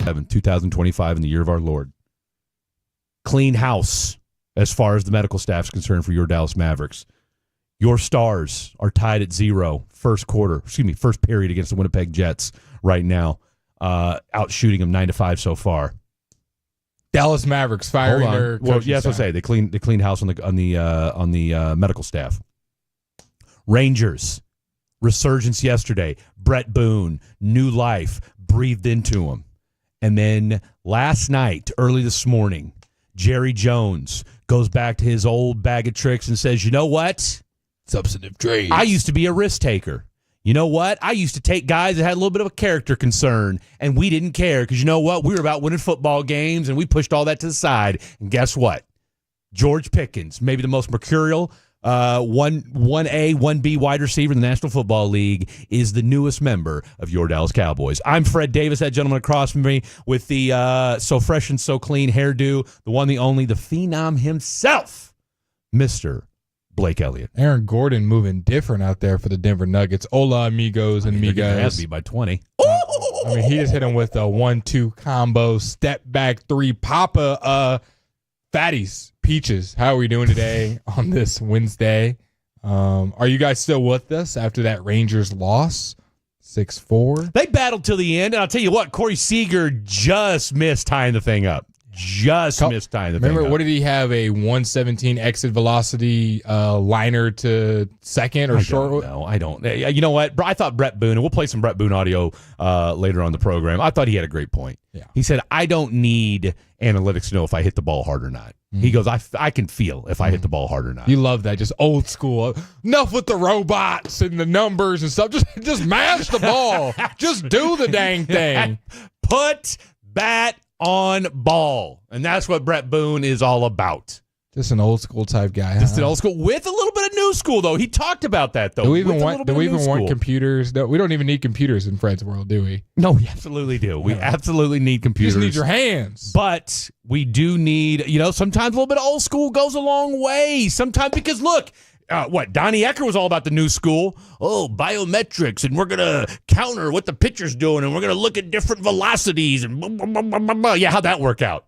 2025 in the year of our Lord. Clean house as far as the medical staff is concerned for your Dallas Mavericks. Your Stars are tied at 0 first period against the Winnipeg Jets right now, out shooting them 9-5 so far. Dallas Mavericks firing their coaching Well, yes, I'll say they cleaned house on the medical staff. Rangers resurgence yesterday. Brett Boone, new life breathed into him, and then last night, early this morning, Jerry Jones goes back to his old bag of tricks and says, "You know what? Substantive trades. I used to be a risk taker. You know what? I used to take guys that had a little bit of a character concern, and we didn't care because you know what? We were about winning football games, and we pushed all that to the side. And guess what? George Pickens, maybe the most mercurial 1A, 1B wide receiver in the National Football League, is the newest member of your Dallas Cowboys. I'm Fred Davis, that gentleman across from me with the so fresh and so clean hairdo, the one, the only, the phenom himself, Mr. Blake Elliott. Aaron Gordon moving different out there for the Denver Nuggets. Hola, amigos and amigas. Beat by 20. He just hit him with a 1-2 combo, step back 3, Papa, fatties, peaches. How are we doing today on this Wednesday? Are you guys still with us after that Rangers loss? 6-4. They battled till the end, and I'll tell you what, Corey Seager just missed tying the thing up. Remember, what did he have? A 117 exit velocity liner to second or short? No, I don't. You know what? I thought Brett Boone, and we'll play some Brett Boone audio later on the program. I thought he had a great point. Yeah. He said, I don't need analytics to know if I hit the ball hard or not. He goes, I can feel if I hit the ball hard or not. You love that. Just old school. Enough with the robots and the numbers and stuff. Just mash the ball. Just do the dang thing. Put bat on ball. And that's what Brett Boone is all about. Just an old school type guy. Just an old school with a little bit of new school, though. He talked about that, though. Do we even want computers? No, we don't even need computers in Fred's world, do we? No, we absolutely do. We absolutely need computers. You just need your hands. But we do need, sometimes a little bit of old school goes a long way. Sometimes because, look, Donnie Ecker was all about the new school. Oh, biometrics, and we're going to counter what the pitcher's doing, and we're going to look at different velocities. And blah, blah, blah, blah, blah. Yeah, how'd that work out?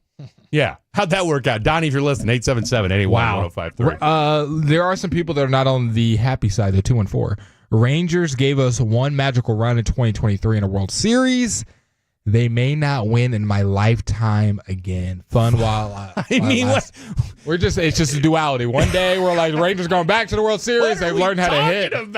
Yeah, how'd that work out? Donnie, if you're listening, 877-81-1053. Wow. There are some people that are not on the happy side, the 2-4. Rangers gave us one magical run in 2023 in a World Series. They may not win in my lifetime again. Fun while it's just a duality. One day we're like, the Rangers going back to the World Series. They've learned how to hit.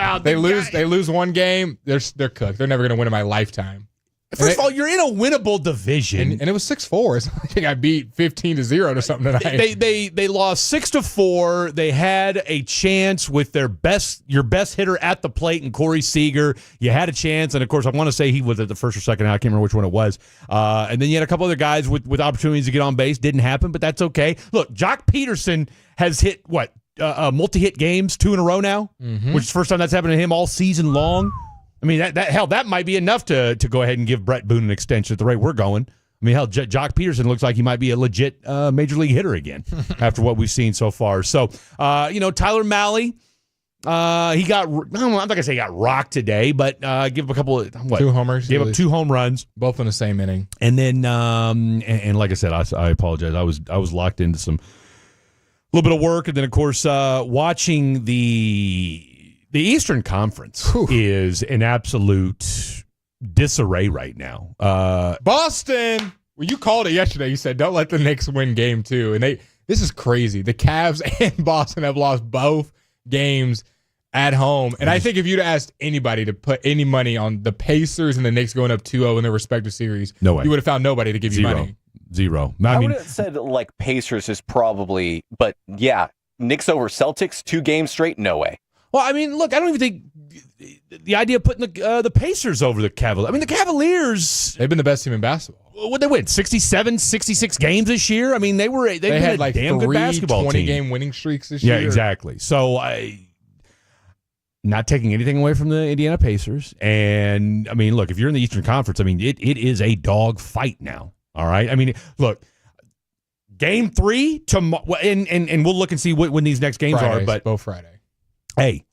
They lose one game. They're cooked. They're never going to win in my lifetime. First of all, you're in a winnable division, and it was 6-4. I think I beat 15-0 or something tonight. They lost 6-4. They had a chance with your best hitter at the plate, and Corey Seager. You had a chance, and of course, I want to say he was at the first or second. I can't remember which one it was. And then you had a couple other guys with opportunities to get on base. Didn't happen, but that's okay. Look, Jock Peterson has hit multi-hit games 2 in a row now, which is the first time that's happened to him all season long. I mean, that might be enough to go ahead and give Brett Boone an extension at the rate we're going. I mean, Jock Peterson looks like he might be a legit major league hitter again after what we've seen so far. So, Tyler Mahle, he got, I'm not going to say he got rocked today, but give him a couple of, 2 homers. Gave up 2 home runs. Both in the same inning. And then, and like I said, I apologize. I was locked into some little bit of work. And then, of course, watching the Eastern Conference is in absolute disarray right now. Boston! Well, you called it yesterday. You said, don't let the Knicks win game 2. And this is crazy. The Cavs and Boston have lost both games at home. And I think if you'd asked anybody to put any money on the Pacers and the Knicks going up 2-0 in their respective series, no way. You would have found nobody to give you money. Zero. I would have said Pacers is probably, but yeah, Knicks over Celtics 2 games straight, no way. Well, I mean, look, I don't even think the idea of putting the Pacers over the Cavaliers. I mean, the Cavaliers, they've been the best team in basketball. What they win? 67, 66 games this year? I mean, they had like damn good basketball 20-game winning streaks this year. Yeah, exactly. So not taking anything away from the Indiana Pacers. And I mean, look, if you're in the Eastern Conference, I mean, it is a dog fight now. All right. I mean, look, game 3 tomorrow, and we'll look and see when these next games are. But both Friday. Hey,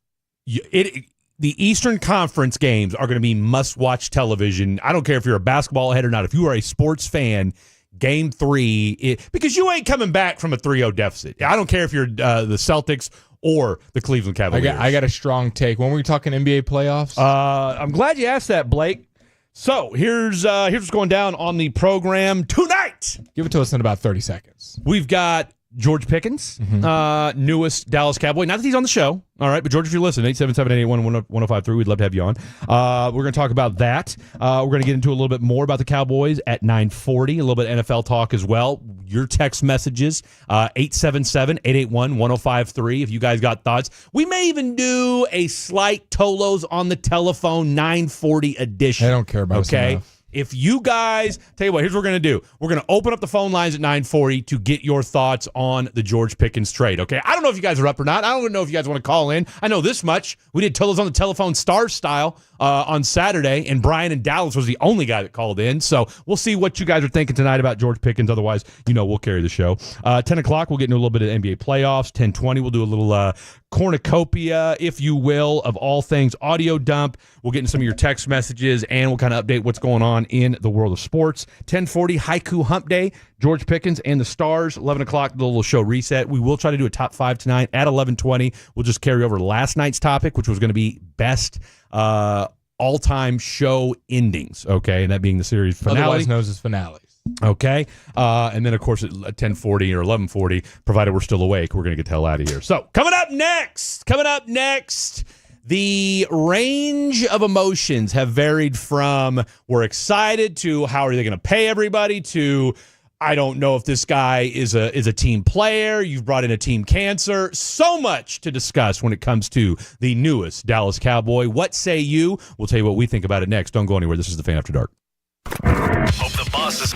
the Eastern Conference games are going to be must-watch television. I don't care if you're a basketball head or not. If you are a sports fan, Game 3, because you ain't coming back from a 3-0 deficit. I don't care if you're the Celtics or the Cleveland Cavaliers. I got a strong take. When were we talking NBA playoffs? I'm glad you asked that, Blake. So here's what's going down on the program tonight. Give it to us in about 30 seconds. We've got George Pickens, newest Dallas Cowboy. Not that he's on the show, all right, but George, if you listen, 877-881-1053, we'd love to have you on. We're going to talk about that. We're going to get into a little bit more about the Cowboys at 9:40, a little bit of NFL talk as well. Your text messages, 877-881-1053, if you guys got thoughts. We may even do a slight Tolos on the telephone 9:40 edition. I don't care about us enough. If you guys, tell you what, here's what we're going to do. We're going to open up the phone lines at 9:40 to get your thoughts on the George Pickens trade, okay? I don't know if you guys are up or not. I don't know if you guys want to call in. I know this much. We did Tolos on the telephone star style on Saturday, and Brian in Dallas was the only guy that called in. So we'll see what you guys are thinking tonight about George Pickens. Otherwise, we'll carry the show. 10 o'clock, we'll get into a little bit of NBA playoffs. 10:20, we'll do a little cornucopia, if you will, of all things audio dump. We'll get into some of your text messages, and we'll kind of update what's going on in the world of sports. 10:40, Haiku Hump Day, George Pickens and the Stars. 11 o'clock, the little show reset. We will try to do a top 5 tonight at 11:20. We'll just carry over last night's topic, which was going to be best all-time show endings, okay, and that being the series finale. Otherwise known as finales. Okay, and then, of course, at 10:40 or 11:40, provided we're still awake, we're going to get the hell out of here. So, coming up next, the range of emotions have varied from we're excited to how are they going to pay everybody to I don't know if this guy is a team player. You've brought in a team cancer. So much to discuss when it comes to the newest Dallas Cowboy. What say you? We'll tell you what we think about it next. Don't go anywhere. This is the Fan After Dark. Hope the boss is...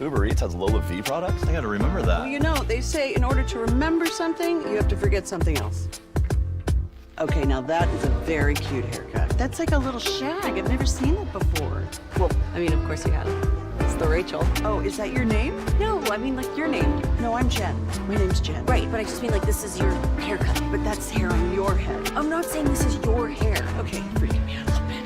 Uber Eats has Lola V products? I gotta remember that. Well, they say in order to remember something, you have to forget something else. Okay, now that is a very cute haircut. That's like a little shag. I've never seen it before. Well, I mean, of course you have. It's the Rachel. Oh, is that your name? No, I mean, like, your name. No, I'm Jen. My name's Jen. Right, but I just mean, like, this is your haircut. But that's hair on your head. I'm not saying this is your hair. Okay, freaking me out a little bit.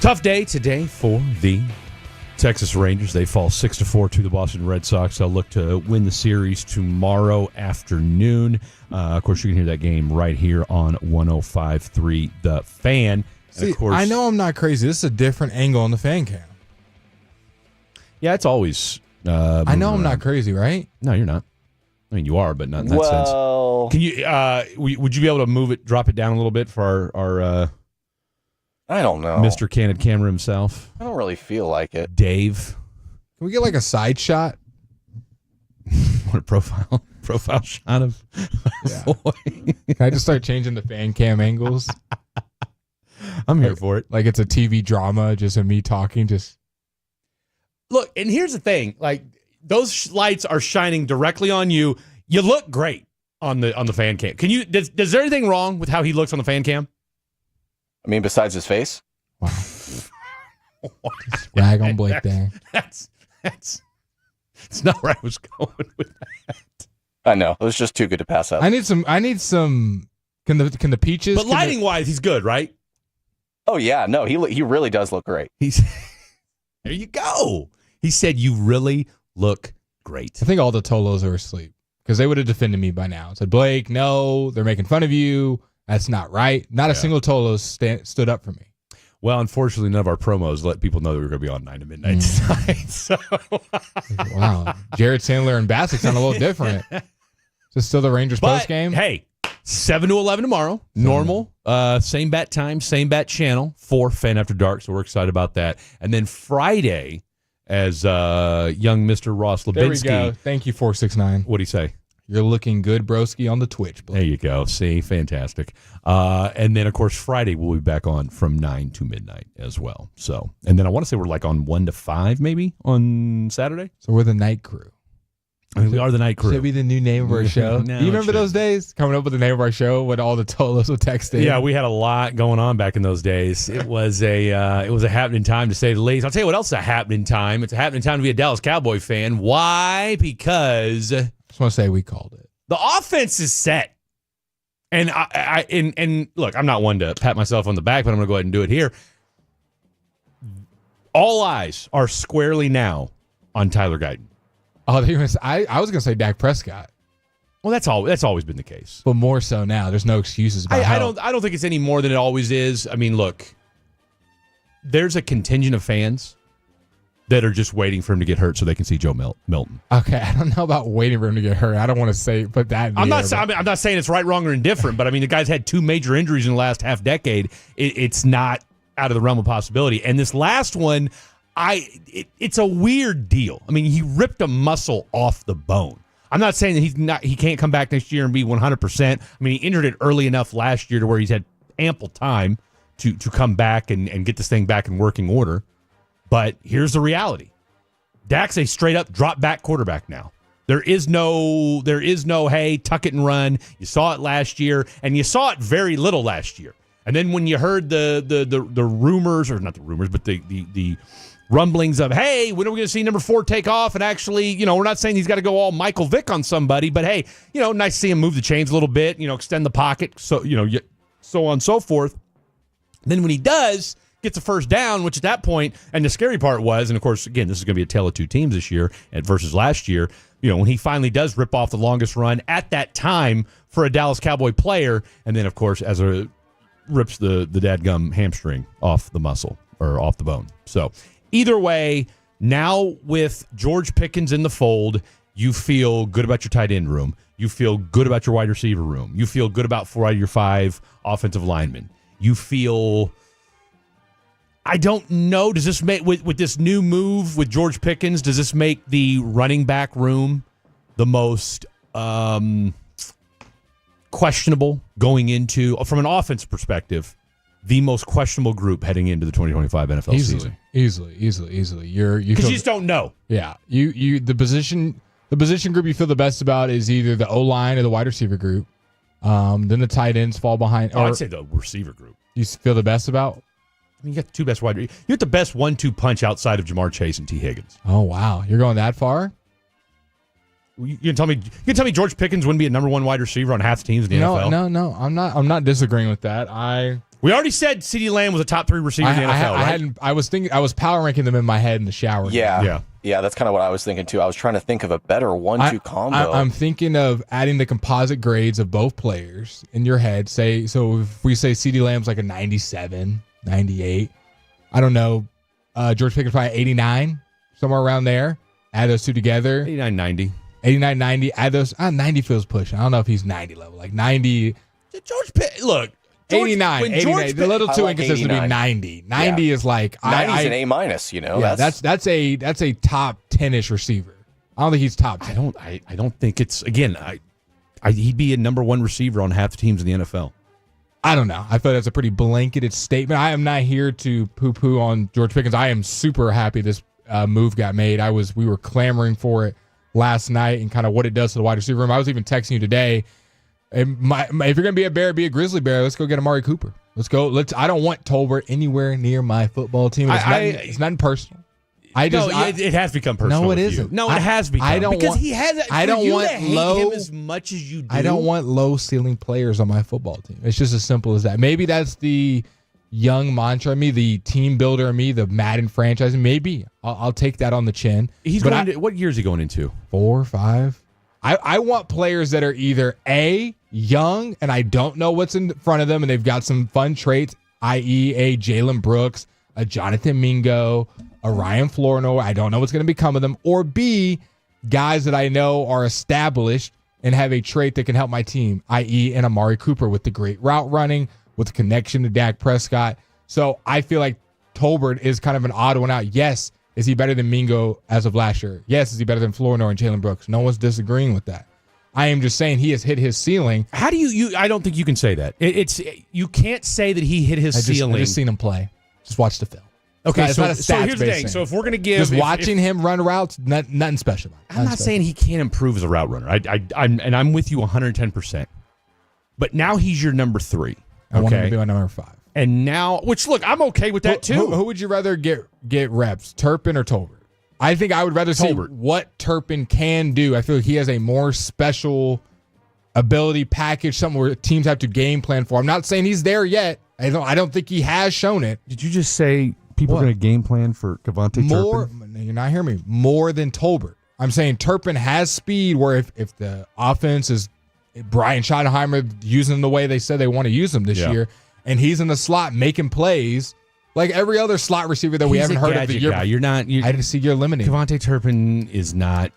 Tough day today for the Texas Rangers. They fall 6-4 to the Boston Red Sox. They'll look to win the series tomorrow afternoon. Of course, you can hear that game right here on 105.3 The Fan. See, of course, I know I'm not crazy. This is a different angle on the fan cam. Yeah, it's always. I know I'm not crazy, right? No, you're not. I mean, you are, but not in that sense. Well, Can you? Would you be able to move it, drop it down a little bit for our I don't know. Mr. Candid Camera himself, I don't really feel like it. Dave? Can we get like a side shot? What a profile shot of Yeah. boy. Can I just start changing the fan cam angles? I'm here for it. Like it's a TV drama, just of me talking, just. Look, and here's the thing: like those lights are shining directly on you. You look great on the fan cam. Can you? Does there anything wrong with how he looks on the fan cam? I mean, besides his face. Wow. Rag on Blake there. That's not where I was going with that. I know. It was just too good to pass up. I need some. Can the peaches? But lighting wise, he's good, right? Oh, yeah. No, he really does look great. There you go. He said, "You really look great." I think all the Tolos are asleep because they would have defended me by now. Said, Blake, no, they're making fun of you. That's not right. Not a single Tolo stood up for me. Well, unfortunately, none of our promos let people know that we were going to be on 9 to midnight tonight. So, Wow. Jared Sandler and Bassick sound a little different. Is this still the Rangers post game? Hey, 7 to 11 tomorrow. Normal. Same bat time, same bat channel for Fan After Dark. So we're excited about that. And then Friday, as young Mr. Ross Lebinsky. There we go. Thank you, 469. What'd he say? You're looking good, broski, on the Twitch. Blake. There you go. See, fantastic. And then, of course, Friday we'll be back on from 9 to midnight as well. So, and then I want to say we're like on 1 to 5 maybe on Saturday. So we're the night crew. I mean, we are the night crew. Should be the new name of our show. No, Do you remember it those days? Coming up with the name of our show when all the Tolos would text in. Yeah, we had a lot going on back in those days. It was a happening time, to say the least. I'll tell you what else is a happening time. It's a happening time to be a Dallas Cowboy fan. Why? Because I just want to say we called it. the offense is set. And I look, I'm not one to pat myself on the back, but I'm going to go ahead and do it here. All eyes are squarely now on Tyler Guyton. Oh, I was going to say Dak Prescott. Well, that's always been the case. But more so now. There's no excuses about I don't think it's any more than it always is. I mean, look, there's a contingent of fans that are just waiting for him to get hurt so they can see Joe Milton. Okay, I don't know about waiting for him to get hurt. I don't want to say put that in the I'm air, not saying it's right, wrong, or indifferent, but I mean, the guy's had 2 major injuries in the last half decade. It's not out of the realm of possibility. And this last one, it's a weird deal. I mean, he ripped a muscle off the bone. I'm not saying that he can't come back next year and be 100%. I mean, he injured it early enough last year to where he's had ample time to come back and get this thing back in working order. But here's the reality. Dak's a straight-up drop-back quarterback now. There is no, hey, tuck it and run. You saw it last year, and you saw it very little last year. And then when you heard the rumors, or not the rumors, but the rumblings of, hey, when are we going to see number 4 take off? And actually, we're not saying he's got to go all Michael Vick on somebody, but hey, nice to see him move the chains a little bit, extend the pocket, so so on and so forth. Then when he does, gets a first down, which at that point, and the scary part was, and of course, again, this is going to be a tale of 2 teams this year versus last year, when he finally does rip off the longest run at that time for a Dallas Cowboy player, and then, of course, rips the dadgum hamstring off the muscle or off the bone. So either way, now with George Pickens in the fold, you feel good about your tight end room. You feel good about your wide receiver room. You feel good about 4 out of your 5 offensive linemen. You feel, I don't know, does this make, with this new move with George Pickens, does this make the running back room the most questionable going into, from an offense perspective, the most questionable group heading into the 2025 NFL season? Easily. You because you just don't know. Yeah, the position group you feel the best about is either the O-line or the wide receiver group. Then the tight ends fall behind. I'd say the receiver group. You feel the best about? I mean, you got the 2 best wide. You got the best 1-2 punch outside of Jamar Chase and T. Higgins. Oh wow, you're going that far? You can tell me George Pickens wouldn't be a number 1 wide receiver on half the teams in the NFL? No. I'm not disagreeing with that. We already said CeeDee Lamb was a top 3 receiver in the NFL, right? I was power ranking them in my head in the shower. Yeah, that's kind of what I was thinking too. I was trying to think of a better 1-2 combo. I'm thinking of adding the composite grades of both players in your head. So if we say CeeDee Lamb's like a 97, 98, I don't know, George Pickens probably 89, somewhere around there. Add those 2 together. 89, 90. 89, 90. Add those. 90 feels pushing. I don't know if he's 90 level. Like 90. George Pickens, look. 89. A little too inconsistent to be 90. 90 is like 90 is an A-, Yeah, that's a top 10-ish receiver. I don't think he's top 10. I don't think it's, again, he'd be a number 1 receiver on half the teams in the NFL. I don't know. I feel that's a pretty blanketed statement. I am not here to poo-poo on George Pickens. I am super happy this move got made. We were clamoring for it last night and kind of what it does to the wide receiver room. I was even texting you today. If you're gonna be a Bear, be a Grizzly Bear. Let's go get Amari Cooper. Let's go. I don't want Tolbert anywhere near my football team. It's nothing personal. It has become personal. No, it isn't. No, it has become. He has. I don't want him as much as you do. I don't want low ceiling players on my football team. It's just as simple as that. Maybe that's the young mantra in me, the team builder in me, the Madden franchise. Maybe I'll take that on the chin. What year is he going into? 4 or 5. I want players that are either A, young, and I don't know what's in front of them, and they've got some fun traits, i.e. a Jalen Brooks, a Jonathan Mingo, a Ryan Flournoy. I don't know what's going to become of them. Or B, guys that I know are established and have a trait that can help my team, i.e. an Amari Cooper with the great route running, with the connection to Dak Prescott. So I feel like Tolbert is kind of an odd one out. Yes, is he better than Mingo as of last year? Yes, is he better than Flournoy and Jalen Brooks? No one's disagreeing with that. I am just saying he has hit his ceiling. How do you I don't think you can say that. You can't say that he hit his ceiling. I just seen him play. Just watch the film. Okay, it's not a so here's the thing. thing. So if we're going to give... Just watching him run routes, nothing special. I'm not saying he can't improve as a route runner. I'm with you 110%. But now he's your number 3. I want him to be my number 5. And now, which look, I'm okay with that too. Who would you rather get reps, Turpin or Tolbert? I think I would rather see what Turpin can do. I feel like he has a more special ability package, something where teams have to game plan for. I'm not saying he's there yet. I don't think he has shown it. Did you just say people are going to game plan for Kevontae Turpin? You're not hearing me. More than Tolbert. I'm saying Turpin has speed where if the offense is Brian Schottenheimer using him the way they said they want to use him this year, and he's in the slot making plays like every other slot receiver that we haven't heard of the year. Guy. I didn't see you're eliminating. KaVontae Turpin is not.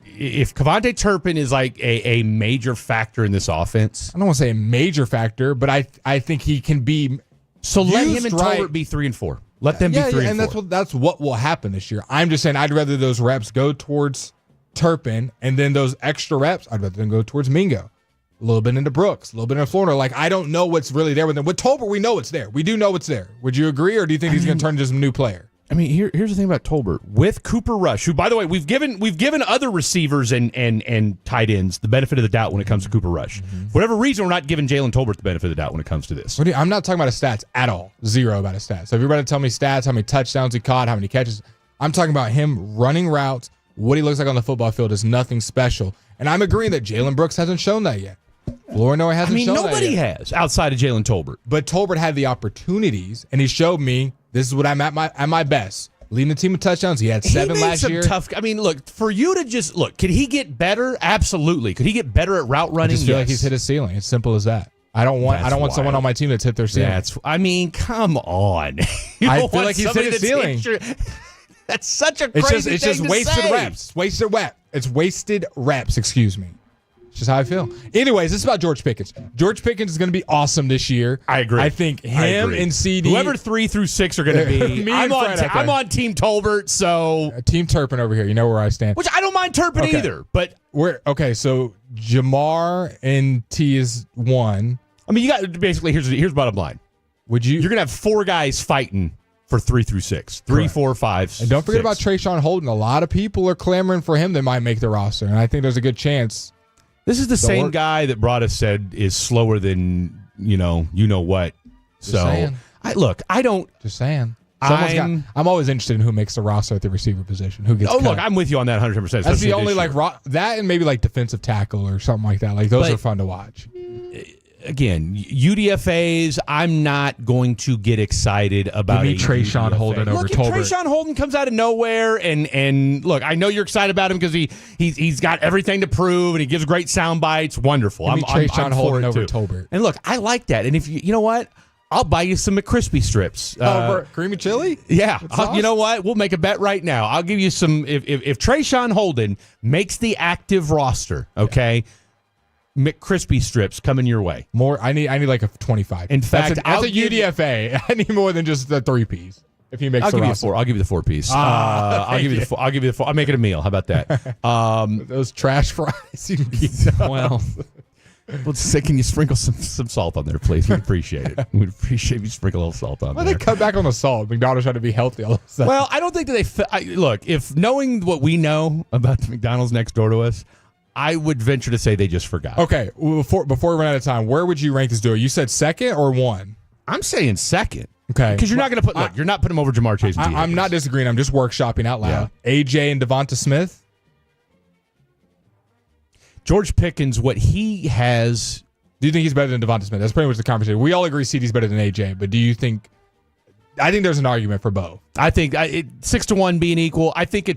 If KaVontae Turpin is like a major factor in this offense, I don't want to say a major factor, but I think he can be. So let him and Tolbert be 3 and 4. Let them be 3 and 4. And that's what will happen this year. I'm just saying I'd rather those reps go towards Turpin, and then those extra reps, I'd rather them go towards Mingo. A little bit into Brooks, a little bit into Florida. Like, I don't know what's really there with them. With Tolbert, we know it's there. We do know it's there. Would you agree, or do you think he's going to turn into some new player? I mean, here's the thing about Tolbert. With Cooper Rush, who, by the way, we've given other receivers and tight ends the benefit of the doubt when it comes to Cooper Rush. For whatever reason, we're not giving Jalen Tolbert the benefit of the doubt when it comes to this. I'm not talking about his stats at all. Zero about his stats. So if you're about to tell me stats, how many touchdowns he caught, how many catches, I'm talking about him running routes. What he looks like on the football field is nothing special. And I'm agreeing that Jalen Brooks hasn't shown that yet. Flournoy hasn't shown that yet. Nobody has outside of Jalen Tolbert. But Tolbert had the opportunities, and he showed me this is what I'm at my best. Leading the team with touchdowns. He had 7 last year. Look, for you to just look, could he get better? Absolutely. Could he get better at route running? I just feel like he's hit his ceiling. It's simple as that. I don't want someone on my team that's hit their ceiling. Come on. I feel like he's hit his ceiling. That's such a crazy thing to say. It's just wasted reps. It's wasted reps, excuse me. It's just how I feel. Anyways, this is about George Pickens. George Pickens is going to be awesome this year. I agree. I think him and CD. Whoever 3 through 6 are going to be. I'm on Team Tolbert, so. Team Turpin over here. You know where I stand. Which I don't mind Turpin either, but. So Jamar and T is 1. I mean, you got basically, here's bottom line. You're going to have 4 guys fighting for 3 through 6. 3, 4, 5. And don't forget 6. about Trayshawn Holden. A lot of people are clamoring for him that might make the roster, and I think there's a good chance. This is the same guy that Broada said is slower than you know what. Just saying. I don't. Just saying. I'm always interested in who makes the roster at the receiver position. Who gets? Oh, look, I'm with you on that 100%. That's the only that and maybe like defensive tackle or something like that. Like those are fun to watch. Again, UDFAs, I'm not going to get excited about. Give me Trayshawn Holden over Tolbert. Trayshawn Holden comes out of nowhere, and look, I know you're excited about him because he's got everything to prove, and he gives great sound bites. Wonderful. Give me Trayshawn Holden over Tolbert. And look, I like that. And if you know what, I'll buy you some McCrispy strips. Over creamy chili? Yeah. You know what? We'll make a bet right now. I'll give you some. If Trayshawn Holden makes the active roster, okay. Yeah. McCrispy strips coming your way. More. I need like a 25. In fact, that's a UDFA. I need more than just the 3-piece. If he makes, I'll give you 4. I'll give you the 4-piece. I'll give you the 4. I'll give you the 4. I'll make it a meal. How about that? Those trash fries. Well, can you sprinkle some salt on there, please? We'd appreciate it. We'd appreciate if you sprinkle a little salt on there. They cut back on the salt. McDonald's trying to be healthy all of a sudden. Well, I don't think that look. If knowing what we know about the McDonald's next door to us, I would venture to say they just forgot. Okay, before we run out of time, where would you rank this duo? You said second or 1? I'm saying second. Okay, because you're not going to put. You're not putting him over Jamar Chase. I'm not disagreeing. I'm just workshopping out loud. Yeah. AJ and Devonta Smith. George Pickens, what he has. Do you think he's better than Devonta Smith? That's pretty much the conversation. We all agree CD's better than AJ, but do you think? I think there's an argument for both. I think 6-1 being equal. I think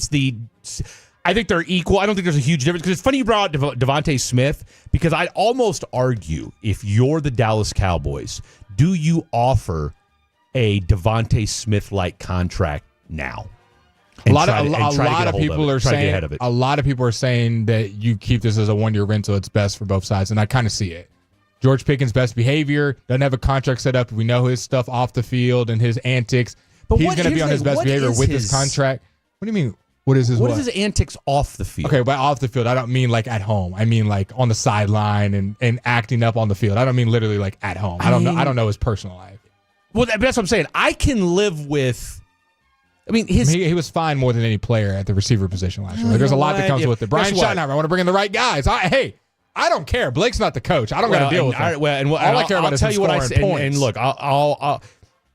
I think they're equal. I don't think there's a huge difference because it's funny you brought out Devonta Smith because I'd almost argue if you're the Dallas Cowboys, do you offer a Devonta Smith-like contract now? A lot of people are saying that you keep this as a 1-year rental. It's best for both sides, and I kind of see it. George Pickens' best behavior, doesn't have a contract set up. We know his stuff off the field and his antics. But he's going to be on his best behavior with his contract. What do you mean? What is his antics off the field? Okay, but off the field, I don't mean like at home. I mean like on the sideline and acting up on the field. I don't mean literally like at home. I don't know his personal life. Well, that's what I'm saying. I can live with. He was fine more than any player at the receiver position last year. Like, there's a lot that comes with it. Brian Schottenheimer, I want to bring in the right guys. I don't care. Blake's not the coach. I don't got to deal with him. All I care about is him scoring points. And look, I'll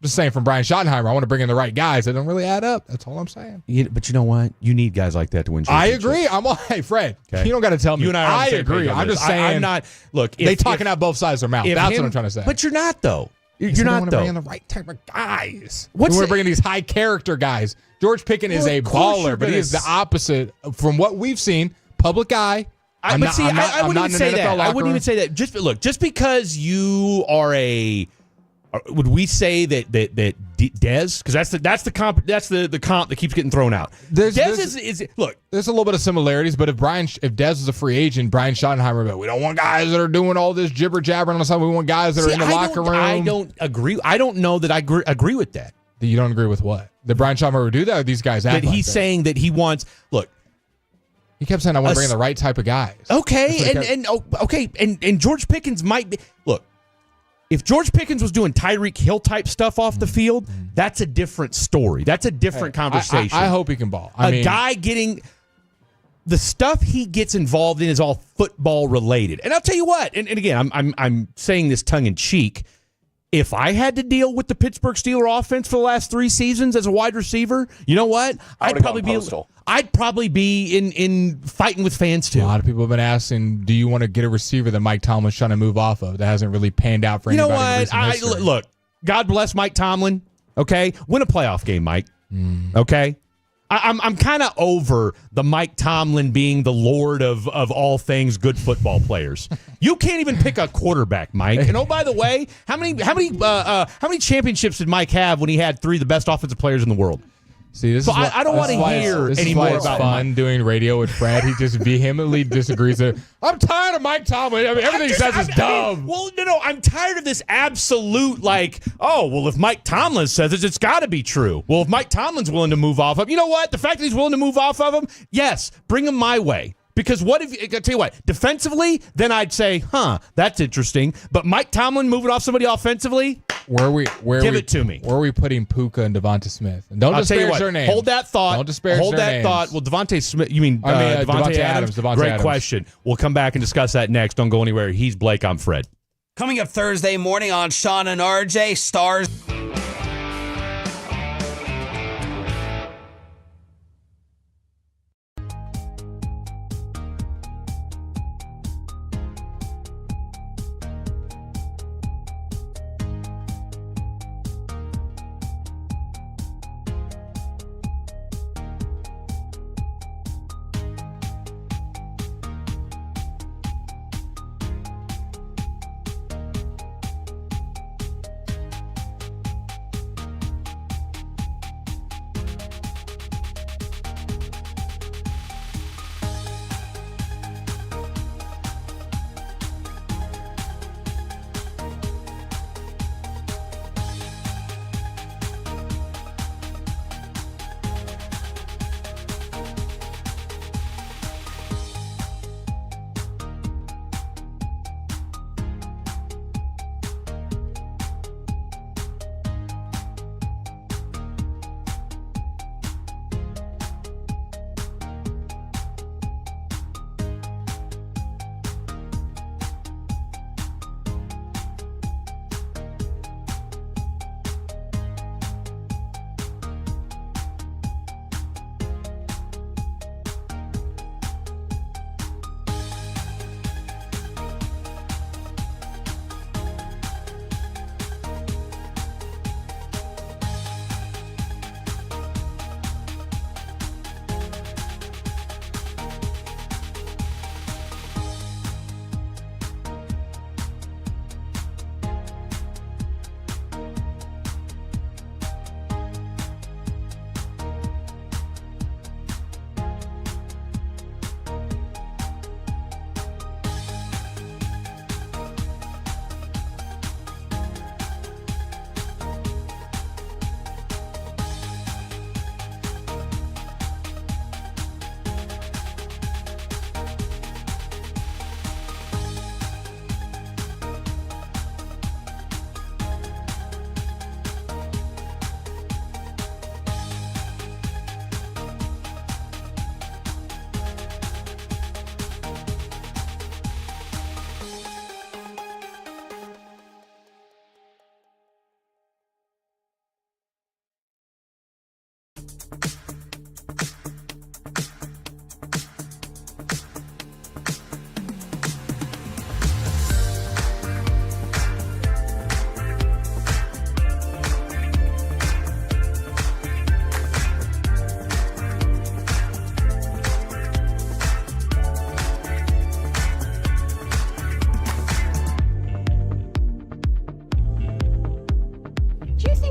just saying from Brian Schottenheimer, I want to bring in the right guys that don't really add up. That's all I'm saying. But you know what? You need guys like that to win championships. I agree. Hey, Fred, you don't got to tell me. You and I agree. I'm just saying. I'm not. Look, they talking out both sides of their mouth. That's what I'm trying to say. But you're not, though. You're not, though. Bring in the right type of guys. We want to bring in these high character guys. George Pickens is a baller, but he is the opposite from what we've seen. Public eye, I wouldn't even say that. I wouldn't even say that. Just because you are would we say that Dez? Because that's the comp that keeps getting thrown out. There's a little bit of similarities, but if Dez was a free agent, Brian Schottenheimer, but we don't want guys that are doing all this jibber jabbering on the side. We want guys that are in the locker room. I don't agree. I don't know that I agree with that. You don't agree with what? That Brian Schottenheimer would do that, or these guys act that he's like saying that he wants. Look. He kept saying, "I want to bring the right type of guys." Okay, and George Pickens might be. Look, if George Pickens was doing Tyreek Hill type stuff off the field, that's a different story. That's a different conversation. I hope he can ball. Guy getting the stuff he gets involved in is all football related. And I'll tell you what. And again, I'm saying this tongue in cheek. If I had to deal with the Pittsburgh Steelers offense for the last 3 seasons as a wide receiver, you know what? I'd probably be in fighting with fans too. A lot of people have been asking, do you want to get a receiver that Mike Tomlin's trying to move off of that hasn't really panned out for anybody? You know what? Look, God bless Mike Tomlin. Okay, win a playoff game, Mike. Okay. I'm kind of over the Mike Tomlin being the lord of all things good football players. You can't even pick a quarterback, Mike. And oh, by the way, how many championships did Mike have when he had 3 of the best offensive players in the world? See, I don't want to hear any more about fun doing radio with Fred. He just vehemently disagrees. I'm tired of Mike Tomlin. Everything he says is dumb. I'm tired of this absolute if Mike Tomlin says it, it's got to be true. Well, if Mike Tomlin's willing to move off of, you know what? The fact that he's willing to move off of him, yes, bring him my way. Because what if, I'll tell you what, defensively, then I'd say, that's interesting. But Mike Tomlin moving off somebody offensively, give it to me. Where are we putting Puka and Devonta Smith? And don't disparage their names. Hold that thought. Don't disparage their names. Thought. Well, Devonta Smith, you mean Devonta Adams? Great question. We'll come back and discuss that next. Don't go anywhere. He's Blake. I'm Fred. Coming up Thursday morning on Sean and RJ, Stars.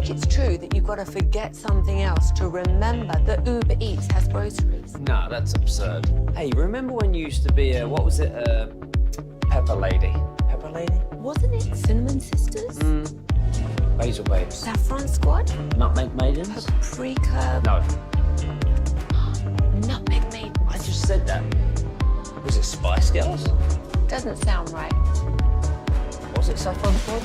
think it's true that you've got to forget something else to remember that Uber Eats has groceries? No, that's absurd. Hey, remember when you used to be Pepper Lady? Pepper Lady? Wasn't it Cinnamon Sisters? Basil Babes. Saffron Squad? Nutmeg Maidens? Paprika? No, Nutmeg Maiden. I just said that. Was it Spice Girls? Doesn't sound right. Was it Saffron Squad?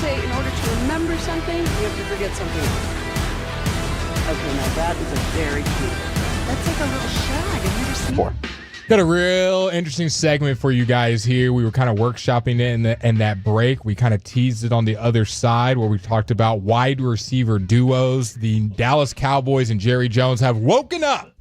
say in order to remember something, you have to forget something else. Okay, now that is a very cute. That's like a little shag. Have you ever seen it? Got a real interesting segment for you guys here. We were kind of workshopping it in that break. We kind of teased it on the other side where we talked about wide receiver duos. The Dallas Cowboys and Jerry Jones have woken up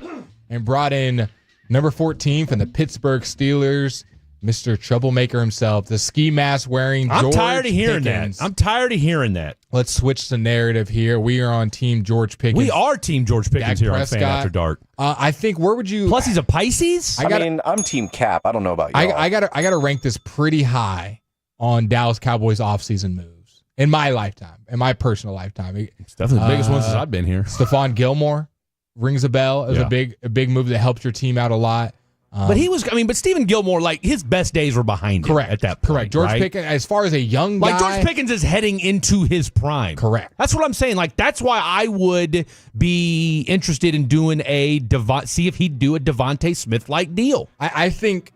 and brought in number 14 from the Pittsburgh Steelers, Mr. Troublemaker himself, the ski mask wearing George I'm tired of hearing Pickens. that. I'm tired of hearing that. Let's switch the narrative here. We are on Team George Pickens. We are Team George Pickens Dak here Prescott. on Fan After Dark. I think where would you? Plus, he's a Pisces. I mean, I'm Team Cap. I don't know about you. I gotta rank this pretty high on Dallas Cowboys offseason moves in my lifetime, in my personal lifetime. It's definitely the biggest one since I've been here. Stephon Gilmore rings a bell. It was a big move that helped your team out a lot. But but Stephen Gilmore, like, his best days were behind him at that point. Correct. George Pickens, as far as a young guy. Like, George Pickens is heading into his prime. Correct. That's what I'm saying. Like, that's why I would be interested in doing see if he'd do a Devontae Smith-like deal. I think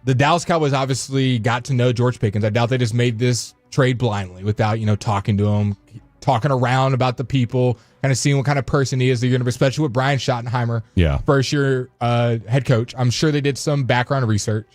the Dallas Cowboys obviously got to know George Pickens. I doubt they just made this trade blindly without, talking to him, talking around about the people, kind of seeing what kind of person he is. They're going to, especially with Brian Schottenheimer, first year head coach. I'm sure they did some background research.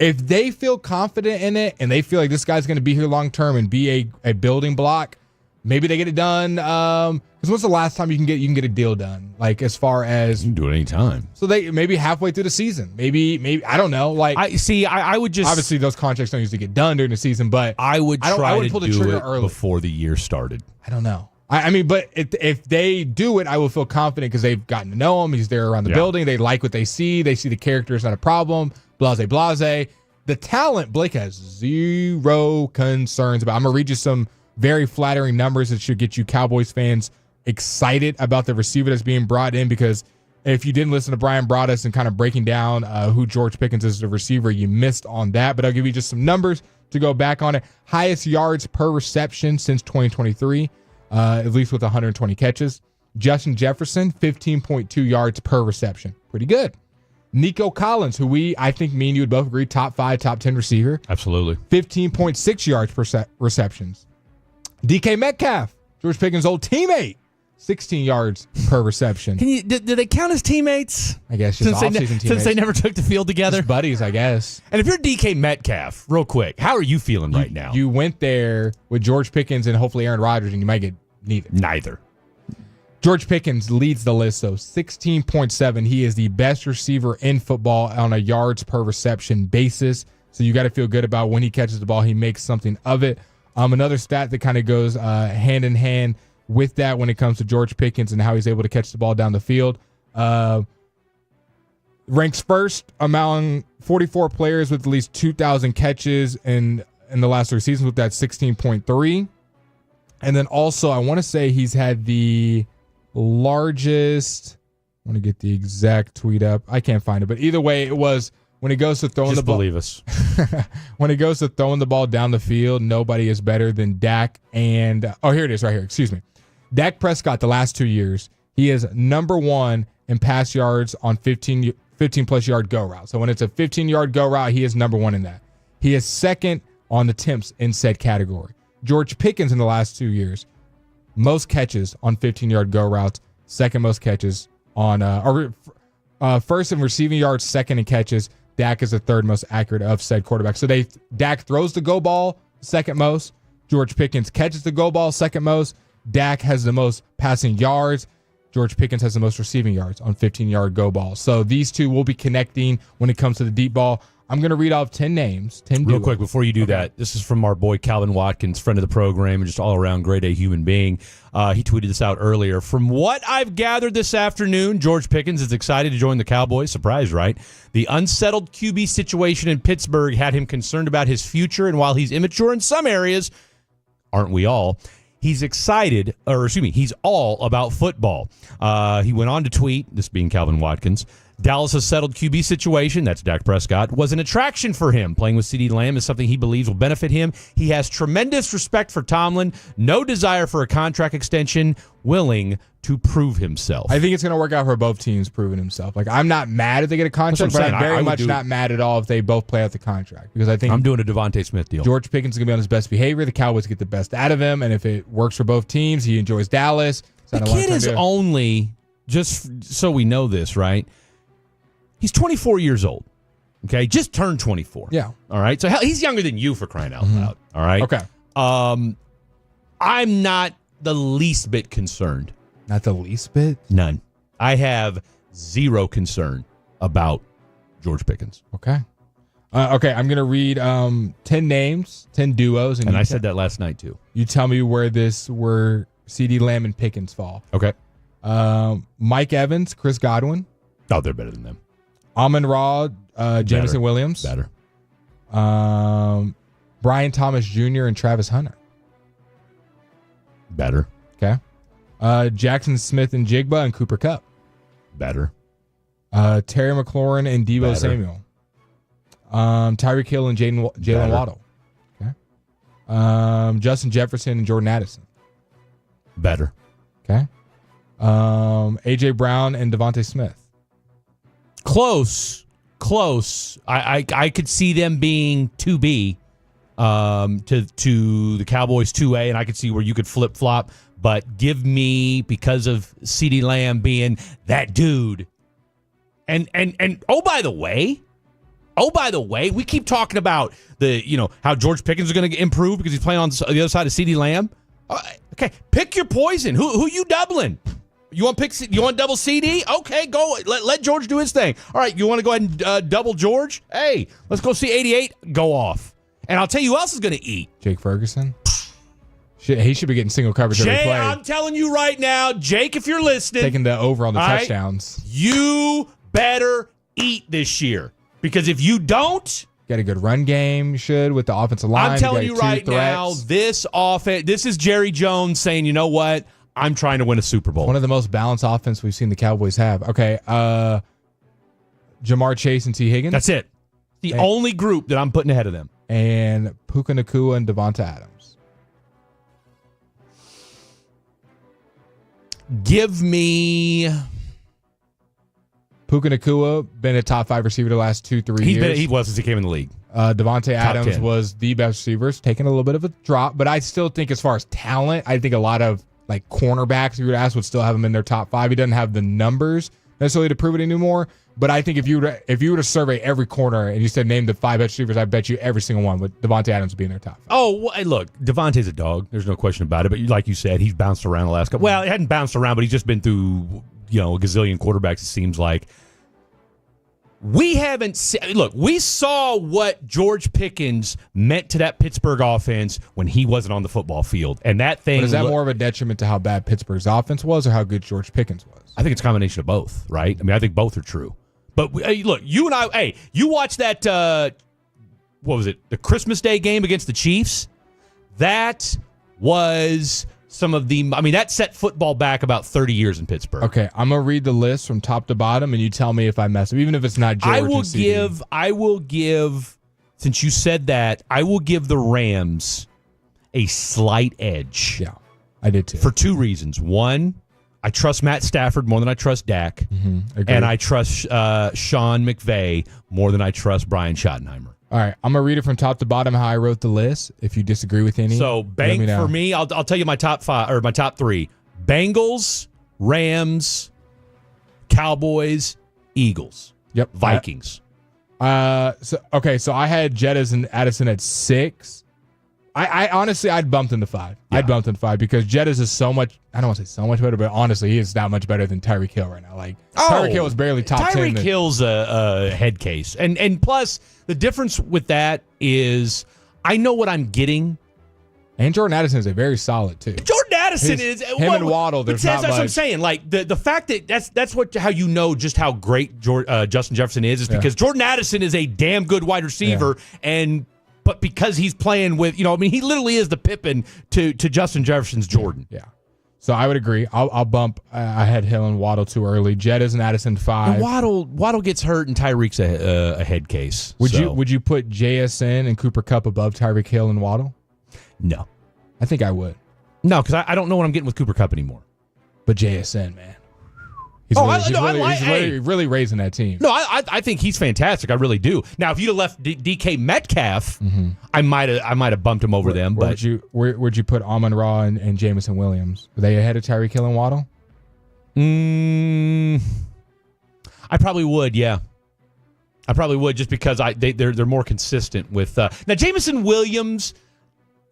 If they feel confident in it and they feel like this guy's going to be here long term and be a building block, maybe they get it done. Because when's the last time you can get a deal done? Like as far as You can do it anytime. so they maybe halfway through the season, maybe I don't know. Like I would just obviously those contracts don't usually get done during the season, but I would try to pull the do trigger it early before the year started. I don't know. I mean, but if they do it, I will feel confident because they've gotten to know him. He's there around the building. They like what they see. They see the character is not a problem. Blase, blase. The talent, Blake has zero concerns about. I'm going to read you some very flattering numbers that should get you Cowboys fans excited about the receiver that's being brought in, because if you didn't listen to Brian Broaddus and kind of breaking down who George Pickens is as a receiver, you missed on that. But I'll give you just some numbers to go back on it. Highest yards per reception since 2023. At least with 120 catches. Justin Jefferson, 15.2 yards per reception. Pretty good. Nico Collins, who I think me and you would both agree, top 5, top 10 receiver. Absolutely. 15.6 yards per receptions. DK Metcalf, George Pickens' old teammate, 16 yards per reception. Do they count as teammates? I guess just off-season teammates. Since they never took the field together? Just buddies, I guess. And if you're DK Metcalf, real quick, how are you feeling right now? You went there with George Pickens and hopefully Aaron Rodgers, and you might get neither. George Pickens leads the list, though, 16.7. He is the best receiver in football on a yards per reception basis. So you got to feel good about when he catches the ball, he makes something of it. Another stat that kind of goes hand in hand with that when it comes to George Pickens and how he's able to catch the ball down the field. Ranks first among 44 players with at least 2,000 catches in the last 3 seasons with that 16.3. And then also, I want to say he's had the largest. I want to get the exact tweet up. I can't find it, but either way, it was when it goes to throwing the ball. Believe us. When it goes to throwing the ball down the field, nobody is better than Dak. And here it is, right here. Excuse me, Dak Prescott. The last 2 years, he is number 1 in pass yards on 15 plus yard go route. So when it's a 15-yard go route, he is number 1 in that. He is second on attempts in said category. George Pickens in the last 2 years, most catches on 15-yard go routes, second most catches on first in receiving yards, second in catches. Dak is the third most accurate of said quarterback. So Dak throws the go ball second most. George Pickens catches the go ball second most. Dak has the most passing yards. George Pickens has the most receiving yards on 15-yard go balls. So these two will be connecting when it comes to the deep ball. I'm going to read off 10 names. 10 Real quick, before you do that, this is from our boy Calvin Watkins, friend of the program and just all-around grade-A human being. He tweeted this out earlier. From what I've gathered this afternoon, George Pickens is excited to join the Cowboys. Surprise, right? The unsettled QB situation in Pittsburgh had him concerned about his future, and while he's immature in some areas, aren't we all? He's excited, he's all about football. He went on to tweet, this being Calvin Watkins, Dallas' settled QB situation, that's Dak Prescott, was an attraction for him. Playing with CeeDee Lamb is something he believes will benefit him. He has tremendous respect for Tomlin, no desire for a contract extension, willing to prove himself. I think it's going to work out for both teams proving himself. Like, I'm not mad if they get a contract, but I'm very much not mad at all if they both play out the contract. Because I think I'm doing a Devontae Smith deal. George Pickens is going to be on his best behavior. The Cowboys get the best out of him, and if it works for both teams, he enjoys Dallas. The kid is only, just so we know this, right? He's 24 years old. Okay, just turned 24. Yeah. All right. So he's younger than you, for crying out loud. All right. Okay. I'm not the least bit concerned. Not the least bit? None. I have zero concern about George Pickens. Okay. Okay, I'm going to read 10 names, 10 duos. And I said that last night, too. You tell me where CeeDee Lamb and Pickens fall. Okay. Mike Evans, Chris Godwin. Oh, they're better than them. Amon-Ra, Jameson Williams. Better. Brian Thomas Jr. and Travis Hunter. Better. Okay. Jackson Smith and Jigba and Cooper Kupp. Better. Terry McLaurin and Deebo Samuel. Tyreek Hill and Jalen Waddle. Okay. Justin Jefferson and Jordan Addison. Better. Okay. A.J. Brown and Devontae Smith. Close. I could see them being 2B to the Cowboys 2A, and I could see where you could flip-flop. But give me, because of CeeDee Lamb being that dude. And oh, by the way, Oh, by the way, we keep talking about how George Pickens is going to improve because he's playing on the other side of CeeDee Lamb. Okay, pick your poison. Who you doubling? You want double CD? Okay, go. Let George do his thing. All right, you want to go ahead and double George? Hey, let's go see 88 go off. And I'll tell you who else is going to eat. Jake Ferguson. He should be getting single coverage every play. I'm telling you right now, Jake, if you're listening. Taking the over on the touchdowns. You better eat this year. Because if you don't. Got a good run game, you should, with the offensive line. I'm telling you right now, this offense, this is Jerry Jones saying, you know what? I'm trying to win a Super Bowl. One of the most balanced offense we've seen the Cowboys have. Okay, Jamar Chase and T. Higgins. That's it. The only group that I'm putting ahead of them. And Puka Nacua and Devonta Adams. Give me... Puka Nacua, been a top 5 receiver the last 2-3 years. He was since he came in the league. Devontae Adams 10. was the best receiver, taking a little bit of a drop, but I still think as far as talent, I think a lot of like cornerbacks, if you would ask, would still have him in their top 5. He doesn't have the numbers necessarily to prove it anymore, but I think if you were to survey every corner and you said name the 5 best receivers, I bet you every single one with Devontae Adams would be in their top 5. Oh, well, look, Devontae's a dog. There's no question about it. But like you said, he's bounced around the last couple. Well, he hadn't bounced around, but he's just been through a gazillion quarterbacks. It seems like. We haven't seen. Look, we saw what George Pickens meant to that Pittsburgh offense when he wasn't on the football field, and that thing. But is that more of a detriment to how bad Pittsburgh's offense was, or how good George Pickens was? I think it's a combination of both, right? I mean, I think both are true. But look, you and I. Hey, you watched that? What was it? The Christmas Day game against the Chiefs. That was some of the. I mean, that set football back about 30 years in Pittsburgh. Okay, I'm gonna read the list from top to bottom, and you tell me if I mess up, even if it's not George. I will give. Since you said that, I will give the Rams a slight edge. Yeah, I did too. For 2 reasons. One, I trust Matt Stafford more than I trust Dak, and I trust Sean McVay more than I trust Brian Schottenheimer. All right, I'm gonna read it from top to bottom how I wrote the list. If you disagree with any, so for me, I'll tell you my top 5 or my top 3: Bengals, Rams, Cowboys, Eagles. Yep, Vikings. So I had Jettas and Addison at 6. I honestly, I'd bumped into 5. Yeah. I'd bumped into 5 because Jettas is so much. I don't want to say so much better, but honestly, he is that much better than Tyreek Hill right now. Like Tyreek Hill is barely top 10. Tyreek Hill's a head case, and plus the difference with that is I know what I'm getting. And Jordan Addison is a very solid too. Jordan Addison is him and Waddle. There's not much. That's what I'm saying. Like the fact that that's how you know just how great Justin Jefferson is because Jordan Addison is a damn good wide receiver But because he's playing with, he literally is the Pippen to Justin Jefferson's Jordan. Yeah. So I would agree. I'll bump. I had Hill and Waddle too early. Jettas and Addison 5. And Waddle gets hurt, and Tyreek's a head case. Would you put JSN and Cooper Kupp above Tyreek Hill and Waddle? No. I think I would. No, because I don't know what I'm getting with Cooper Kupp anymore. But JSN, man. He's really raising that team. No, I think he's fantastic. I really do. Now, if you'd have left DK Metcalf, I might have bumped him over them. But where'd you put Amon-Ra and Jameson Williams? Were they ahead of Tyreek Hill and Waddle? I probably would. Yeah, I probably would just because they're more consistent with. Now, Jameson Williams.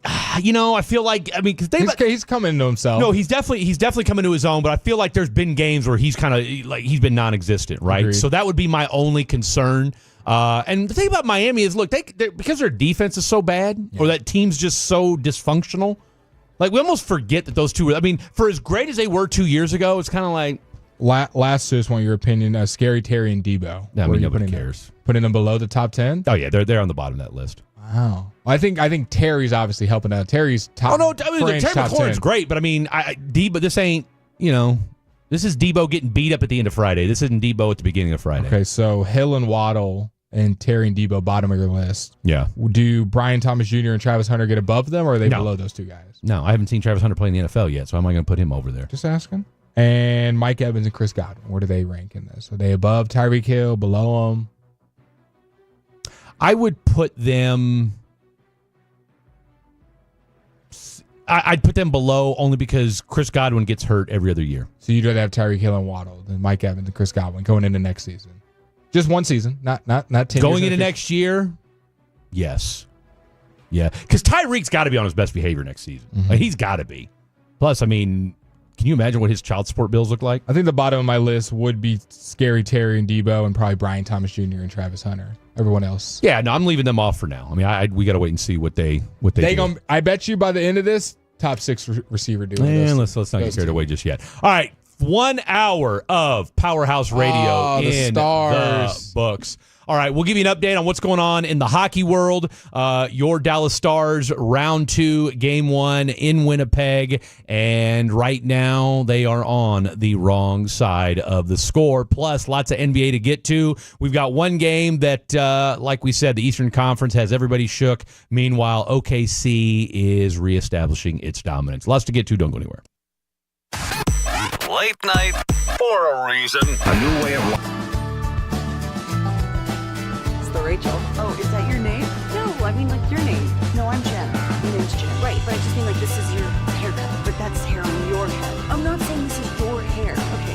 I feel like because he's coming into himself. No, he's definitely coming to his own. But I feel like there's been games where he's kind of like he's been non-existent, right? Agreed. So that would be my only concern. And the thing about Miami is, look, because their defense is so bad, or that team's just so dysfunctional. Like we almost forget that those two. For as great as they were 2 years ago, it's kind of like. Last, just want your opinion. Scary Terry and Debo. Nobody cares. Putting them below the top 10. Oh yeah, they're on the bottom of that list. Wow. I think Terry's obviously helping out. Terry's top. Oh no, Terry McLaurin's great, but Debo. This ain't This is Debo getting beat up at the end of Friday. This isn't Debo at the beginning of Friday. Okay, so Hill and Waddle and Terry and Debo bottom of your list. Yeah. Do Brian Thomas Jr. and Travis Hunter get above them, or are they below those two guys? No, I haven't seen Travis Hunter play in the NFL yet, so how am I going to put him over there? Just asking. And Mike Evans and Chris Godwin, where do they rank in this? Are they above Tyreek Hill, below him? I would put them. I'd put them below only because Chris Godwin gets hurt every other year. So you'd rather have Tyreek Hill and Waddle than Mike Evans and Chris Godwin going into next season? Just one season, not 10 Going years into next year, yes. Yeah, because Tyreek's got to be on his best behavior next season. Like, he's got to be. Plus, I mean, can you imagine what his child support bills look like? I think the bottom of my list would be Scary Terry and Debo and probably Brian Thomas Jr. and Travis Hunter. Everyone else. Yeah, no, I'm leaving them off for now. I mean, we got to wait and see what they do. I bet you by the end of this, top 6 receiver duo. Let's not get carried away just yet. All right, 1 hour of Powerhouse Radio in the books. All right, we'll give you an update on what's going on in the hockey world. Your Dallas Stars, round 2, game 1 in Winnipeg. And right now, they are on the wrong side of the score. Plus, lots of NBA to get to. We've got one game that, like we said, the Eastern Conference has everybody shook. Meanwhile, OKC is reestablishing its dominance. Lots to get to. Don't go anywhere. Late night for a reason. A new way of life. The Rachel. Oh, is that your name? No, I mean like your name. No, I'm Jen. My name's Jen. Right, but I just mean like this is your haircut, but that's hair on your head. I'm not saying this is your hair. Okay.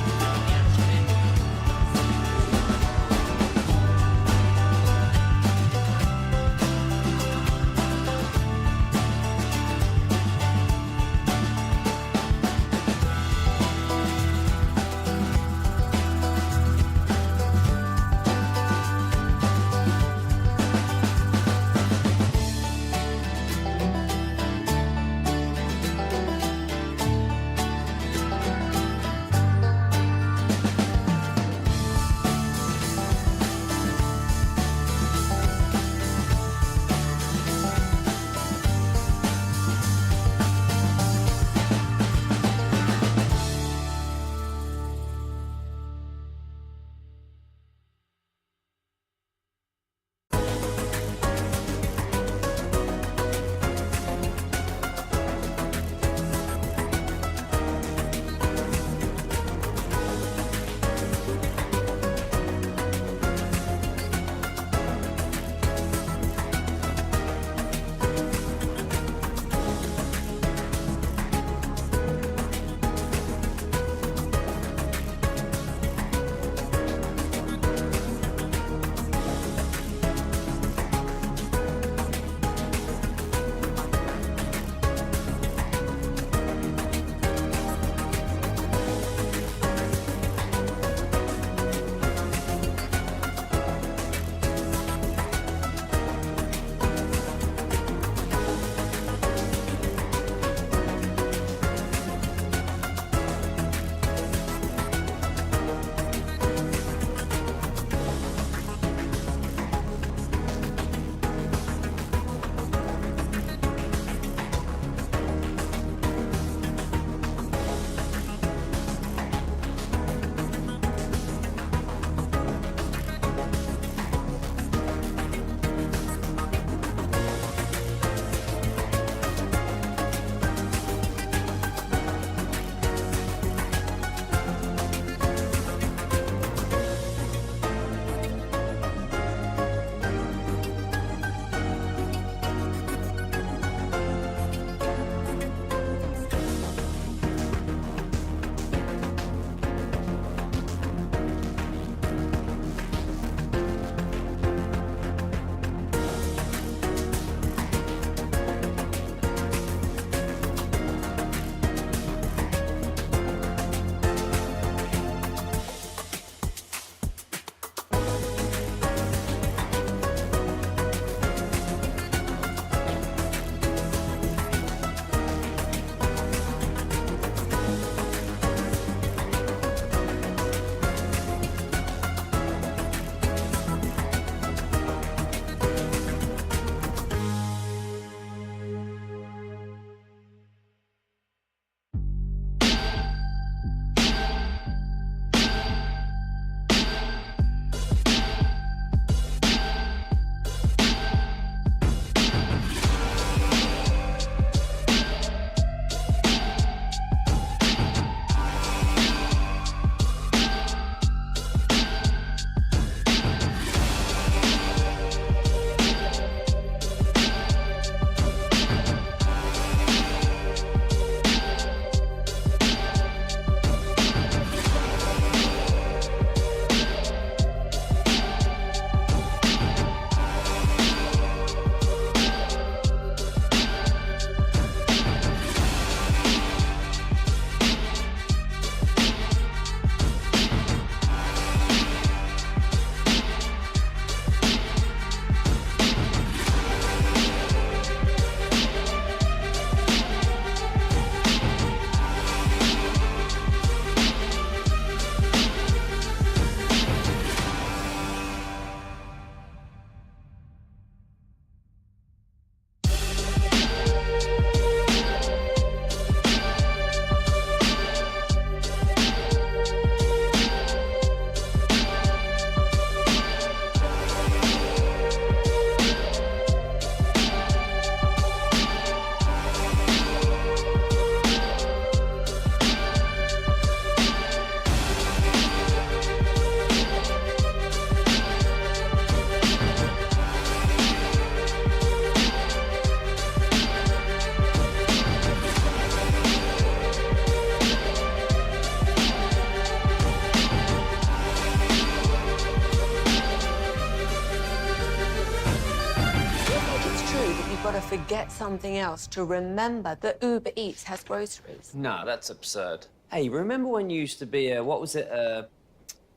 gotta forget something else to remember that Uber Eats has groceries. No, that's absurd. Hey, remember when you used to be a, what was it,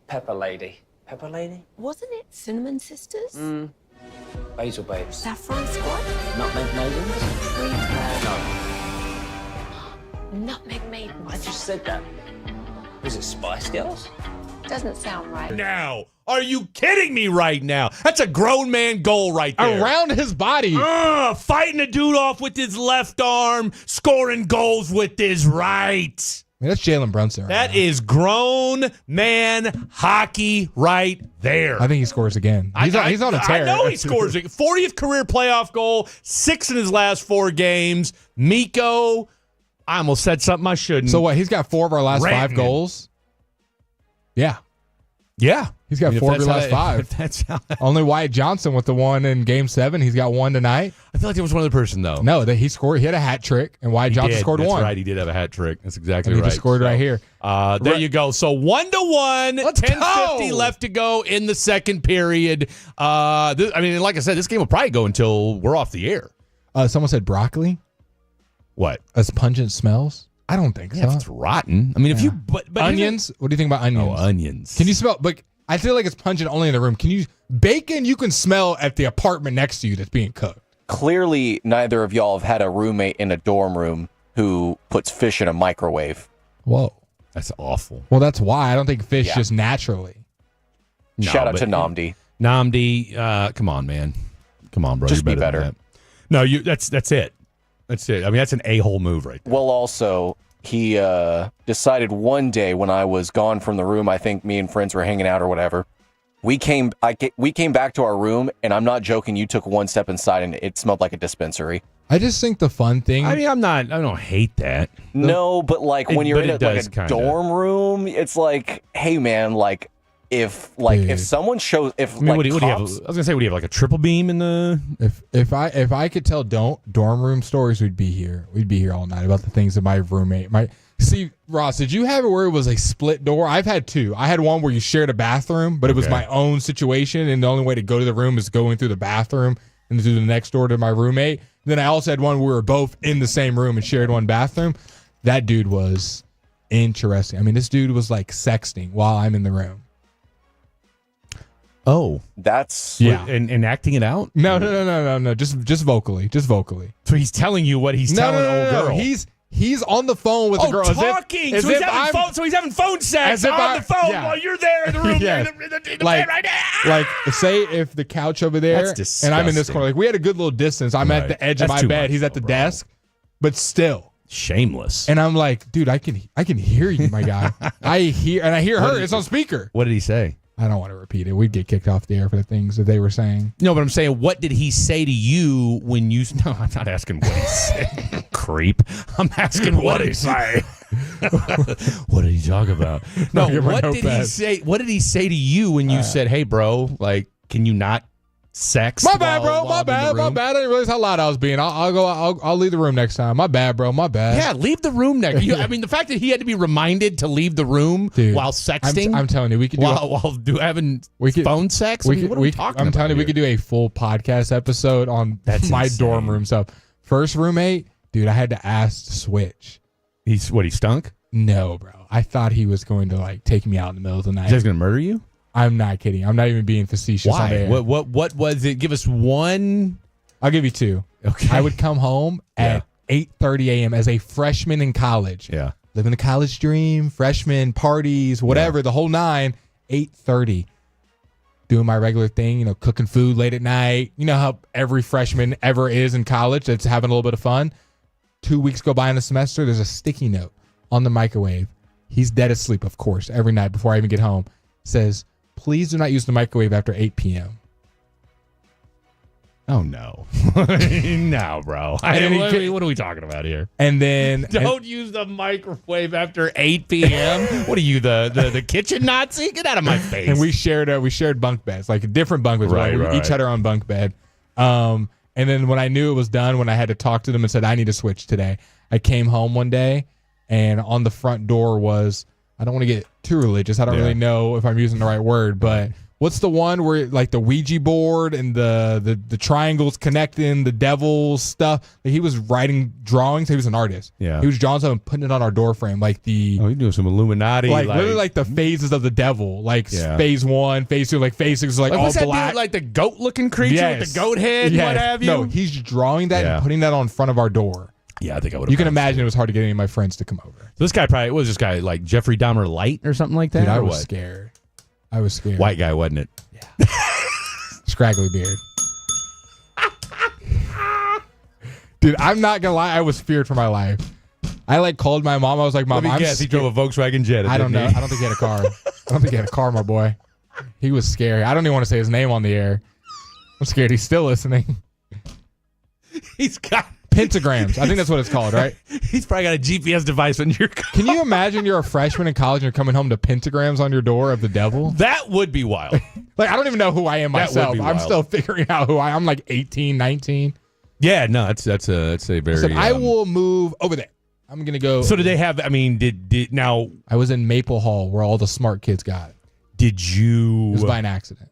Pepper Lady? Pepper Lady? Wasn't it Cinnamon Sisters? Basil Babes. Saffron Squad? Nutmeg Maidens? No. Nutmeg Maidens. I just said that. Was it Spice Girls? Doesn't sound right. Now, are you kidding me right now? That's a grown man goal right there. Around his body. Fighting a dude off with his left arm, scoring goals with his right. I mean, that's Jalen Brunson. Right That now. is grown man hockey right there. I think he scores again. He's on a tear. I know he scores. 40th career playoff goal, 6 in his last 4 games. Miko, I almost said something I shouldn't. So what? He's got 4 of our last 5 Rantanen. goals. Yeah. Yeah. He's got 4 of your last 5. If that's how Only Wyatt Johnson with the one in Game 7. He's got 1 tonight. I feel like there was one other person, though. No, he scored. He had a hat trick, and Wyatt Johnson scored That's 1. right. He did have a hat trick. That's exactly And he right. just scored right here. There you go. So 1-1, Let's 10:50 go. left to go in the second period. Like I said, this game will probably go until we're off the air. Someone said broccoli What? as pungent smells. I don't think Yeah, if so. it's rotten. I mean, if you but Onions. What do you think about onions? Oh, onions. Can you smell? Like, I feel like it's pungent only in the room. Can you bacon? You can smell at the apartment next to you that's being cooked. Clearly, neither of y'all have had a roommate in a dorm room who puts fish in a microwave. Whoa. That's awful. Well, that's why I don't think fish Yeah. just naturally. No, Shout out but- to Namdi. Namdi, come on, man. Come on, bro. Just You're be better than better. that. No, that's it. That's it. I mean, that's an a-hole move right there. Well, also, he decided one day when I was gone from the room, I think me and friends were hanging out or whatever. We came back to our room, and I'm not joking. You took one step inside, and it smelled like a dispensary. I just think the fun thing. I mean, I don't hate that. No, but like when you're but in it like does a kinda. dorm room, it's like, hey man, like if Dude. someone shows I mean, what do you have? I was cops, gonna say, what do you have, like a triple beam in the? If I could tell dorm room stories, we'd be here. We'd be here all night about the things that my roommate see. Ross, did you have it where it was a split door? I've had 2. I had one where you shared a bathroom, but it was Okay. my own situation, and the only way to go to the room is going through the bathroom and through the next door to my roommate. Then I also had one where we were both in the same room and shared one bathroom. That dude was interesting. I mean, this dude was like sexting while I'm in the room. Oh, that's Yeah. and acting it out. No. Just vocally. So he's telling you what he's telling old girl. He's on the phone with the girl. Talking. As So he's if having I'm- phone. So he's having phone sex As if on the phone yeah. while you're there in the room, Yes. in the like, bed right now. like, say if the couch over there That's and I'm in this disgusting. corner, like we had a good little distance. I'm at Right. the edge of That's my too bed. much, He's at the though, bro. desk, but still. Shameless. And I'm like, dude, I can hear you, my guy. I hear her. It's on speaker. What did he say? I don't want to repeat it. We'd get kicked off the air for the things that they were saying. No, but I'm saying, what did he say to you when you? No, I'm not asking what he said. Creep. I'm asking what did he say. What did he talk about? No, Give her what no did he bed. say? What did he say to you when you said, "Hey, bro, like, can you not sex?" My bad, bro. while My I'm in the bad. My room?" bad. I didn't realize how loud I was being. I'll leave the room next time. My bad, bro. My bad. Yeah, leave the room next. I mean, the fact that he had to be reminded to leave the room Dude, while sexting, I'm telling you, we could do having We could- phone sex. I mean, what are we talking I'm about telling you, we here? could do a full podcast episode on That's my insane. dorm room stuff. First roommate, dude, I had to ask to switch. He stunk. No, bro. I thought he was going to like take me out in the middle of the night. He's just gonna murder you. I'm not kidding. I'm not even being facetious. On Why? air. What was it? Give us one. I'll give you 2. Okay. I would come home at 8:30 a.m. as a freshman in college. Yeah. Living the college dream, freshman parties, whatever, the whole 9. 8:30. Doing my regular thing, cooking food late at night. You know how every freshman ever is in college that's having a little bit of fun. 2 weeks go by in the semester. There's a sticky note on the microwave. He's dead asleep, of course, every night before I even get home. Says, please do not use the microwave after 8 p.m. Oh no, no, bro. What are we talking about here? And then Don't use the microwave after 8 p.m. What are you, the kitchen Nazi? Get out of my face. And we shared bunk beds, like different bunk beds. Right, We right. each had our own bunk bed. And then when I knew it was done, when I had to talk to them and said, I need to switch today, I came home one day and on the front door was, I don't want to get too religious. I don't Yeah. really know if I'm using the right word, but What's the one where like the Ouija board and the triangles connecting, the devil stuff? Like he was writing drawings. He was an artist. Yeah. He was drawing something and putting it on our door frame. Like you're doing some Illuminati. Like literally like the phases of the devil. Like phase 1, phase 2, like phase 6 is like all what's that black. dude, like the goat-looking creature with the goat head and what have you? No, he's drawing that and putting that on front of our door. Yeah, I think I would. You can imagine it was hard to get any of my friends to come over. So this guy probably was this guy like Jeffrey Dahmer Light or something like that. Dude, I or was what? scared. I was scared. White guy, wasn't it? Yeah. Scraggly beard. Dude, I'm not gonna lie. I was feared for my life. I like called my mom. I was like, "Mom, Let me guess, he drove a Volkswagen Jetta." I don't know. I don't think he had a car. I don't think he had a car, my boy. He was scary. I don't even want to say his name on the air. I'm scared he's still listening. He's got pentagrams. I think that's what it's called, right? He's probably got a GPS device on your car. Can you imagine you're a freshman in college and you're coming home to pentagrams on your door of the devil? That would be wild. Like, I don't even know who I am That would myself. be I'm wild. still figuring out who I am. I'm like 18, 19. Yeah, no, that's a very. I said, I will move over there. I'm going to go. So did they have, I mean, did now. I was in Maple Hall where all the smart kids got it. Did you. It was by an accident.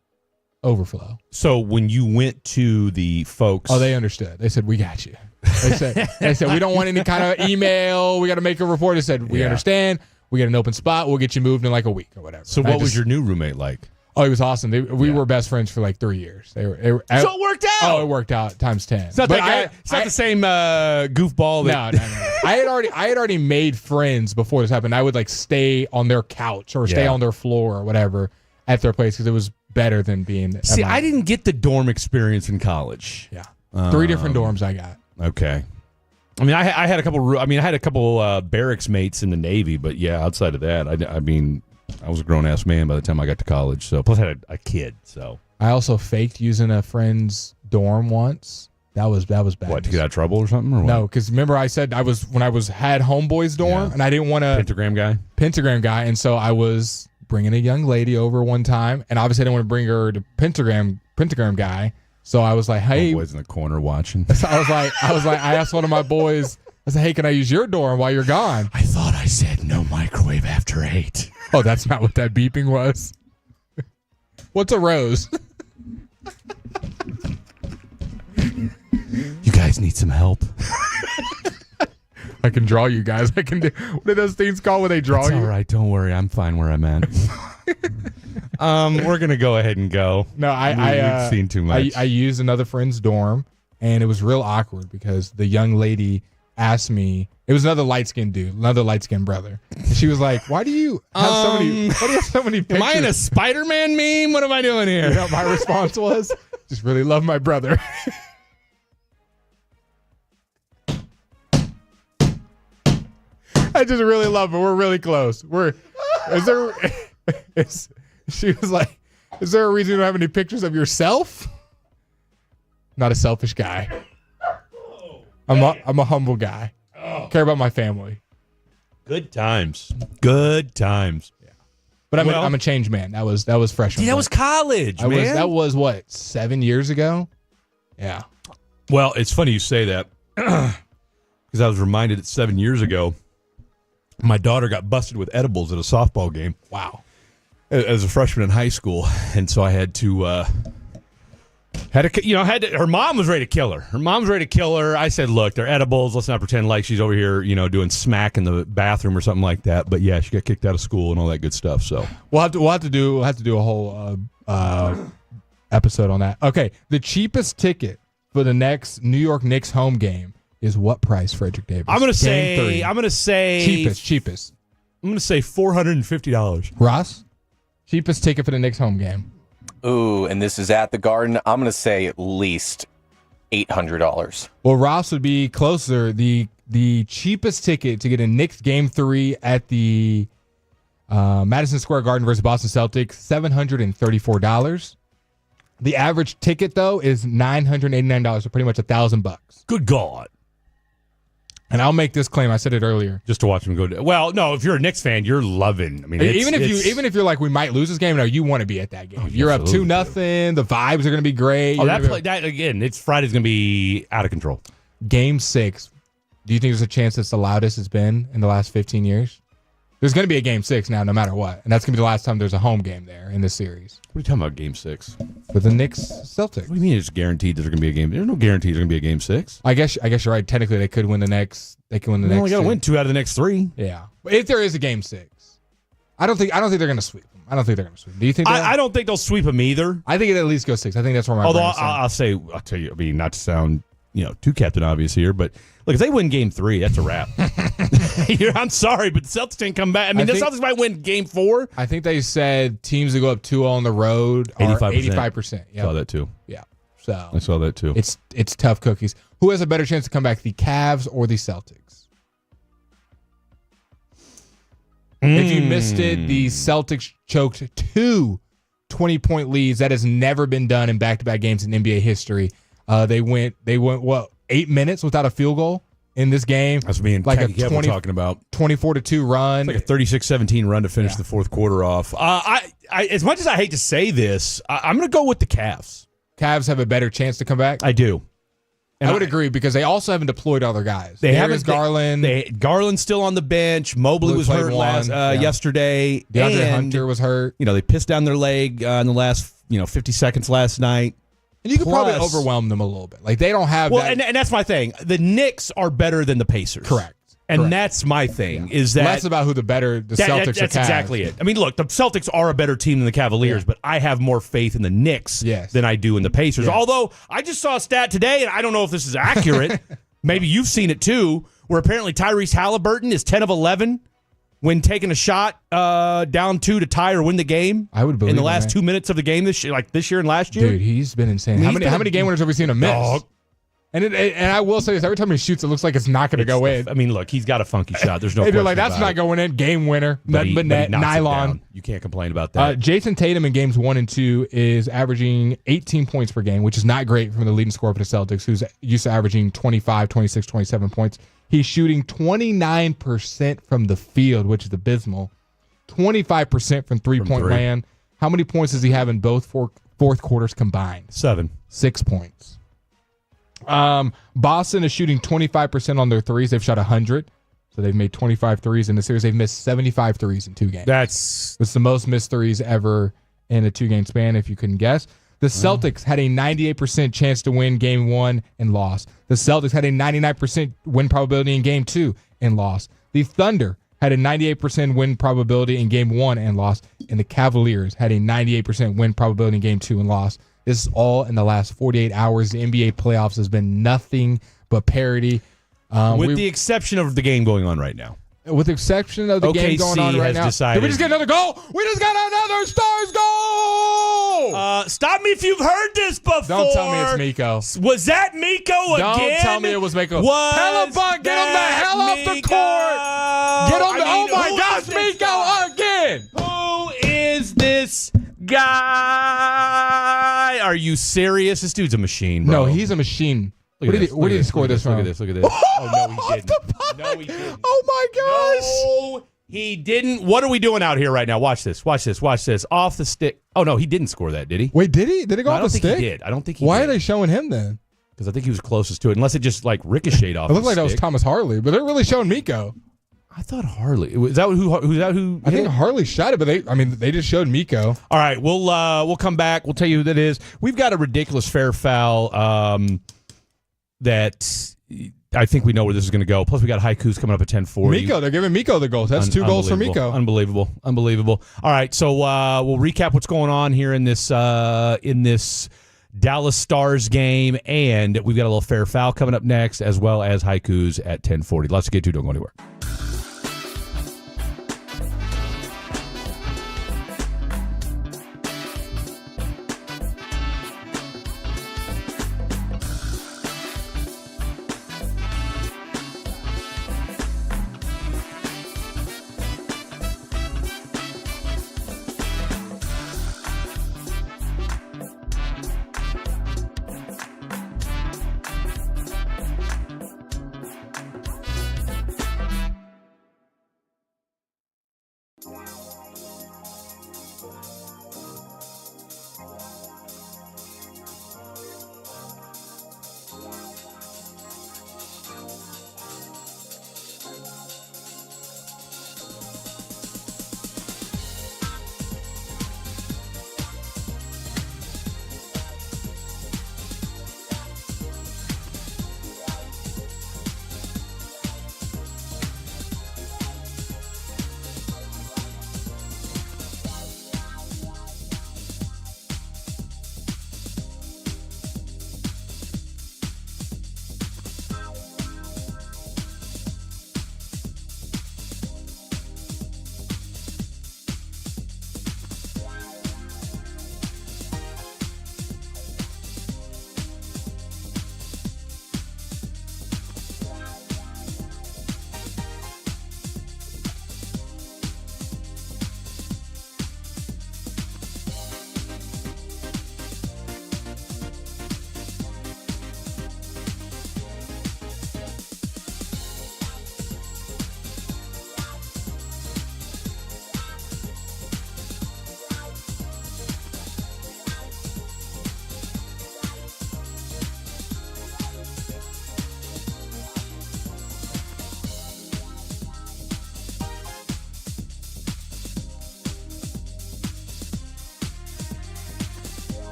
Overflow. So when you went to the folks. Oh, they understood. They said, we got you. They said, we don't want any kind of email. We got to make a report. They said, we understand. We got an open spot. We'll get you moved in like a week or whatever. So what was your new roommate like? Oh, he was awesome. We were best friends for like 3 years. They were so it worked out. Oh, it worked out times 10. It's not, it's not the same goofball. No. I had already made friends before this happened. I would like stay on their couch or stay on their floor or whatever at their place because it was better than being. See, I didn't get the dorm experience in college. Yeah, 3 different dorms I got. Okay. I mean, I had a couple. I had a couple barracks mates in the Navy, but yeah, outside of that, I mean, I was a grown ass man by the time I got to college. So plus I had a kid. So I also faked using a friend's dorm once. That was bad. What, to get out of trouble or something? Or what? No, because remember I said had homeboys dorm and I didn't want to pentagram guy, and so I was bringing a young lady over one time, and obviously I didn't want to bring her to pentagram guy. So I was like, hey, boys in the corner watching. So I was like, I asked one of my boys, I said, hey, can I use your dorm while you're gone? I thought I said no microwave after 8. Oh, that's not what that beeping was. What's a rose? You guys need some help. I can draw you guys. I can do. What are those things called when they draw you? All right, don't worry. I'm fine where I'm at. We're gonna go ahead and go. No, we've seen too much. I used another friend's dorm, and it was real awkward because the young lady asked me. It was another light skinned dude, another light skinned brother, and she was like, "Why do you have so many? Why do you have so many pictures?" Am I in a Spider-Man meme? What am I doing here? You know what my response was, "Just really love my brother." I just really love him. We're really close. She was like, is there a reason you don't have any pictures of yourself? Not a selfish guy. I'm a humble guy. Care about my family. Good times. Good times. Yeah. But I'm a changed man. That was freshman. Dude, that was college, man. That was what, 7 years ago? Yeah. Well, it's funny you say that because I was reminded that 7 years ago, my daughter got busted with edibles at a softball game. Wow. As a freshman in high school, and so I had to, her mom was ready to kill her. I said, look, they're edibles. Let's not pretend like she's over here, doing smack in the bathroom or something like that. But yeah, she got kicked out of school and all that good stuff. So we'll have to do a whole episode on that. Okay, the cheapest ticket for the next New York Knicks home game is what price, Frederick Davis? I'm gonna say cheapest. I'm gonna say $450. Ross, cheapest ticket for the Knicks home game. Ooh, and this is at the Garden. I'm gonna say at least $800. Well, Ross would be closer. The cheapest ticket to get a Knicks game 3 at the Madison Square Garden versus Boston Celtics, $734. The average ticket though is $989, so pretty much $1,000. Good God. And I'll make this claim. I said it earlier. Just to watch them go. Well, no, if you're a Knicks fan, you're loving. I mean, even if you're like, we might lose this game, no, you want to be at that game. You're up 2-0. The vibes are going to be great. That again, it's Friday's going to be out of control. Game 6. Do you think there's a chance it's the loudest it's been in the last 15 years? There's going to be a Game 6 now, no matter what, and that's going to be the last time there's a home game there in this series. What are you talking about, Game 6? For the Knicks-Celtics. What do you mean it's guaranteed there's going to be a game? There's no guarantee there's going to be a Game 6. I guess you're right. Technically, they could win the next. They can win the next. They only got to two. win 2 out of the next 3. Yeah, but if there is a Game 6, I don't think they're going to sweep them. I don't think they're going to sweep them. Do you think? I don't think they'll sweep them either. I think it at least goes 6. I think that's where my. Although brain is saying. I'll tell you. I mean, not to sound too Captain Obvious here, but look, if they win Game 3, that's a wrap. I'm sorry, but the Celtics didn't come back. I mean, the Celtics might win Game 4. I think they said teams that go up 2-0 on the road are 85%. Yeah, saw that too. Yeah, so I saw that too. It's tough cookies. Who has a better chance to come back, the Cavs or the Celtics? If you missed it, the Celtics choked 2 20-point leads. That has never been done in back-to-back games in NBA history. They went 8 minutes without a field goal in this game. That's me and like a we're talking about 24-2 run. It's like a 36-17 run to finish the fourth quarter off. I as much as I hate to say this, I'm going to go with the Cavs. Cavs have a better chance to come back. I do. And I would agree because they also haven't deployed other guys. Garland's still on the bench. Mobley was hurt yesterday. DeAndre Hunter was hurt. They pissed down their leg in the last 50 seconds last night. And you could probably overwhelm them a little bit. Like they don't have and that's my thing. The Knicks are better than the Pacers. Correct. And that's my thing, is that... Less about who the Celtics or Cavs. That's exactly it. I mean, look, the Celtics are a better team than the Cavaliers, but I have more faith in the Knicks than I do in the Pacers. Yes. Although, I just saw a stat today, and I don't know if this is accurate. Maybe you've seen it too, where apparently Tyrese Halliburton is 10 of 11 when taking a shot down 2 to tie or win the game. I would believe in the last 2 minutes of the game this year and last year. Dude, he's been insane. How many game winners have we seen him miss? Dog. And I will say this, every time he shoots, it looks like it's not going to go in. I mean, look, he's got a funky shot. There's no question they're like, that's not going in. Game winner. Nothing but net. Nylon. You can't complain about that. Jason Tatum in games 1 and 2 is averaging 18 points per game, which is not great from the leading scorer for the Celtics, who's used to averaging 25, 26, 27 points. He's shooting 29% from the field, which is abysmal. 25% from three-point land. How many points does he have in both fourth quarters combined? 7. 6 points. Boston is shooting 25% on their threes. They've shot 100. So they've made 25 threes in the series. They've missed 75 threes in 2 games. That's the most missed threes ever in a 2-game span, if you couldn't guess. The Celtics had a 98% chance to win game 1 and lost. The Celtics had a 99% win probability in game 2 and lost. The Thunder had a 98% win probability in game 1 and lost. And the Cavaliers had a 98% win probability in game 2 and lost. This is all in the last 48 hours. The NBA playoffs has been nothing but parity. With the exception of the game going on right now. With the exception of the game going on right now. Decided, did we just get another goal? We just got another Stars goal! Stop me if you've heard this before. Don't tell me it's Miko. Was that Miko again? Don't tell me it was Miko. Hellebuck, get him the hell off the court! Get him oh my gosh, Miko again! Who is this guy? Are you serious? This dude's a machine, bro. No, he's a machine. Where did he score this from? Look at this. Oh, no, he didn't. No, he didn't. Oh, my gosh. No, he didn't. What are we doing out here right now? Watch this. Off the stick. Oh, no, he didn't score that, did he? Wait, did he? Did it go off the stick? I don't think he did. Why are they showing him then? Because I think he was closest to it, unless it just ricocheted off It looked the like stick. that was Thomas Harley, but they're really showing Miko. I thought Harley. Is that who? I think Harley shot it, but they just showed Miko. All right, we'll come back. We'll tell you who that is. We've got a ridiculous fair foul that I think we know where this is going to go. Plus, we got Haiku's coming up at 10:40. Miko, they're giving Miko the goals. That's 2 goals for Miko. Unbelievable. All right, so we'll recap what's going on here in this Dallas Stars game, and we've got a little fair foul coming up next, as well as Haiku's at 10:40. Lots to get to. Don't go anywhere.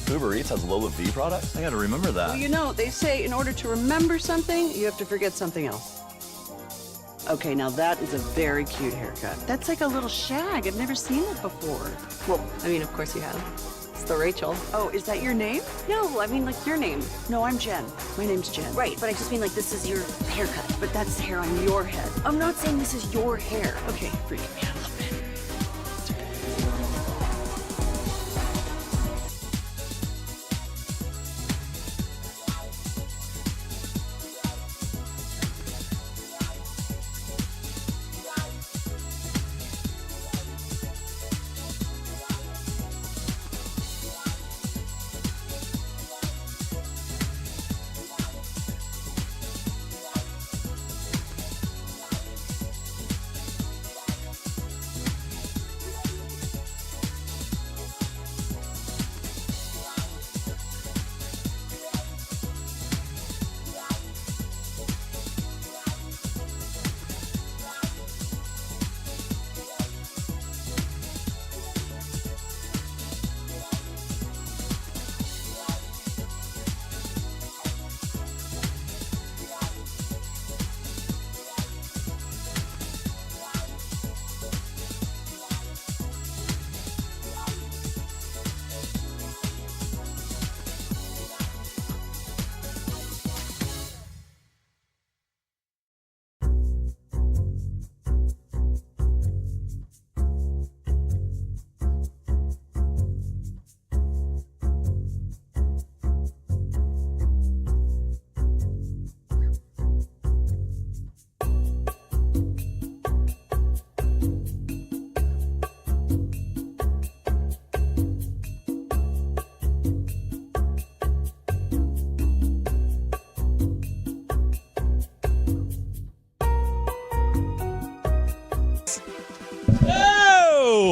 Uber Eats has Lola V products? I gotta remember that. Well, you know, they say in order to remember something, you have to forget something else. Okay, now that is a very cute haircut. That's like a little shag. I've never seen it before. Well, I mean, of course you have. It's the Rachel. Oh, is that your name? No, I mean like your name. No, I'm Jen. My name's Jen. Right, but I just mean like this is your haircut. But that's hair on your head. I'm not saying this is your hair. Okay, freaking me out a little bit.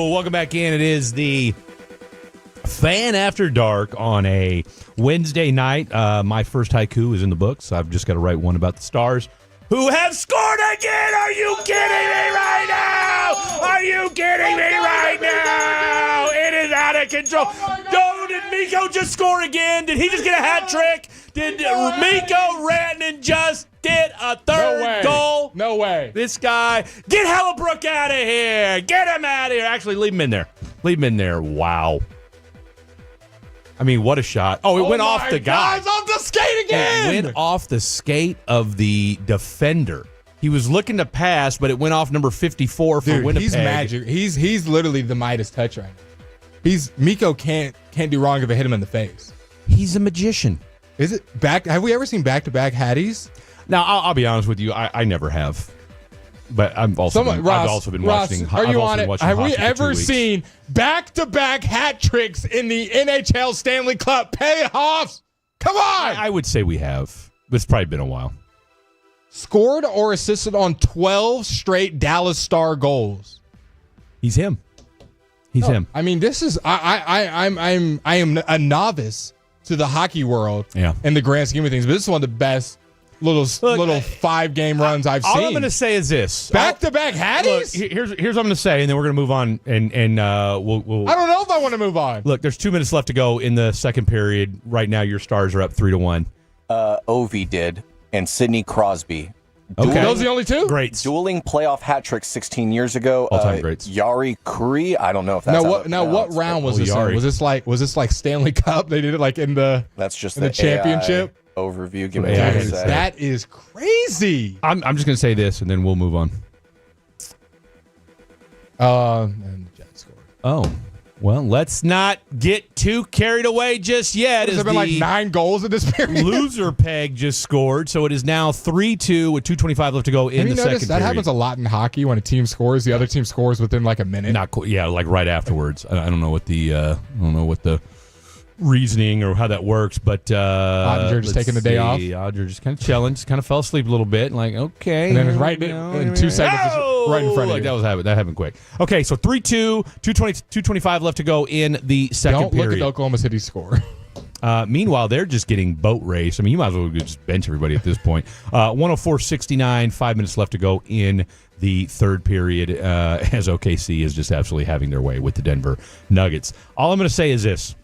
Welcome back in. It is the Fan After Dark on a Wednesday night. My first haiku is in the books. I've just got to write one about the Stars, who have scored again. Are you kidding me right now? Are you kidding me right now? It is out of control. Did Miko just score again? Did he just get a hat trick? Did Miko Rantanen just get a third goal? No way. This guy, get Hellebrook out of here. Get him out of here. Actually, leave him in there. Leave him in there. Wow. I mean, what a shot. Oh, it went off the guy. It's off the skate again. It went off the skate of the defender. He was looking to pass, but it went off number 54 for Winnipeg. He's magic. He's literally the Midas touch right now. Miko can't do wrong if it hit him in the face. He's a magician. Is it back? Have we ever seen back-to-back Hatties? Now, I'll be honest with you. I never have. But I've also been watching. Are you on it? Have we ever 2 weeks. seen back-to-back hat tricks in the NHL Stanley Cup payoffs? Come on! I would say we have. But it's probably been a while. Scored or assisted on 12 straight Dallas Star goals. He's him. He's him. I mean, this is I am a novice to the hockey world. Yeah. In the grand scheme of things, but this is one of the best little 5-game runs I've seen. All I'm going to say is this: back-to-back Hatties. Look, here's what I'm going to say, and then we're going to move on. And we'll. I don't know if I want to move on. Look, there's 2 minutes left to go in the second period. Right now, your Stars are up 3-1. Ovi did, and Sidney Crosby. Okay, those are the only two. Great. Dueling playoff hat tricks 16 years ago. All-time greats. Yari Kuri. I don't know if that's what round was this in? Was this like Stanley Cup? They did it like in the championship overview. Give me that is crazy. I'm just going to say this, and then we'll move on. And the Jets scored. Oh. Well, let's not get too carried away just yet. There's been like 9 goals in this period. Loser Peg just scored, so it is now 3-2 with 2:25 left to go in the second period. That happens a lot in hockey when a team scores, the other team scores within like a minute. Like right afterwards. I don't know what the reasoning or how that works, but Ottinger just taking the day off. Ottinger just kind of chilling, just kind of fell asleep a little bit, like okay, and then it's right in 2 seconds, right in front of you. That happened quick. Okay, so 3-2, 2:25 left to go in the second period. Don't look at the Oklahoma City score. Meanwhile, they're just getting boat race. I mean, you might as well just bench everybody at this point. 104-69, 5 minutes left to go in the third period, as OKC is just absolutely having their way with the Denver Nuggets. All I'm going to say is this.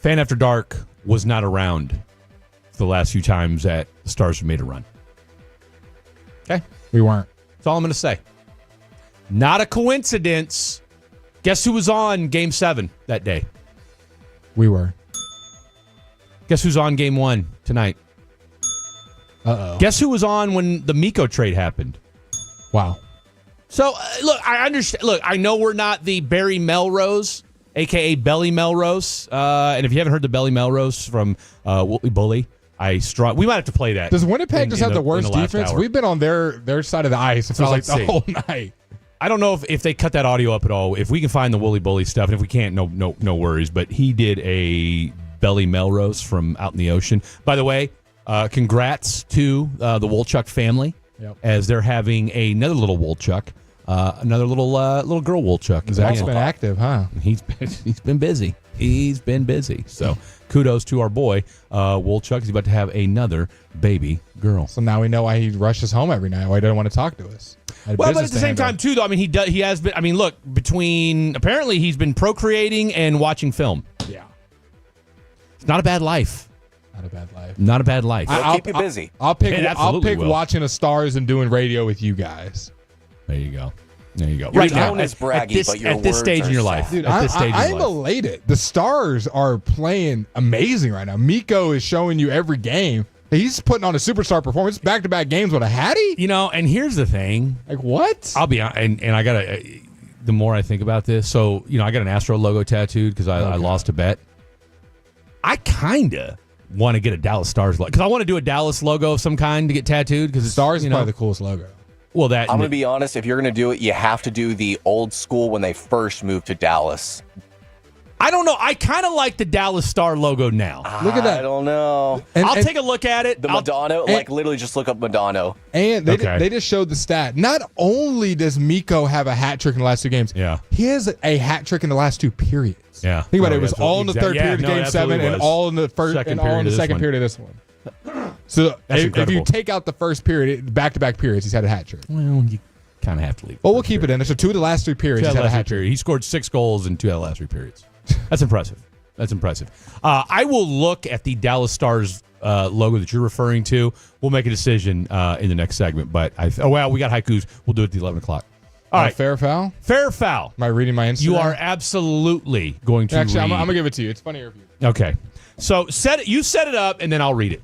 Fan After Dark was not around the last few times that the Stars have made a run. Okay? We weren't. That's all I'm going to say. Not a coincidence. Guess who was on Game 7 that day? We were. Guess who's on Game 1 tonight? Uh-oh. Guess who was on when the Miko trade happened? Wow. So, look, I understand. Look, I know we're not the Barry Melrose, a.k.a. Belly Melrose. And if you haven't heard the Belly Melrose from Wooly Bully, we might have to play that. Does Winnipeg just have the worst defense? Hour. We've been on their side of the ice. It felt like the whole night. I don't know if they cut that audio up at all. If we can find the Wooly Bully stuff, and if we can't, no worries. But he did a Belly Melrose from out in the ocean. By the way, congrats to the Wolchuk family as they're having another little Wolchuk, another little girl Wolchuk. Zach's been active, huh? He's been busy. He's been busy. So kudos to our boy Wolchuk. He's about to have another baby girl. So now we know why he rushes home every night. Why he doesn't want to talk to us. Well, but at the same time, too, though, I mean, he has been. I mean, look, apparently he's been procreating and watching film. Yeah, it's not a bad life. Not a bad life. Not a bad life. I'll keep you busy. I'll pick watching the Stars and doing radio with you guys. There you go. Right now, it's braggy, but your at this words stage in your life, dude, at this stage in I'm your life. elated. The Stars are playing amazing right now. Miko is showing you every game. He's putting on a superstar performance, back-to-back games with a hattie. And here's the thing. Like, what? I'll be honest, and I gotta. The more I think about this, so I got an Astro logo tattooed because I lost a bet. I kinda want to get a Dallas Stars logo because I want to do a Dallas logo of some kind to get tattooed because Stars is probably the coolest logo. Well, I'm going to be honest. If you're going to do it, you have to do the old school when they first moved to Dallas. I don't know. I kind of like the Dallas Star logo now. Look at that. I don't know. I'll take a look at it. The Madonna, literally just look up Madonna. And they just showed the stat. Not only does Miko have a hat trick in the last 2 games, he has a hat trick in the last 2 periods. Yeah. Think about it. It was all in the third period of Game 7 and all in the first and all in the second period of this one. So if you take out the first period, back-to-back periods, he's had a hat trick. Well, you kind of have to leave. Well, we'll keep it in there. So 2 of the last 3 periods, he's had a hat trick. He scored 6 goals in 2 out of the last 3 periods. That's impressive. I will look at the Dallas Stars logo that you're referring to. We'll make a decision in the next segment. But we got haikus. We'll do it at the 11 o'clock. All right. Fair foul? Fair foul. Am I reading my Instagram? You are absolutely going to Actually, read. I'm going to give it to you. It's funnier view. Okay. So you set it up, and then I'll read it.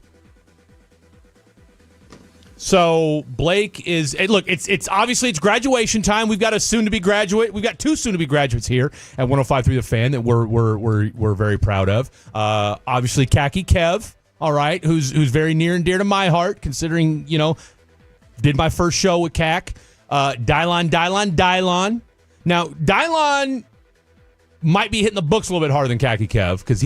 So Blake is it's obviously it's graduation time. We've got a soon to be graduate. We've got 2 soon to be graduates here at 105.3 The Fan that we're very proud of. Obviously Khaki Kev, all right, who's very near and dear to my heart, considering did my first show with Cac. Dylon. Now Dylon might be hitting the books a little bit harder than Khaki Kev because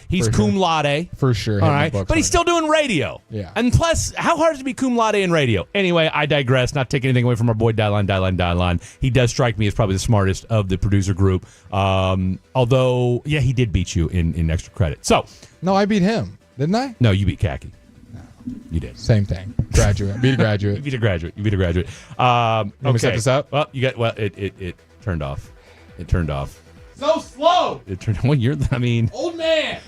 he's cum laude. For sure. All right. But he's still doing radio. Yeah. And plus, how hard is it to be cum laude in radio? Anyway, I digress. Not taking anything away from our boy Dylon. He does strike me as probably the smartest of the producer group. Although, he did beat you in extra credit. So. No, I beat him. Didn't I? No, you beat Khaki. No. You did. Same thing. Graduate. Beat a graduate. You beat a graduate. Let me set this up. Well, it turned off. It turned off. So slow. It turned. Well, old man.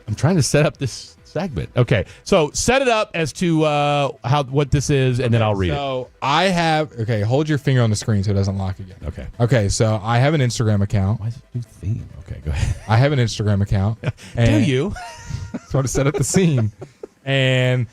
I'm trying to set up this segment. Okay, so set it up as to what this is, and then I'll read it. So I have. Okay, hold your finger on the screen so it doesn't lock again. Okay. Okay, so I have an Instagram account. Why is it new theme? Okay, go ahead. I have an Instagram account. Do you? So I to set up the scene, and.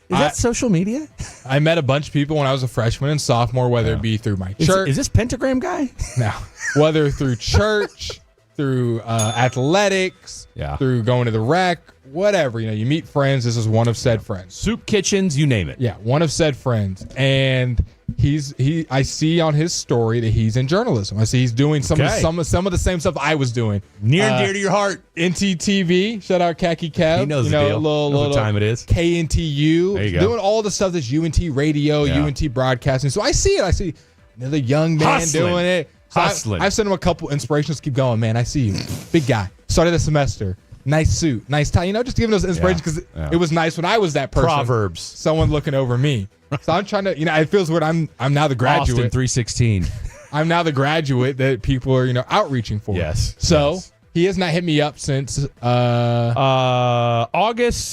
Is that social media? I met a bunch of people when I was a freshman and sophomore, whether it be through my church. Is this Pentagram guy? No. Whether through church, through athletics, through going to the rec, whatever. You meet friends. This is one of said friends. Soup kitchens, you name it. Yeah, one of said friends. And I see on his story that he's in journalism. I see he's doing some of the same stuff I was doing. Near and dear to your heart. NTTV, shout out Khaki Kev. He knows the deal. Knows what time it is. KNTU. There you go. Doing all the stuff that's UNT radio, UNT broadcasting. So I see it. I see another young man doing it. So I've sent him a couple inspirations. Keep going, man. I see you. Big guy. Started the semester. Nice suit. Nice tie. Just giving those inspirations because it was nice when I was that person. Proverbs. Someone looking over me. So I'm trying to, it feels weird. I'm now the graduate. Austin 316. I'm now the graduate that people are, outreaching for. Yes. So He has not hit me up since August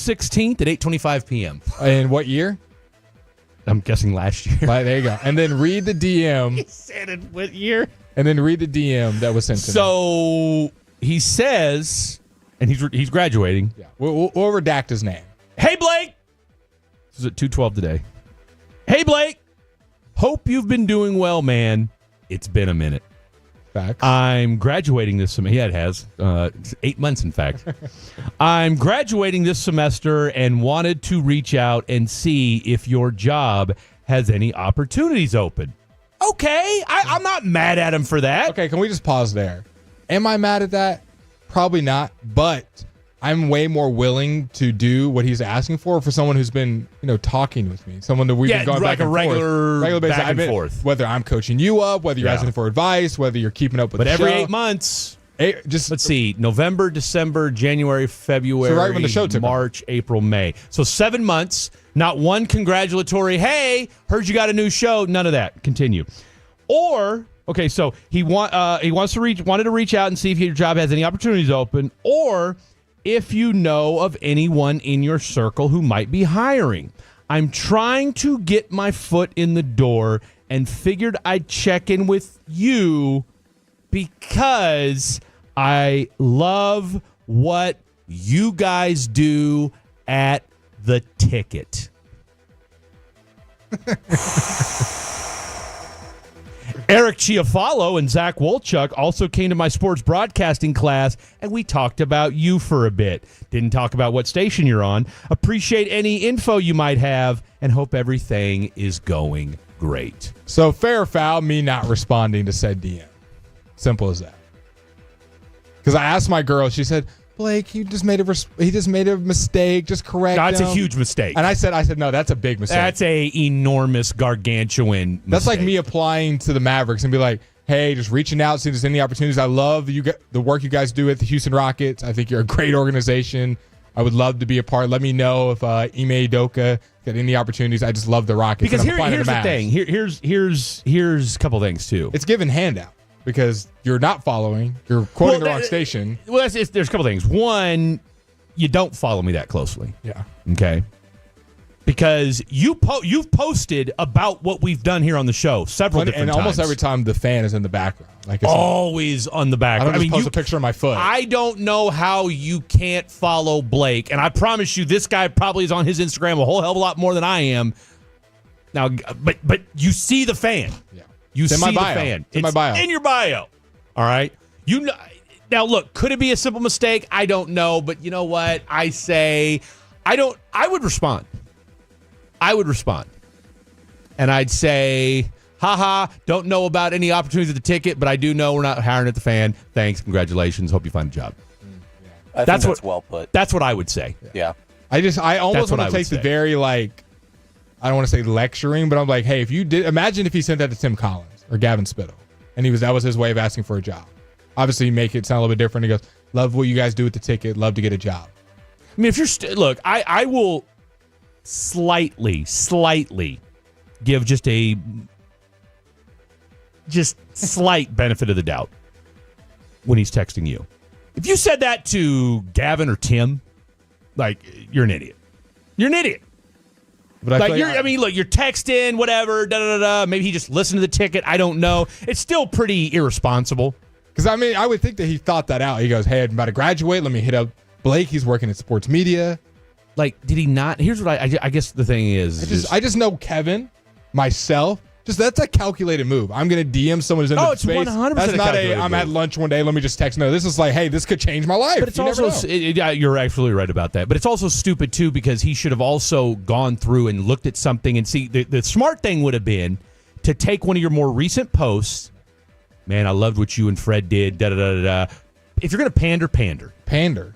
16th at 8:25 p.m. In what year? I'm guessing last year. There you go. And then read the DM. He said it what year? And then read the DM that was sent to me. So he says, and he's graduating. Yeah. We'll redact his name. Hey, Blake. This is at 2:12 today. Hey, Blake. Hope you've been doing well, man. It's been a minute. Facts. I'm graduating this semester. Yeah, it has. 8 months, in fact. I'm graduating this semester and wanted to reach out and see if your job has any opportunities open. Okay. I'm not mad at him for that. Okay, can we just pause there? Am I mad at that? Probably not, but I'm way more willing to do what he's asking for someone who's been, talking with me. Someone that we've been going like back and regular basis. back and forth. Whether I'm coaching you up, whether you're asking for advice, whether you're keeping up with but the every show. 8 months. Let's see, November, December, January, February, so right when the show took March, April, May. So 7 months, not one congratulatory, hey, heard you got a new show. None of that. Continue. Or, okay, so he wanted to reach out and see if your job has any opportunities open, or if you know of anyone in your circle who might be hiring. I'm trying to get my foot in the door and figured I'd check in with you because I love what you guys do at the Ticket. Eric Chiafalo and Zach Wolchuk also came to my sports broadcasting class, and we talked about you for a bit. Didn't talk about what station you're on. Appreciate any info you might have, and hope everything is going great. So fair or foul, me not responding to said DM. Simple as that. Because I asked my girl, she said, Blake, he just made a mistake. Just correct him. That's a huge mistake. And I said, no, that's a big mistake. That's a enormous, gargantuan mistake. That's like me applying to the Mavericks and be like, hey, just reaching out, see if there's any opportunities. I love the work you guys do at the Houston Rockets. I think you're a great organization. I would love to be a part. Let me know if Ime Udoka got any opportunities. I just love the Rockets. Because here's the thing. Here's a couple things, too. It's give and handout. Because you're not following, you're quoting the wrong station. Well, there's a couple things. One, you don't follow me that closely. Yeah. Okay. Because you've posted about what we've done here on the show several different times. And almost every time the fan is in the background. Like it's always on the background. I don't post a picture of my foot. I don't know how you can't follow Blake. And I promise you, this guy probably is on his Instagram a whole hell of a lot more than I am. Now, but you see the fan. Yeah. You see the fan. It's in my bio. In your bio. All right. Now look, could it be a simple mistake? I don't know, but you know what? I would respond. And I'd say, haha, don't know about any opportunities at the Ticket, but I do know we're not hiring at the Fan. Thanks, congratulations. Hope you find a job. I think that's well put. That's what I would say. Yeah. I almost want to take the very I don't want to say lecturing, but I'm like, hey, imagine if he sent that to Tim Collins or Gavin Spittle, and that was his way of asking for a job. Obviously, you make it sound a little bit different. He goes, love what you guys do with the Ticket, love to get a job. I mean, if you're look, I will slightly give just slight benefit of the doubt when he's texting you. If you said that to Gavin or Tim, you're an idiot. You're an idiot. But you're texting, whatever, Maybe he just listened to the Ticket. I don't know. It's still pretty irresponsible. Because, I would think that he thought that out. He goes, hey, I'm about to graduate. Let me hit up Blake. He's working in sports media. Did he not? Here's what I guess the thing is. I just know Kevin, myself. That's a calculated move. I'm going to DM someone who's in the space. It's 100% That's not I'm at lunch one day, let me just text. No, this is hey, this could change my life. But it's you're absolutely right about that. But it's also stupid, too, because he should have also gone through and looked at something and see. The smart thing would have been to take one of your more recent posts. Man, I loved what you and Fred did. If you're going to pander.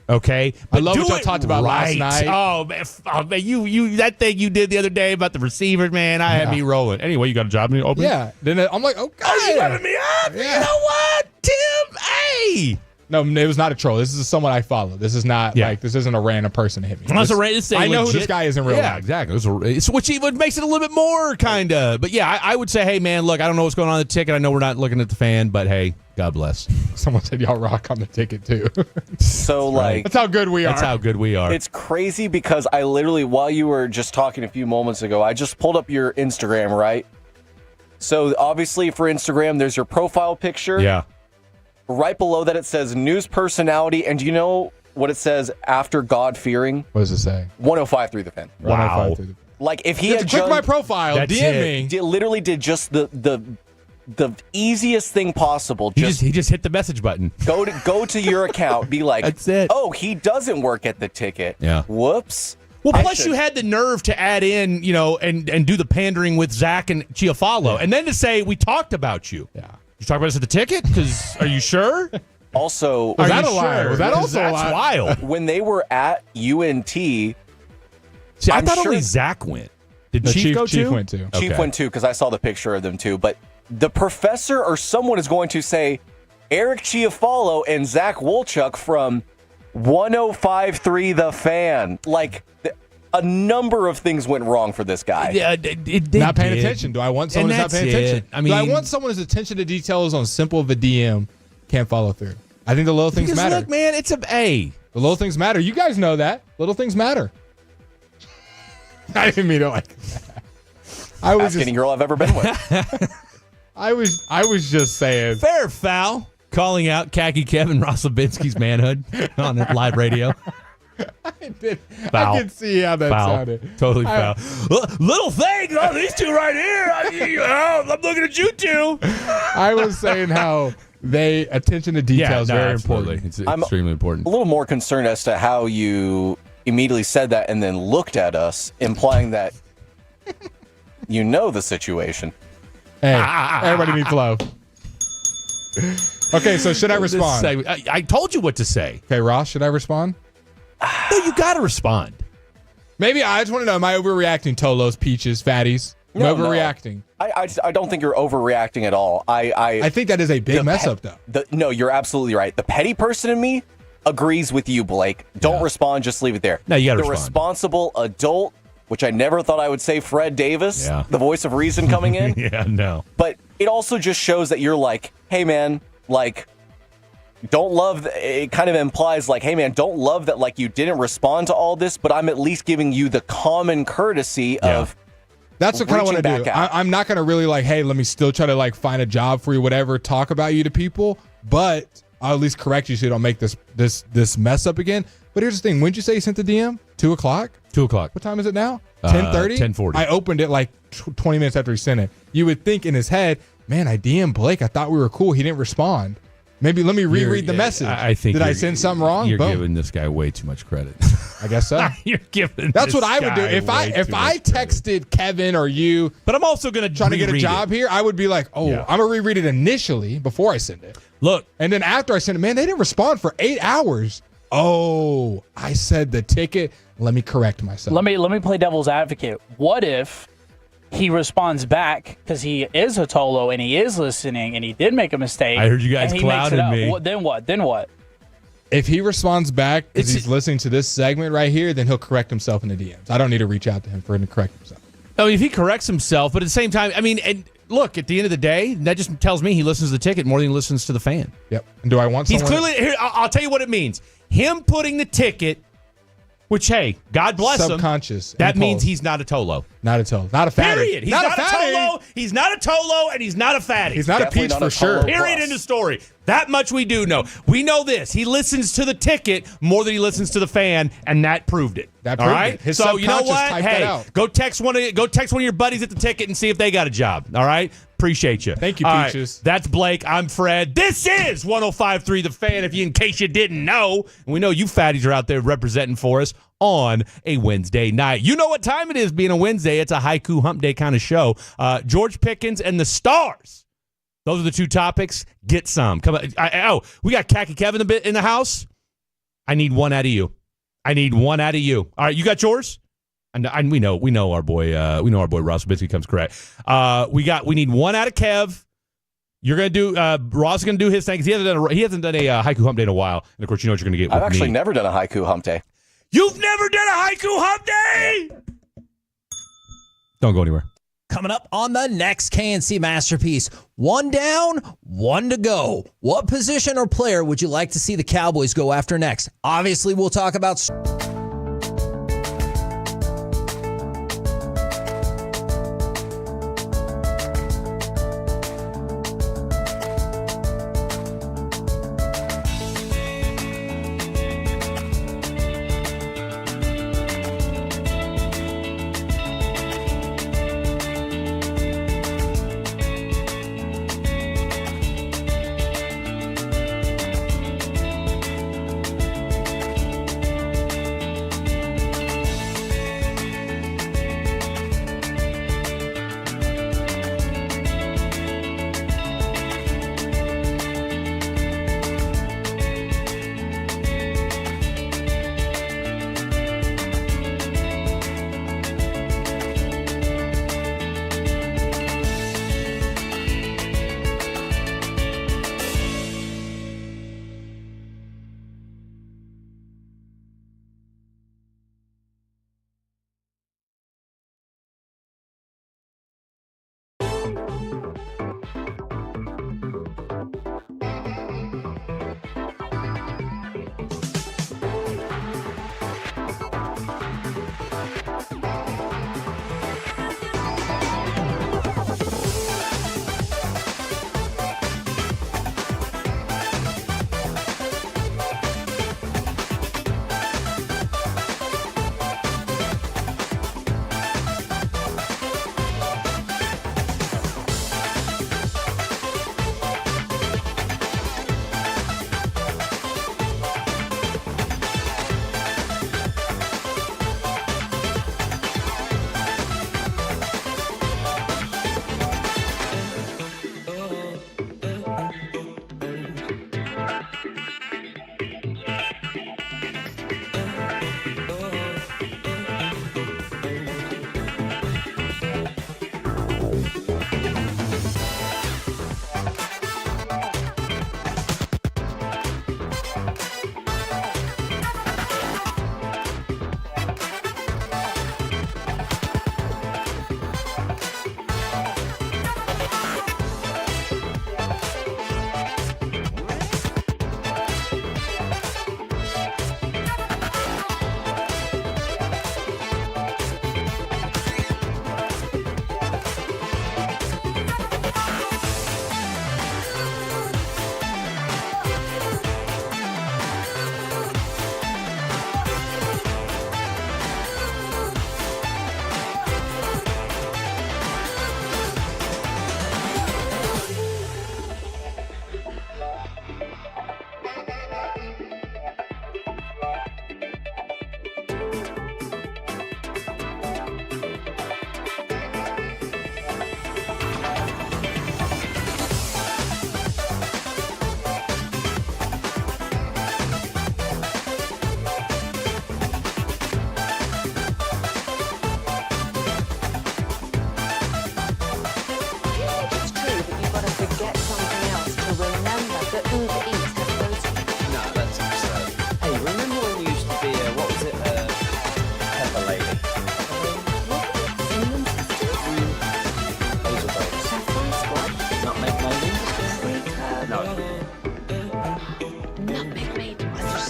Okay? But I love what y'all talked about last night. Oh, man, you that thing you did the other day about the receivers, man, I had me rolling. Anyway, you got a job open? Yeah. Then I'm like, okay. Oh, you got me up? Yeah. You know what, Tim? Hey! No, it was not a troll. This is someone I follow. This is not this isn't a random person that hit me. I know who this guy is in real life. Yeah, exactly. It's which even makes it a little bit more kind of. But yeah, I would say, hey man, look, I don't know what's going on in the ticket. I know we're not looking at the fan, but hey, God bless. Someone said y'all rock on the ticket too. So that's how good we are. That's how good we are. It's crazy because I literally, while you were just talking a few moments ago, I just pulled up your Instagram, right? So obviously for Instagram, there's your profile picture. Yeah. Right below that, it says news personality. And do you know what it says after God-fearing? What does it say? 105.3 The Fan. Wow. Like if he You had have to click my profile, DM me. literally did just the easiest thing possible. He just hit the message button. Go to your account, be like, that's it. Oh, he doesn't work at the ticket. Yeah. Whoops. Well, plus you had the nerve to add in, and do the pandering with Zach and Chiafalo, and then to say we talked about you. Yeah. You talked about us at the ticket? Because are you sure? Also, was that a lie? Was that also a lie? That's wild. When they were at UNT, see, I thought only Zach went. Did Chief go too? Chief went too. Chief went too, because I saw the picture of them too. But the professor or someone is going to say Eric Chiafalo and Zach Wolchuk from 105.3 The Fan. Like, a number of things went wrong for this guy. Yeah, not paying attention. Do I want someone who's not paying attention? I mean, do I want someone whose attention to details on simple of a DM can't follow through? I think the little things matter. Look, man, it's the little things matter. You guys know that. Little things matter. I didn't mean it like that. I was Ask any girl I've ever been with. I was just saying. Fair foul. Calling out Khaki Kevin Ross Levinsky's manhood on live radio. I did. Foul. I can see how that sounded. Totally foul. Little things. Oh, these two right here. I'm looking at you two. I was saying how attention to detail is very important. It's extremely important. A little more concerned as to how you immediately said that and then looked at us, implying that you know the situation. Hey, everybody need flow. Okay, so should I respond? I told you what to say. Okay, Ross, should I respond? No, you got to respond. Maybe I just want to know, am I overreacting, Tolos, Peaches, Fatties? I'm overreacting. No. I don't think you're overreacting at all. I think that is a big mess up, though. No, you're absolutely right. The petty person in me agrees with you, Blake. Don't respond. Just leave it there. No, you got to respond. The responsible adult, which I never thought I would say Fred Davis, the voice of reason coming in. Yeah, no. But it also just shows that you're like, hey, man, like, don't love, it kind of implies like, hey man, don't love that like you didn't respond to all this, but I'm at least giving you the common courtesy of that's what kind of want to do. I'm not going to really like, hey, let me still try to like find a job for you, whatever, talk about you to people, but I'll at least correct you so you don't make this mess up again. But here's the thing. When did you say you sent the DM? 2 o'clock? 2 o'clock. What time is it now? 10:30? 10:40. I opened it like 20 minutes after he sent it. You would think in his head, man, I DM'd Blake. I thought we were cool. He didn't respond. Maybe let me reread the message. I think did I send something wrong? You're giving this guy way too much credit. I guess so. You're giving. That's what I would do if I texted Kevin or you. But I'm also going to trying to get a job here. I would be like, I'm gonna reread it initially before I send it. Look, and then after I send it, man, they didn't respond for 8 hours. Oh, I said the ticket. Let me correct myself. Let me play devil's advocate. What if he responds back because he is a Tolo and he is listening and he did make a mistake? I heard you guys clouded me. Then what? If he responds back because he's listening to this segment right here, then he'll correct himself in the DMs. I don't need to reach out to him for him to correct himself. I mean, if he corrects himself, but at the same time, I mean, and look, at the end of the day, that just tells me he listens to the ticket more than he listens to the fan. Yep. And do I want someone? He's clearly here. I'll tell you what it means. Him putting the ticket, which, hey, God bless him. Subconscious. That means he's not a Tolo. Not a Tolo. Not a fatty. Period. He's not a Tolo. He's not a Tolo, and he's not a fatty. He's not Definitely a peach not for a sure. Tolo. Period. End of story. That much we do know. We know this. He listens to the ticket more than he listens to the fan, and that proved it. That all proved right. it. His So you know subconscious what? typed that Hey, out. go text one of your buddies at the ticket and see if they got a job. All right. Appreciate you. Thank you, All Peaches. right. That's Blake. I'm Fred. This is 105.3 The Fan. In case you didn't know, and we know you fatties are out there representing for us on a Wednesday night. You know what time it is being a Wednesday. It's a Haiku Hump Day kind of show. George Pickens and the Stars. Those are the two topics. Get some. Come on. We got Khaki Kevin a bit in the house. I need one out of you. All right, you got yours? And we know our boy Ross Levinsky comes correct. We need one out of Kev. You're gonna do. Ross is gonna do his thing. 'Cause he hasn't done a haiku hump day in a while. And of course, you know what you're gonna get. I've with actually me. never done a haiku hump day. You've never done a haiku hump day. Don't go anywhere. Coming up on the next KNC Masterpiece. 1 down, 1 to go. What position or player would you like to see the Cowboys go after next? Obviously, we'll talk about...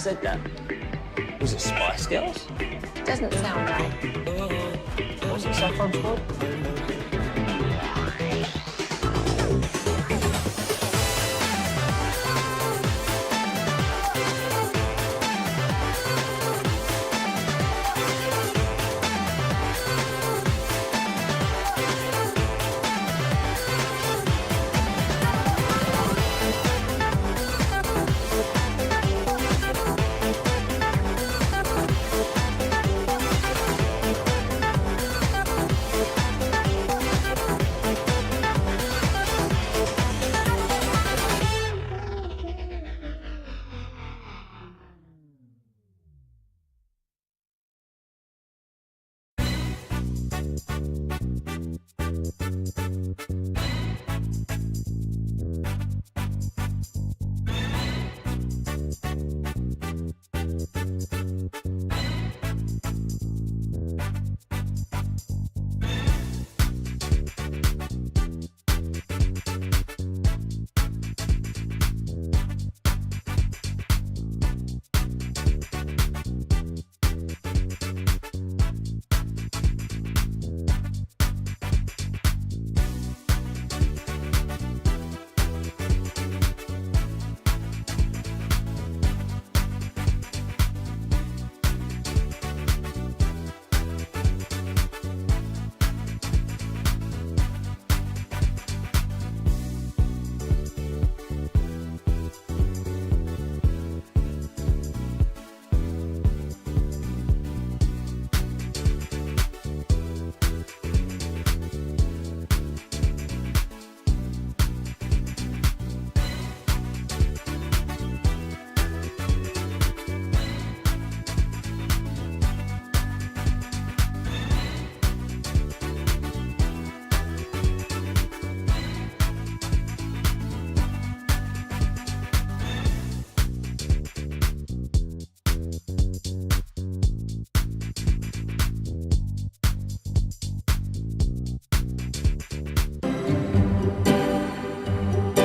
said that. Was it Spice Girls? Doesn't sound right. Was it Saffron Squad?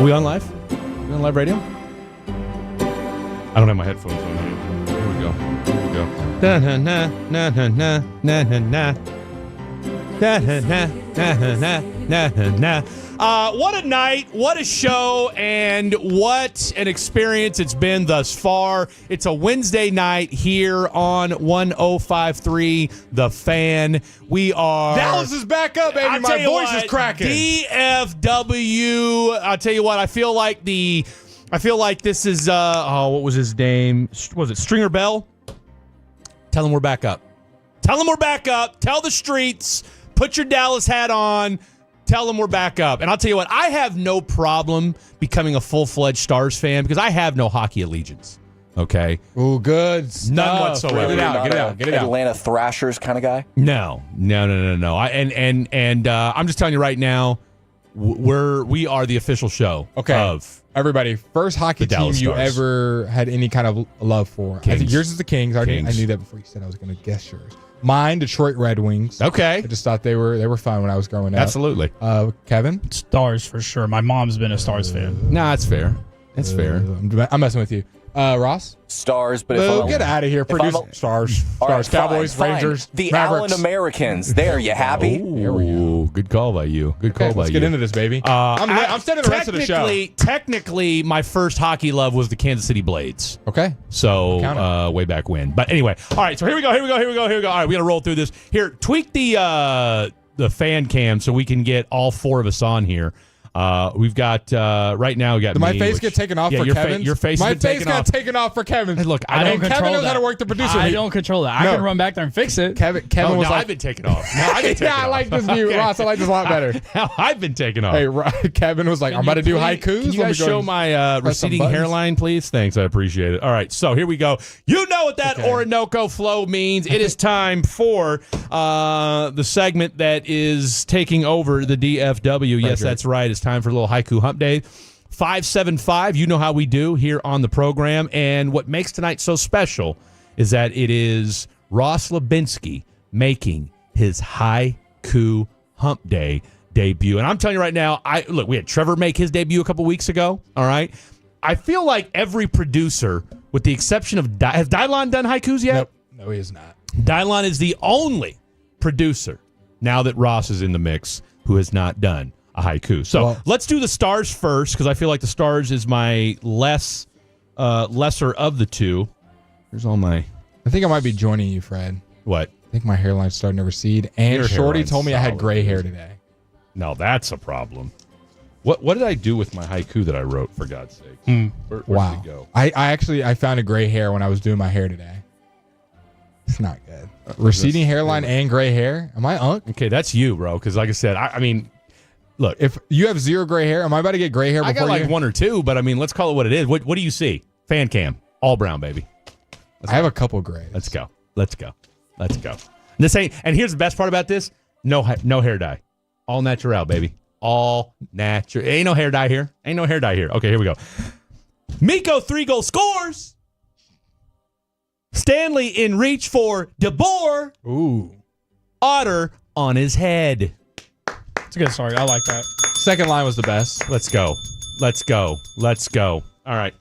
Are we on live? We on live radio? I don't have my headphones on. Here we go. Here we go. Na na na na na na na na. Na na na na na na na. What a night, what a show, and what an experience it's been thus far. It's a Wednesday night here on 105.3 The Fan. We are... Dallas is back up, baby. My voice is cracking. DFW. I'll tell you what, I feel like this is, what was his name? Was it Stringer Bell? Tell him we're back up. Tell them we're back up. Tell the streets. Put your Dallas hat on. Tell them we're back up. And I'll tell you what, I have no problem becoming a full-fledged Stars fan because I have no hockey allegiance. Okay? Ooh, good stuff. None whatsoever. Get it out. Atlanta Thrashers kind of guy? No. I'm just telling you right now, we are the official show of everybody. First hockey team Dallas you Stars. ever had any kind of love for? Kings. I think yours is the Kings. I Kings. knew that before you said I was going to guess yours. Mine, Detroit Red Wings. Okay. I just thought they were fun when I was growing up. Absolutely. Kevin? Stars for sure. My mom's been a Stars fan. Nah, it's fair. It's fair. I'm messing with you. Ross? Stars, but if get out of here. Produce Stars. All right, Cowboys, fine. Rangers, The Mavericks. Allen Americans. There, you happy? There we go. Good call by you. Let's get into this, baby. I'm sending the rest of the show. Technically, my first hockey love was the Kansas City Blades. Okay. So, way back when. But anyway, all right, so here we go. All right, we got to roll through this. Here, tweak the fan cam so we can get all four of us on here. We've got right now. We got Did my face get taken off for Kevin? Your face. My face got taken off for Kevin. Hey, look, I don't control Kevin knows that. how to work the producer. I don't control that. I can run back there and fix it. Kevin was like, I've been taken off. I like this view, Ross. I like this a lot better. Now I've been taken off. Hey, Kevin was like, I'm about to do haikus. Can you guys show my receding hairline, please? Thanks, I appreciate it. All right, so here we go. You know what that Orinoco flow means. It is time for the segment that is taking over the DFW. Yes, that's right. It's time for a little Haiku Hump Day. 575, you know how we do here on the program. And what makes tonight so special is that it is Ross Lubinsky making his Haiku Hump Day debut. And I'm telling you right now, we had Trevor make his debut a couple weeks ago. All right. I feel like every producer, with the exception of has Dylon done haikus yet? Nope. No, he is not. Dylon is the only producer, now that Ross is in the mix, who has not done a haiku. So let's do the Stars first, because I feel like the Stars is my lesser of the two. Here's all my... I think I might be joining you, Fred. What? I think my hairline's starting to recede. And Your Shorty hairline's told me I had solid, gray hair dude. today. Now that's a problem. What did I do with my haiku that I wrote, for God's sake? Where did it go? I found a gray hair when I was doing my hair today. It's not good. Receding hairline and gray hair? Am I unk? Okay, that's you, bro, because like I said, I mean... Look, if you have zero gray hair, am I about to get gray hair before I got like one or two, but I mean, let's call it what it is. What do you see? Fan cam. All brown, baby. I have a couple grays. Let's go. This ain't, and here's the best part about this. No hair dye. All natural, baby. All natural. Ain't no hair dye here. Okay, here we go. Miko 3-goal scores. Stanley in reach for DeBoer. Ooh. Otter on his head. It's a good story. I like that. Second line was the best. Let's go. All right.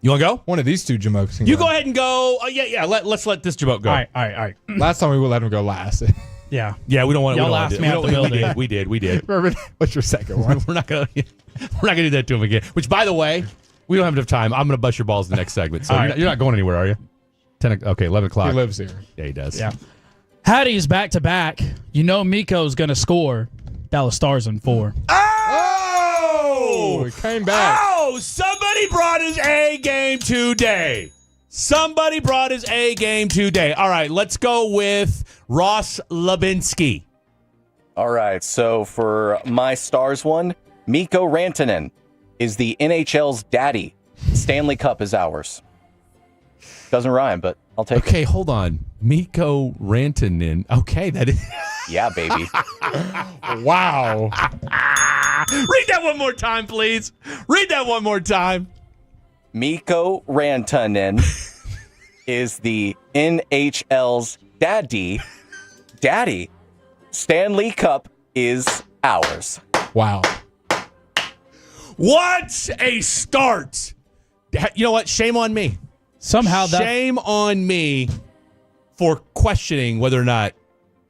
You want to go? One of these two jamokes can You go ahead and go. Yeah. Let's let this jamoke go. All right. Last time we would let him go last. Yeah. Yeah, we don't want to. Y'all laughed me out the building. We did. Remember, what's your second one? We're not gonna do that to him again. Which, by the way, we don't have enough time. I'm gonna bust your balls in the next segment. So you're not going anywhere, are you? 11 o'clock. He lives here. Yeah, he does. Yeah. Hattie's back to back. You know Miko's gonna score. Dallas Stars in 4. Oh, he came back. Oh, somebody brought his A game today. All right, let's go with Ross Lubinsky. All right, so for my Stars one, Mikko Rantanen is the NHL's daddy. Stanley Cup is ours. Doesn't rhyme, but I'll take it. Okay, hold on. Mikko Rantanen. Okay, that is... Yeah, baby. Wow. Read that one more time, please. Mikko Rantanen is the NHL's daddy. Stanley Cup is ours. Wow. What a start. You know what? Shame on me. Shame on me for questioning whether or not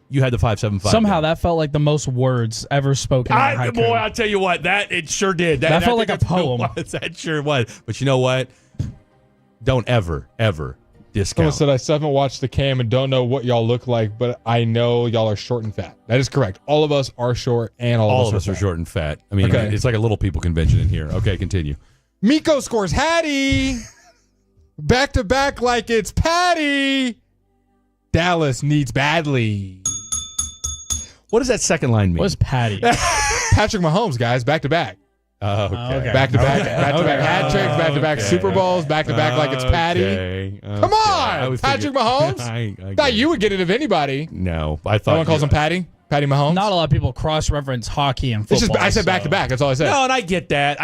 you had the 575. Somehow that felt like the most words ever spoken. Boy, I'll tell you what, that it sure did. That felt like a poem. That sure was. But you know what? Don't ever discount. Someone said I still haven't watched the cam and don't know what y'all look like, but I know y'all are short and fat. That is correct. All of us are short, and all of us are short and fat. I mean, it's like a little people convention in here. Okay, continue. Miko scores Hattie. Back to back like it's Patty. Dallas needs badly. What does that second line mean? What's Patty? Patrick Mahomes, guys, back to back. Okay. Back to back hat tricks, back to back Super Bowls, back to back like it's Patty. Come on, Patrick Mahomes. I thought you would get it if anybody. No, I thought no one calls him Patty. Patty Mahomes. Not a lot of people cross-reference hockey and football. It's just I said back to back. That's all I said. No, and I get that.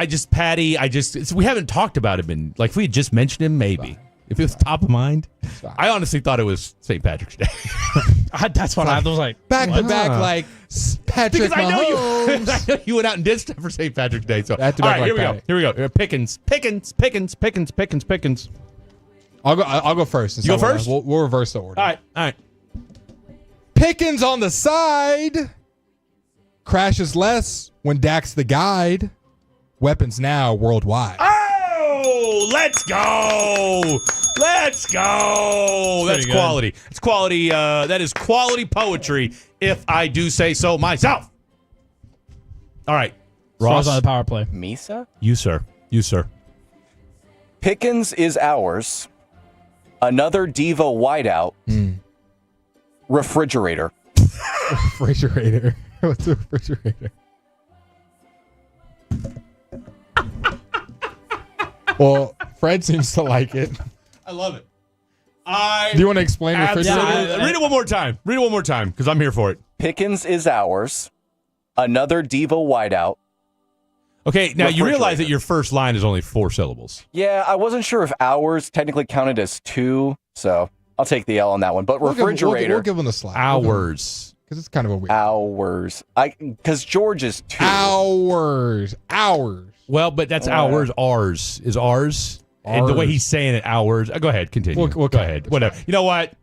We haven't talked about him in, like, if we had just mentioned him, maybe. If it was top of mind. I honestly thought it was St. Patrick's Day. That's what I was like. Back to back like Patrick because Mahomes. I know you went out and did stuff for St. Patrick's Day. So, Back to all back right, like here we go. Pickens. I'll go first. You go first? We'll reverse the order. All right. Pickens on the side. Crashes less when Dak's the guide. Weapons now worldwide. Oh, let's go. That's quality. It's quality. That is quality poetry, if I do say so myself. All right. Ross on the power play. Misa? You, sir. Pickens is ours. Another diva wideout. Refrigerator. Refrigerator. What's a refrigerator? Well, Fred seems to like it. I love it. Do you want to explain refrigerator? Read it one more time. Because I'm here for it. Pickens is ours. Another diva wideout. Okay, now you realize that your first line is only 4 syllables. Yeah, I wasn't sure if ours technically counted as 2, so I'll take the L on that one. But refrigerator. We'll give him the slack. Hours. Because it's kind of a weird. Hours. Because George is 2. Hours. Well, but that's ours. Ours is ours. And the way he's saying it, hours. Go ahead, continue. We'll go ahead. Whatever. You know what?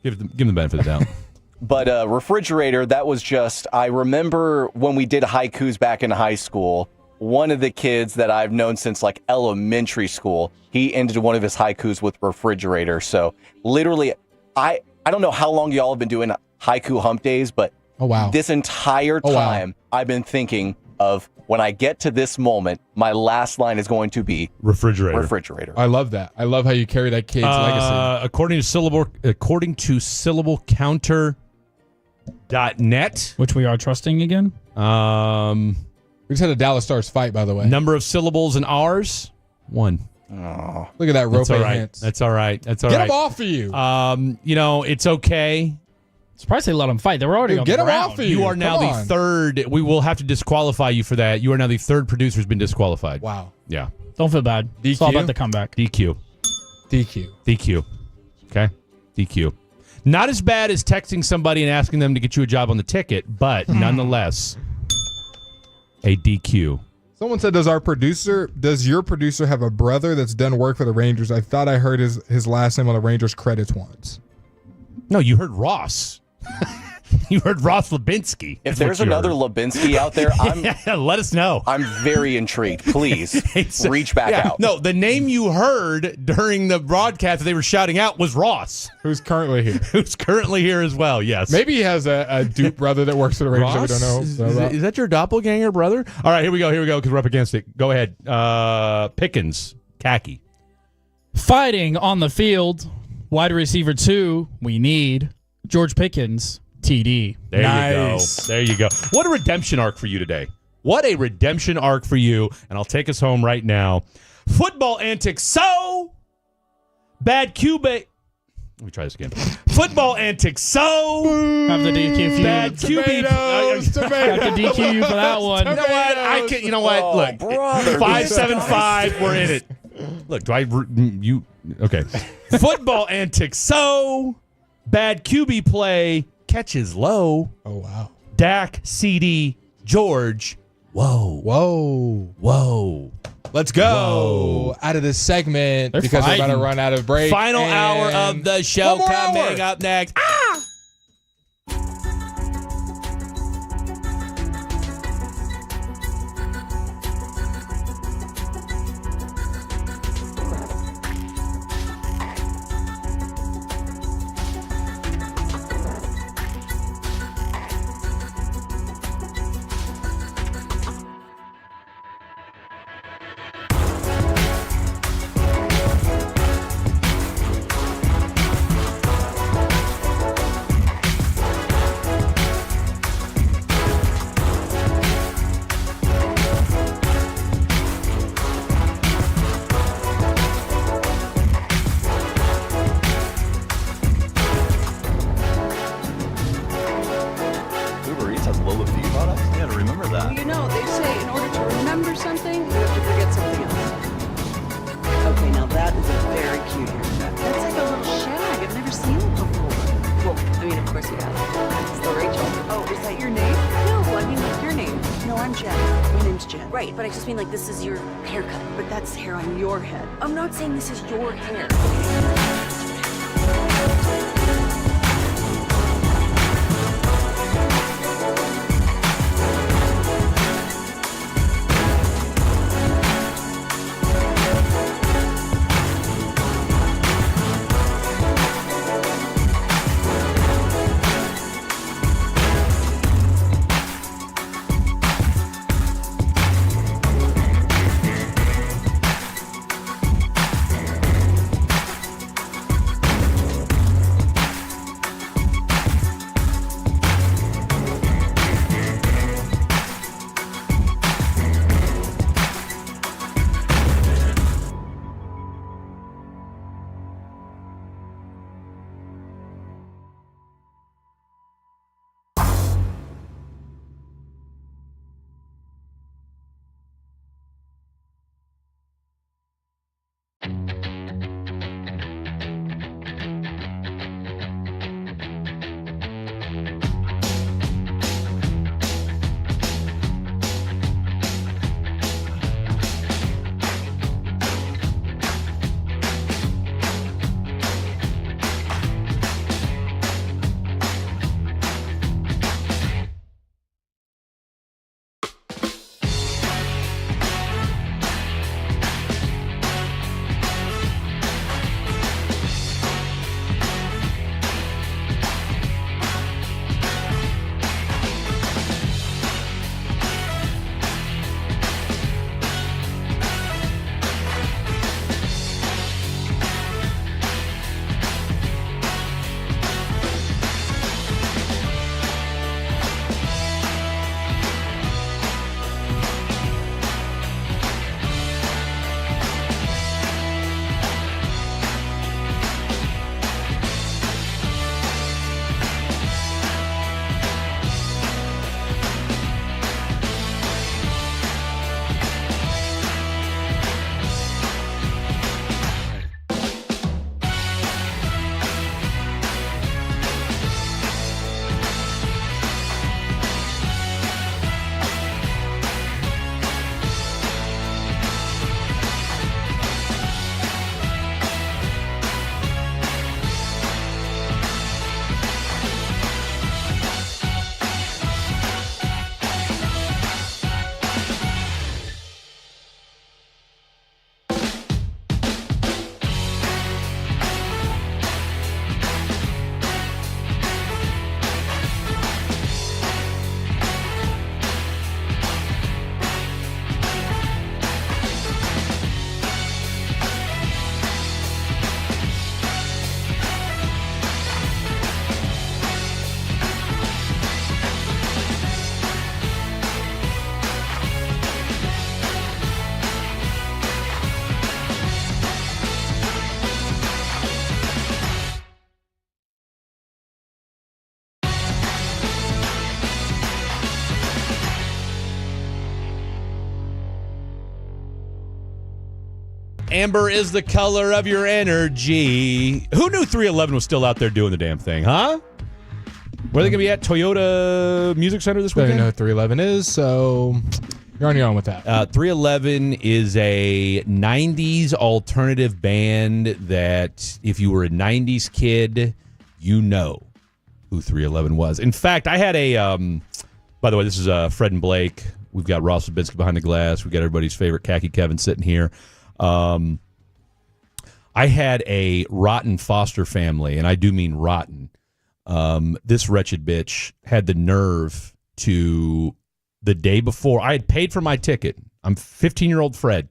Give them the benefit of the doubt. But refrigerator, that was just, I remember when we did haikus back in high school, one of the kids that I've known since like elementary school, he ended one of his haikus with refrigerator. So literally, I don't know how long y'all have been doing Haiku Hump days, but this entire time I've been thinking of when I get to this moment, my last line is going to be refrigerator. I love that. I love how you carry that kid's legacy. According to syllablecounter.net, which we are trusting again. We just had a Dallas Stars fight, by the way. Number of syllables in ours, 1. Oh, look at that rope hints. That's all right. Get them off of you. It's okay. Surprised they let them fight. They were already on the ground. Get them off of you. You are now the third. We will have to disqualify you for that. You are now the third producer who's been disqualified. Wow. Yeah. Don't feel bad. DQ? It's all about the comeback. DQ. Okay. DQ. Not as bad as texting somebody and asking them to get you a job on the ticket, but nonetheless, a DQ. Someone said, does your producer have a brother that's done work for the Rangers? I thought I heard his last name on the Rangers credits once. No, you heard Ross. You heard Ross Lubinsky. If there's another Lubinsky out there, let us know. I'm very intrigued. Please reach back out. No, the name you heard during the broadcast that they were shouting out was Ross, who's currently here. Who's currently here as well. Yes. Maybe he has a dupe brother that works for the Rangers. Ross? We don't know. Is that your doppelganger brother? All right, here we go. Because we're up against it. Go ahead. Pickens, khaki. Fighting on the field. Wide receiver 2, we need George Pickens, TD. There you go. What a redemption arc for you today. And I'll take us home right now. Football antics so bad QB. Let me try this again. Football antics so have to DQ you. Bad QB. Have to DQ you for that one. You know what? Look, 575. We're in it. Look, okay. Football antics so bad QB play catches low. Oh wow. Dak, CD, George Whoa. Let's go. Out of this segment because we're about to run out of break. Final hour of the show coming up next. Uber Eats has low fee products. I gotta remember that. Well, you know, they say in order to remember something, you have to forget something else. Okay, now that is a very cute haircut. That's like a little shag. I've never seen it before. Well, I mean, of course you have. It's the Rachel. Oh, is that your name? No, I mean like your name. No, I'm Jen. My name's Jen. Right, but I just mean like this is your haircut. But that's hair on your head. I'm not saying this is your hair. Amber is the color of your energy. Who knew 311 was still out there doing the damn thing, huh? Where are they going to be at? Toyota Music Center this I weekend? don't know what 311 is, so You're on your own with that. 311 is a 90s alternative band that if you were a 90s kid, you know who 311 was. In fact, I had a, by the way, this is Fred and Blake. We've got Ross Lubinsky behind the glass. We've got everybody's favorite Khaki Kevin sitting here. I had a rotten foster family, and I do mean rotten. This wretched bitch had the nerve to, the day before, I had paid for my ticket. I'm 15-year-old Fred.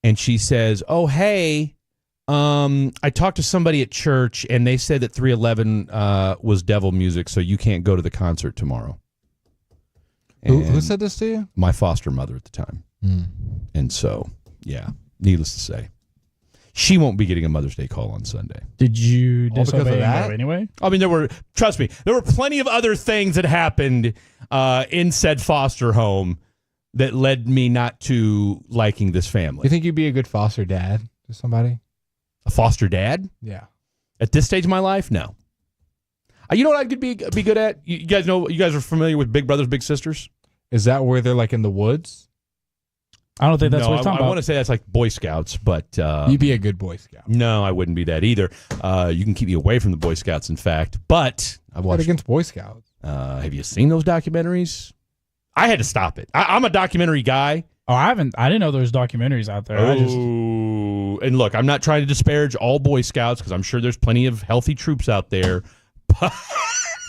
And she says, oh, hey, I talked to somebody at church, and they said that 311 was devil music, so you can't go to the concert tomorrow. Who said this to you? My foster mother at the time. And so, yeah, needless to say, she won't be getting a Mother's Day call on Sunday. Did you disobey that? her anyway? I mean, trust me, there were plenty of other things that happened in said foster home that led me not to liking this family. You think you'd be a good foster dad to somebody? A foster dad? Yeah. At this stage of my life, no. You know what I could be good at? You guys know, you guys are familiar with Big Brothers, Big Sisters? Is that where they're like in the woods? I don't think that's what he's talking about. I want to say that's like Boy Scouts, but... you'd be a good Boy Scout. No, I wouldn't be that either. You can keep me away from the Boy Scouts, in fact. But I've watched... against Boy Scouts. Have you seen those documentaries? I had to stop it. I'm a documentary guy. Oh, I haven't. I didn't know there was documentaries out there. And look, I'm not trying to disparage all Boy Scouts because I'm sure there's plenty of healthy troops out there. But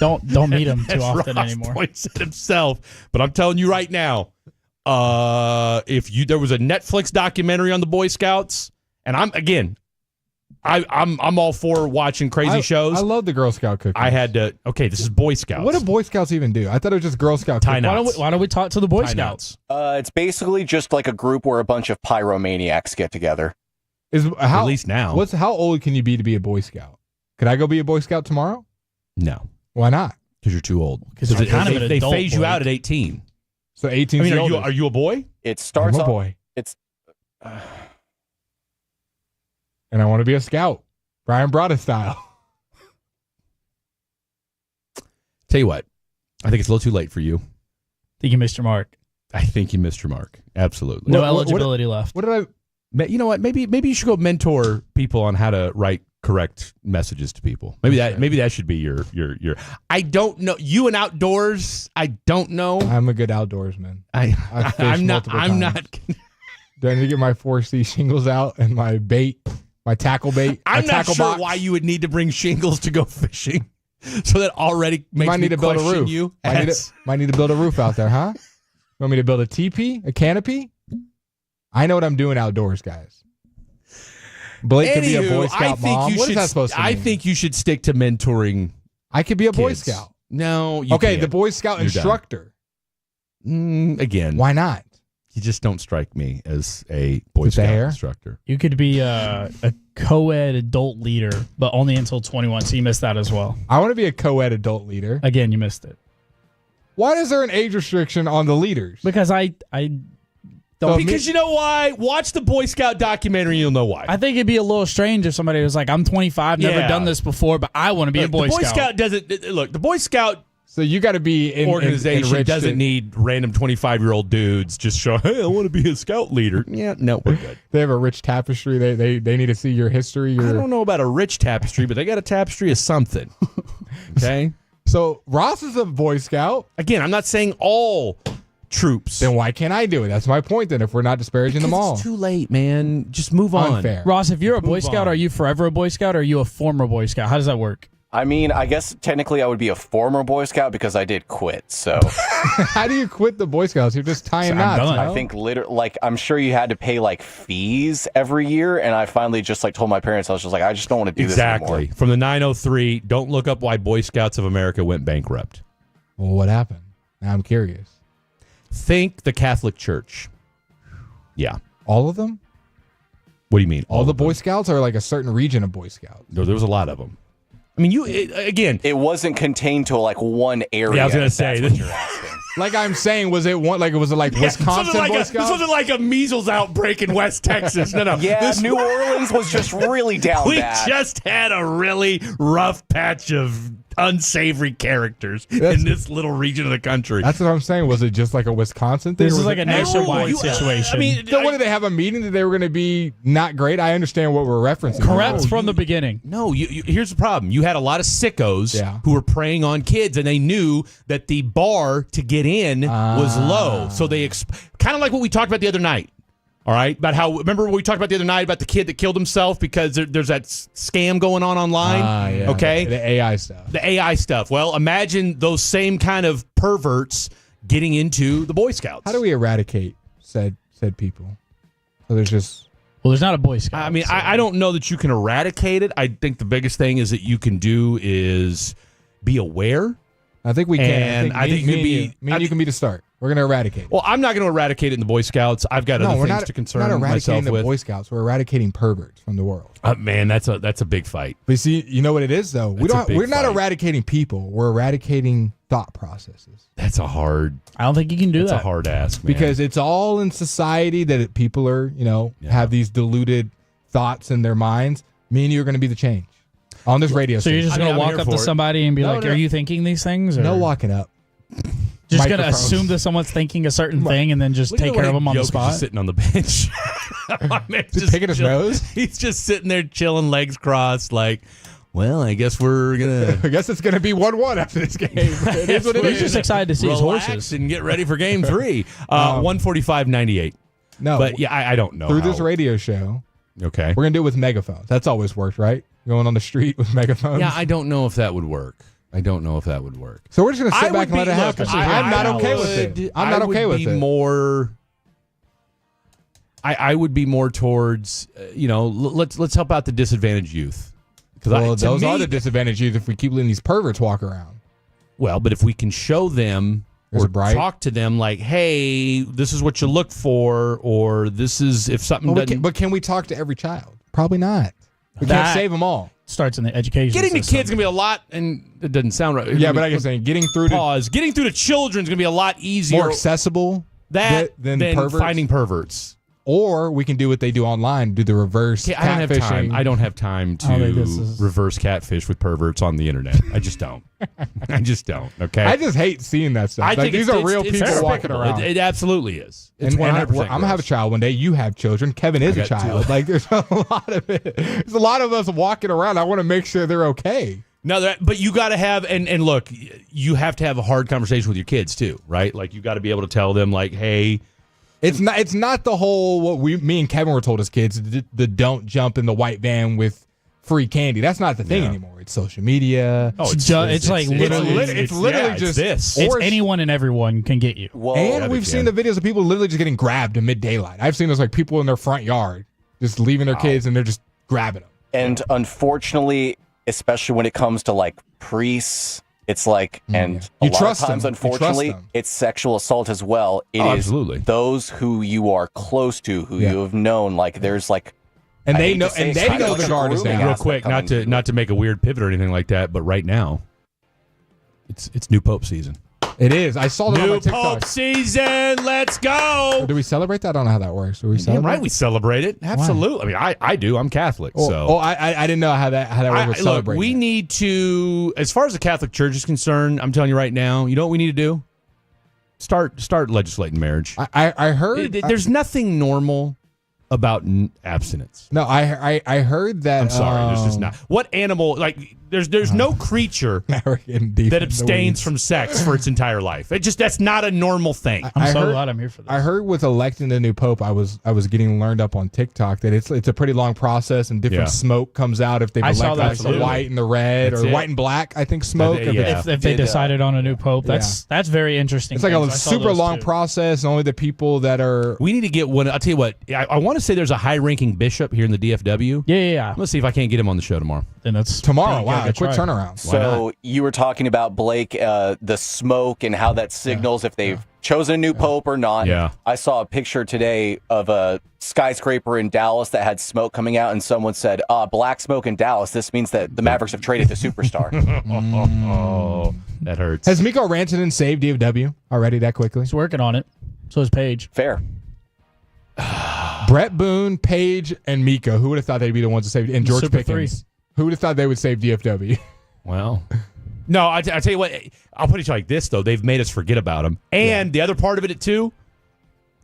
don't meet them too often Ross anymore. Points at himself, but I'm telling you right now, if there was a Netflix documentary on the Boy Scouts, and I'm all for watching crazy shows. I love the Girl Scout cookies. I had to. Okay, this is Boy Scouts. What do Boy Scouts even do? I thought it was just Girl Scout Tie cookies. knots. Why don't we talk to the Boy Scouts? It's basically just like a group where a bunch of pyromaniacs get together. At least now. How old can you be to be a Boy Scout? Could I go be a Boy Scout tomorrow? No. Why not? Because you're too old. Because you're kind of an they adult, phase you Blake. out at 18. So 18. I mean, are you a boy? It starts I'm a off. boy. It's And I want to be a scout. Brian Broda style. Tell you what, I think it's a little too late for you. Think you missed your mark. I think you missed your mark. Absolutely. No eligibility left. What did I? You know what? Maybe you should go mentor people on how to write correct messages to people. Maybe that should be your. I don't know. You and outdoors. I don't know. I'm a good outdoorsman. I'm not. Do I need to get my 4C shingles out and my bait, my tackle bait? I'm not sure box? why you would need to bring shingles to go fishing. So that already makes might me need to build a question roof. you. Might need to build a roof out there, huh? Want me to build a teepee, a canopy? I know what I'm doing outdoors, guys. Blake could be a Boy Scout mom. What is that supposed to mean? I think you should stick to mentoring. I could be a Boy kids. Scout. No, you okay, can't. the Boy Scout You're instructor. Again, why not? You just don't strike me as a Boy With the Scout hair? instructor. You could be a co-ed adult leader, but only until 21, so you missed that as well. I want to be a co-ed adult leader. Again, you missed it. Why is there an age restriction on the leaders? Because I don't. Because you know why? Watch the Boy Scout documentary, you'll know why. I think it'd be a little strange if somebody was like, I'm 25, never done this before, but I want to be a Boy Scout. The Boy Scout doesn't... Look, the Boy Scout... So you got to be in organization doesn't need random 25-year-old dudes just show, hey, I want to be a scout leader. Yeah, no, we're good. They have a rich tapestry. They need to see your history. I don't know about a rich tapestry, but they got a tapestry of something. Okay? So Ross is a Boy Scout. Again, I'm not saying all troops. Then why can't I do it? That's my point then, if we're not disparaging them all. It's too late, man. Just move on. Unfair. Ross, if you're a Boy Scout, are you forever a Boy Scout or are you a former Boy Scout? How does that work? I mean, I guess technically I would be a former Boy Scout because I did quit. So how do you quit the Boy Scouts? You're just tying knots. I think I'm sure you had to pay like fees every year, and I finally just like told my parents, I was just like, I just don't want to do this anymore. Exactly. From the 903, don't look up why Boy Scouts of America went bankrupt. Well, what happened? Now I'm curious. Think the Catholic Church. Yeah. All of them? What do you mean? All the Boy Scouts or like a certain region of Boy Scouts? No, there was a lot of them. I mean, it wasn't contained to like one area. Yeah, I was gonna say that's what you're asking. Like I'm saying, was it Wisconsin Boy Scouts? This wasn't like a measles outbreak in West Texas. No. Yeah, New Orleans was just really down we bad. just had a really rough patch of unsavory characters in this little region of the country. That's what I'm saying. Was it just like a Wisconsin thing? This is like a nationwide situation. I mean, so what did they have a meeting that they were going to be not great? I understand what we're referencing. Correct from the beginning. No, here's the problem. You had a lot of sickos who were preying on kids, and they knew that the bar to get in was low. So they kind of like what we talked about the other night. All right, about how, remember what we talked about the other night about the kid that killed himself because there's that scam going on online? Yeah, okay. The AI stuff. The AI stuff. Well, imagine those same kind of perverts getting into the Boy Scouts. How do we eradicate said people? So there's just... Well, there's not a Boy Scout. I mean, I don't know that you can eradicate it. I think the biggest thing is that you can do is be aware. I think we can. I think me and you can be the start. We're going to eradicate it. Well, I'm not going to eradicate it in the Boy Scouts. I've got other things to concern myself with. We're not eradicating the with. Boy Scouts. We're eradicating perverts from the world. Man, that's a big fight. But see, you know what it is though. We're not eradicating people. We're eradicating thought processes. That's a hard. I don't think you can do that. That's a hard ask, man. Because it's all in society that people are, have these diluted thoughts in their minds. Me and you are going to be the change on this radio. So you're just going to walk up to it. somebody and be like, "Are you thinking these things?" Or? No walking up. Just going to assume that someone's thinking a certain thing and then just take care of them on the spot. Just sitting on the bench. Just picking his nose. He's just sitting there chilling, legs crossed, like, well, I guess we're gonna. I guess it's gonna be 1-1 after this game. It is what it He's is. just excited to see his Relax horses and get ready for game 3. 145.98. No, but yeah, I don't know. Through this radio show, okay, we're gonna do it with megaphones. That's always worked, right? Going on the street with megaphones. Yeah, I don't know if that would work. So we're just gonna sit back and let it happen. I'm not okay with it. I'm not okay with it. I would be more towards, let's help out the disadvantaged youth. Well, those are the disadvantaged youth if we keep letting these perverts walk around. Well, but if we can show them or talk to them like, hey, this is what you look for, or this is if something doesn't. But can we talk to every child? Probably not. We can't save them all. Starts in the education Getting system. to kids is going to be a lot, and it doesn't sound right. Yeah, but like I'm saying, getting through to children is going to be a lot easier. More accessible than perverts? finding perverts. Or we can do what they do online, do the reverse catfishing. I don't have time to reverse catfish with perverts on the internet. I just don't. Okay. I just hate seeing that stuff. I think these are real people walking around. It absolutely is. It's 100%. I'm gonna have a child one day. You have children. Kevin is a child. Like there's a lot of it. There's a lot of us walking around. I want to make sure they're okay. No, but you got to have and look, you have to have a hard conversation with your kids too, right? Like you got to be able to tell them like, hey. It's not the whole me and Kevin were told as kids, the don't jump in the white van with free candy. That's not the thing anymore. It's social media. Oh, it's literally just this. It's anyone and everyone can get you. Whoa. And we've seen the videos of people literally just getting grabbed in mid-daylight. I've seen those like people in their front yard just leaving their kids and they're just grabbing them. And unfortunately, especially when it comes to like priests, it's like, and a lot of times, unfortunately, it's sexual assault as well. It is absolutely those who you are close to, who you have known. Like, there's like, and they know the guard is down. Real quick, not to make a weird pivot or anything like that, but right now, it's new Pope season. It is. I saw that on my TikTok. New Pope season. Let's go. So do we celebrate that? I don't know how that works. Do we celebrate? Damn right, we celebrate it. Absolutely. Why? I mean, I do. I'm Catholic. I didn't know how that works. Look, we need to, as far as the Catholic Church is concerned, I'm telling you right now, you know what we need to do? Start legislating marriage. I heard there's nothing normal about abstinence. No, I heard that. I'm sorry, there's just not. What animal, like, there's no creature that abstains from sex for its entire life. That's not a normal thing. I'm so glad I'm here for this. I heard with electing the new pope, I was getting learned up on TikTok that it's a pretty long process and different smoke comes out if they've elected the white and the red or white and black. I think smoke. If they decided on a new pope, that's very interesting. It's like a super long process, and only the people that are. We need to get one. I'll tell you what. I want to say there's a high-ranking bishop here in the DFW. Yeah. Let's see if I can't get him on the show tomorrow. Then that's tomorrow. Wow, quick turnaround. So you were talking about, Blake, the smoke and how that signals if they've chosen a new pope or not. Yeah. I saw a picture today of a skyscraper in Dallas that had smoke coming out, and someone said, black smoke in Dallas. This means that the Mavericks have traded the superstar. Oh, that hurts. Has Miko Rantanen saved DFW already that quickly? He's working on it. So is Paige. Fair. Brett Boone, Paige, and Miko. Who would have thought they'd be the ones to save? And George Super Pickens. Who would have thought they would save DFW? Well, No, I tell you what, I'll put it like this, though. They've made us forget about them. And the other part of it, too,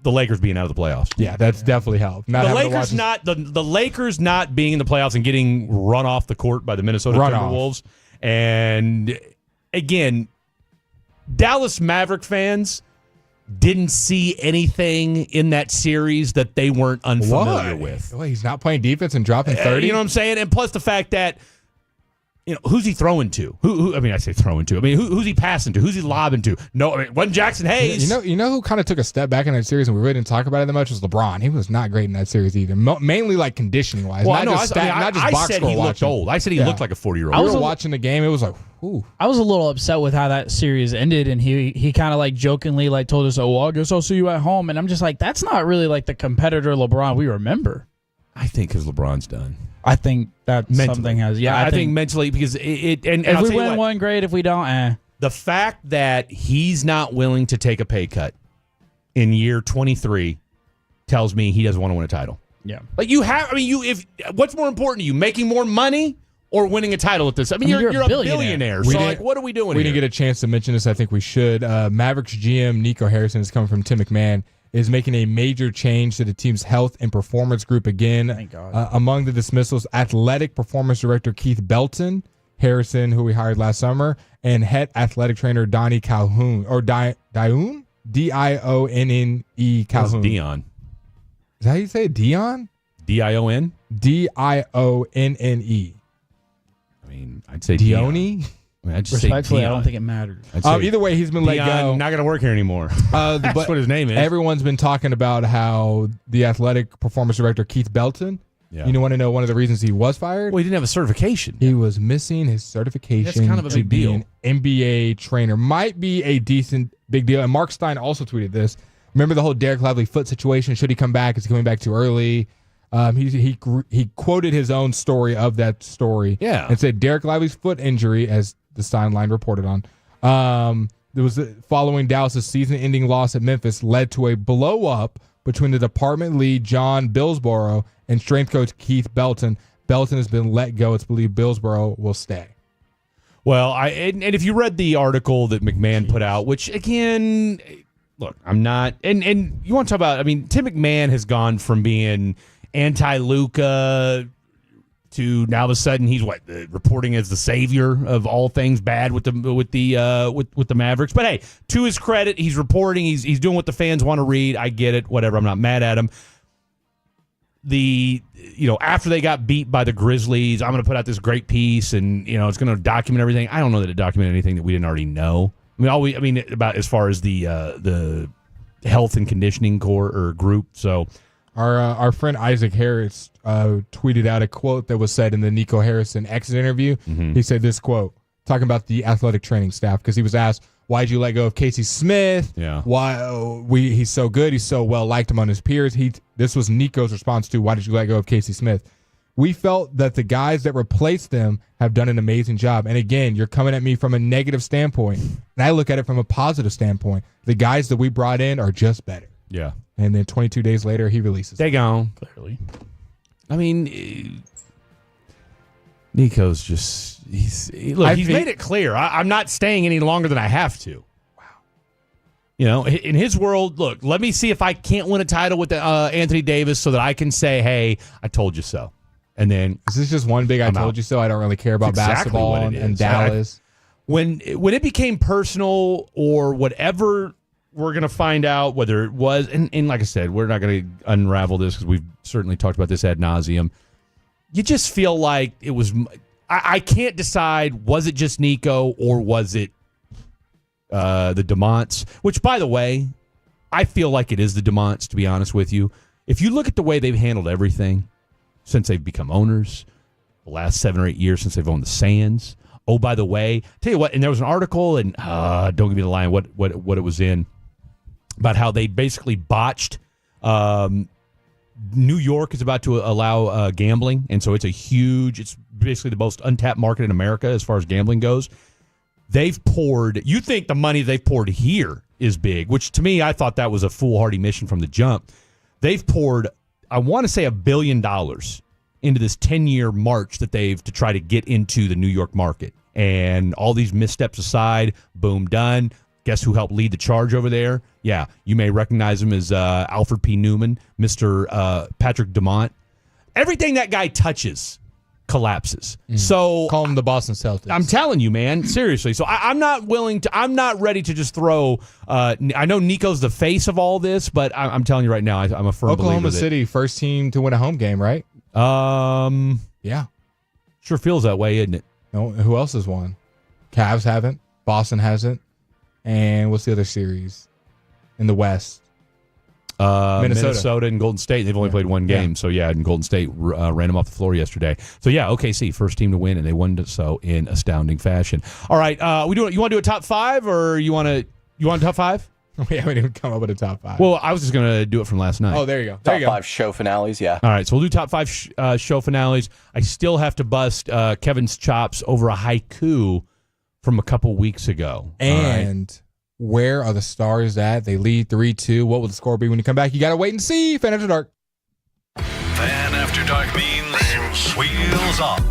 the Lakers being out of the playoffs. Yeah, that's definitely helped. The Lakers not being in the playoffs and getting run off the court by the Minnesota Timberwolves. And, again, Dallas Maverick fans didn't see anything in that series that they weren't unfamiliar with. Well, he's not playing defense and dropping 30. You know what I'm saying? And plus the fact that, who's he throwing to? Who? I mean, I say throwing to. I mean, who's he passing to? Who's he lobbing to? No, I mean, it wasn't Jackson Hayes. You know who kind of took a step back in that series and we really didn't talk about it that much was LeBron. He was not great in that series either. Mainly like conditioning wise. Well, not just box said score he looked old. I said he looked like a 40-year-old. I was watching the game. It was like, ooh. I was a little upset with how that series ended, and he kind of like jokingly like told us, "Oh, well, I guess I'll see you at home." And I'm just like, that's not really like the competitor LeBron we remember. I think because LeBron's done. I think that something has. Yeah, I think mentally because it. And if we win one, great. If we don't, The fact that he's not willing to take a pay cut in year 23 tells me he doesn't want to win a title. Yeah, like you have. I mean, if what's more important to you, making more money or winning a title at this? I mean, you're a billionaire. So like, what are we doing? We didn't get a chance to mention this. I think we should. Mavericks GM Nico Harrison is coming from Tim McMahon. Is making a major change to the team's health and performance group again. Thank God. Among the dismissals, athletic performance director Keith Belton, Harrison, who we hired last summer, and head athletic trainer Donnie Calhoun, or Dionne? D-I-O-N-N-E Calhoun. Dion. Is that how you say it? Dion? D-I-O-N? D-I-O-N-N-E. I mean, I'd say Dione? I'd just Respectfully, say I don't think it matters. Either way, he's been let go. Not going to work here anymore. That's what his name is. Everyone's been talking about how the athletic performance director, Keith Belton, you want to know one of the reasons he was fired? Well, he didn't have a certification. He was missing his certification. That's kind of a big deal. An NBA trainer might be a decent big deal. And Mark Stein also tweeted this. Remember the whole Derek Lively foot situation? Should he come back? Is he coming back too early? He quoted his own story of that story. Yeah. And said Derek Lively's foot injury, as the Stein line reported on, there was following Dallas' season-ending loss at Memphis, led to a blow-up between the department lead John Billsborough and strength coach Keith Belton. Belton has been let go. It's believed Billsborough will stay. Well, and if you read the article that McMahon put out, which again, look, I'm not, and you want to talk about, I mean, Tim McMahon has gone from being anti-Luka to now all of a sudden he's reporting as the savior of all things bad with the Mavericks. But hey, to his credit, he's reporting. He's doing what the fans want to read. I get it. Whatever. I'm not mad at him. After they got beat by the Grizzlies, I'm going to put out this great piece, and it's going to document everything. I don't know that it documented anything that we didn't already know. I mean, about as far as the health and conditioning core or group. So. Our friend Isaac Harris tweeted out a quote that was said in the Nico Harrison exit interview. Mm-hmm. He said this quote, talking about the athletic training staff, because he was asked, why'd you let go of Casey Smith? Yeah. Why he's so good, he's so well liked among his peers. This was Nico's response to, why did you let go of Casey Smith? We felt that the guys that replaced them have done an amazing job. And again, you're coming at me from a negative standpoint, and I look at it from a positive standpoint. The guys that we brought in are just better. Yeah. And then 22 days later, he releases. They gone. Clearly. I mean, Nico's just, he's made it clear. I'm not staying any longer than I have to. Wow. In his world, look, let me see if I can't win a title with Anthony Davis so that I can say, hey, I told you so. And then. Is this just one big I told you so? I don't really care about basketball and Dallas. When it became personal or whatever. We're going to find out whether it was, and like I said, we're not going to unravel this because we've certainly talked about this ad nauseum. You just feel like it was, I can't decide, was it just Nico or was it the DeMonts? Which, by the way, I feel like it is the DeMonts, to be honest with you. If you look at the way they've handled everything since they've become owners, the last 7 or 8 years since they've owned the Sands. Oh, by the way, tell you what, and there was an article, and don't give me the line, what it was in, about how they basically botched. New York is about to allow gambling, and so it's basically the most untapped market in America as far as gambling goes. They've poured, you think the money they've poured here is big, which to me, I thought that was a foolhardy mission from the jump. They've poured, I want to say $1 billion into this 10-year march that to try to get into the New York market. And all these missteps aside, boom, done. Guess who helped lead the charge over there? Yeah, you may recognize him as Alfred P. Newman, Mr. Patrick DeMont. Everything that guy touches collapses. So call him the Boston Celtics. I'm telling you, man, seriously. So I'm not ready to just throw. I know Nico's the face of all this, but I'm telling you right now, I'm a firm believer. Oklahoma City, first team to win a home game, right? Yeah, sure feels that way, isn't it? No, who else has won? Cavs haven't. Boston hasn't. And what's the other series in the West? Minnesota and Golden State. They've only played one game. So, and Golden State ran them off the floor yesterday. So, OKC, first team to win, and they won so in astounding fashion. All right, you want to do a top five, or you want a top five? We haven't even come up with a top five. Well, I was just going to do it from last night. Oh, there you go. Top five show finales, yeah. All right, so we'll do top five show finales. I still have to bust Kevin's chops over a haiku from a couple weeks ago. And where are the Stars at? They lead 3-2. What will the score be when you come back? You got to wait and see. Fan After Dark. Fan After Dark means wheels up.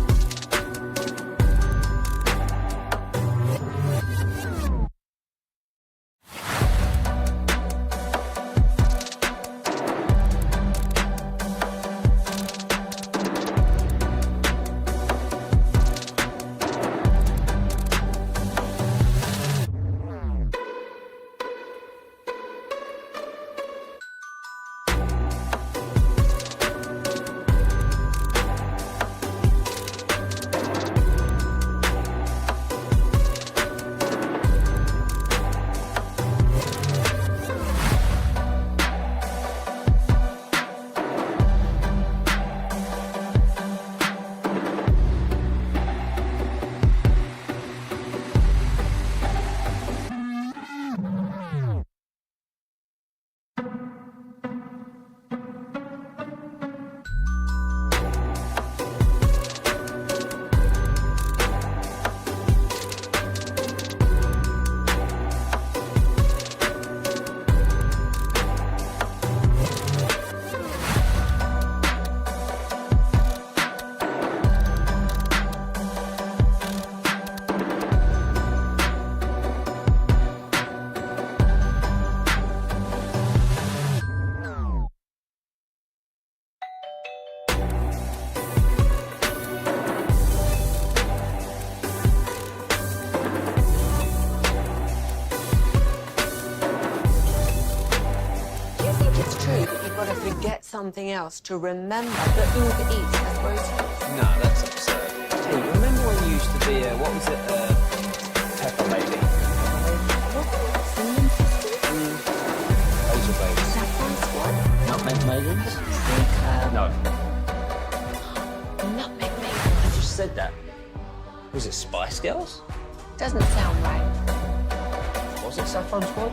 Something else to remember that Uber Eats has rotated. No, that's absurd. Hey, remember when you used to be what was it, Pepper Lady? Hazel Baby. Saffron Squad? Nutmeg Maidens? No. Nutmeg Maidens. I just said that. Was it Spice Girls? Doesn't sound right. Was it Saffron Squad?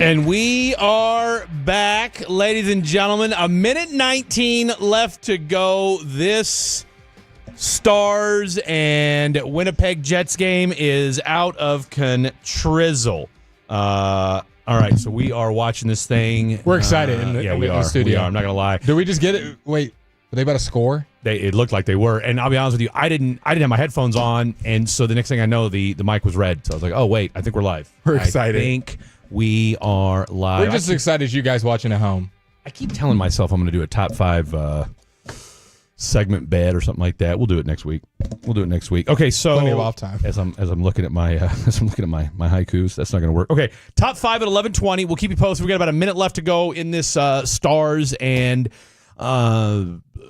And we are back, ladies and gentlemen. 1:19 left to go. This Stars and Winnipeg Jets game is out of contrizzle. All right, so we are watching this thing. We're excited in the studio. We are. I'm not gonna lie. Did we just get it? Wait, were they about to score? It looked like they were, and I'll be honest with you, I didn't have my headphones on, and so the next thing I know, the mic was red. So I was like, oh wait, I think we're live. We're excited. I think we are live. We're just as excited as you guys watching at home. I keep telling myself I'm going to do a top 5 segment bed or something like that. We'll do it next week. Okay, so plenty of off time. As I'm looking at my my haikus, that's not going to work. Okay, top 5 at 11:20. We'll keep you posted. We got about a minute left to go in this Stars and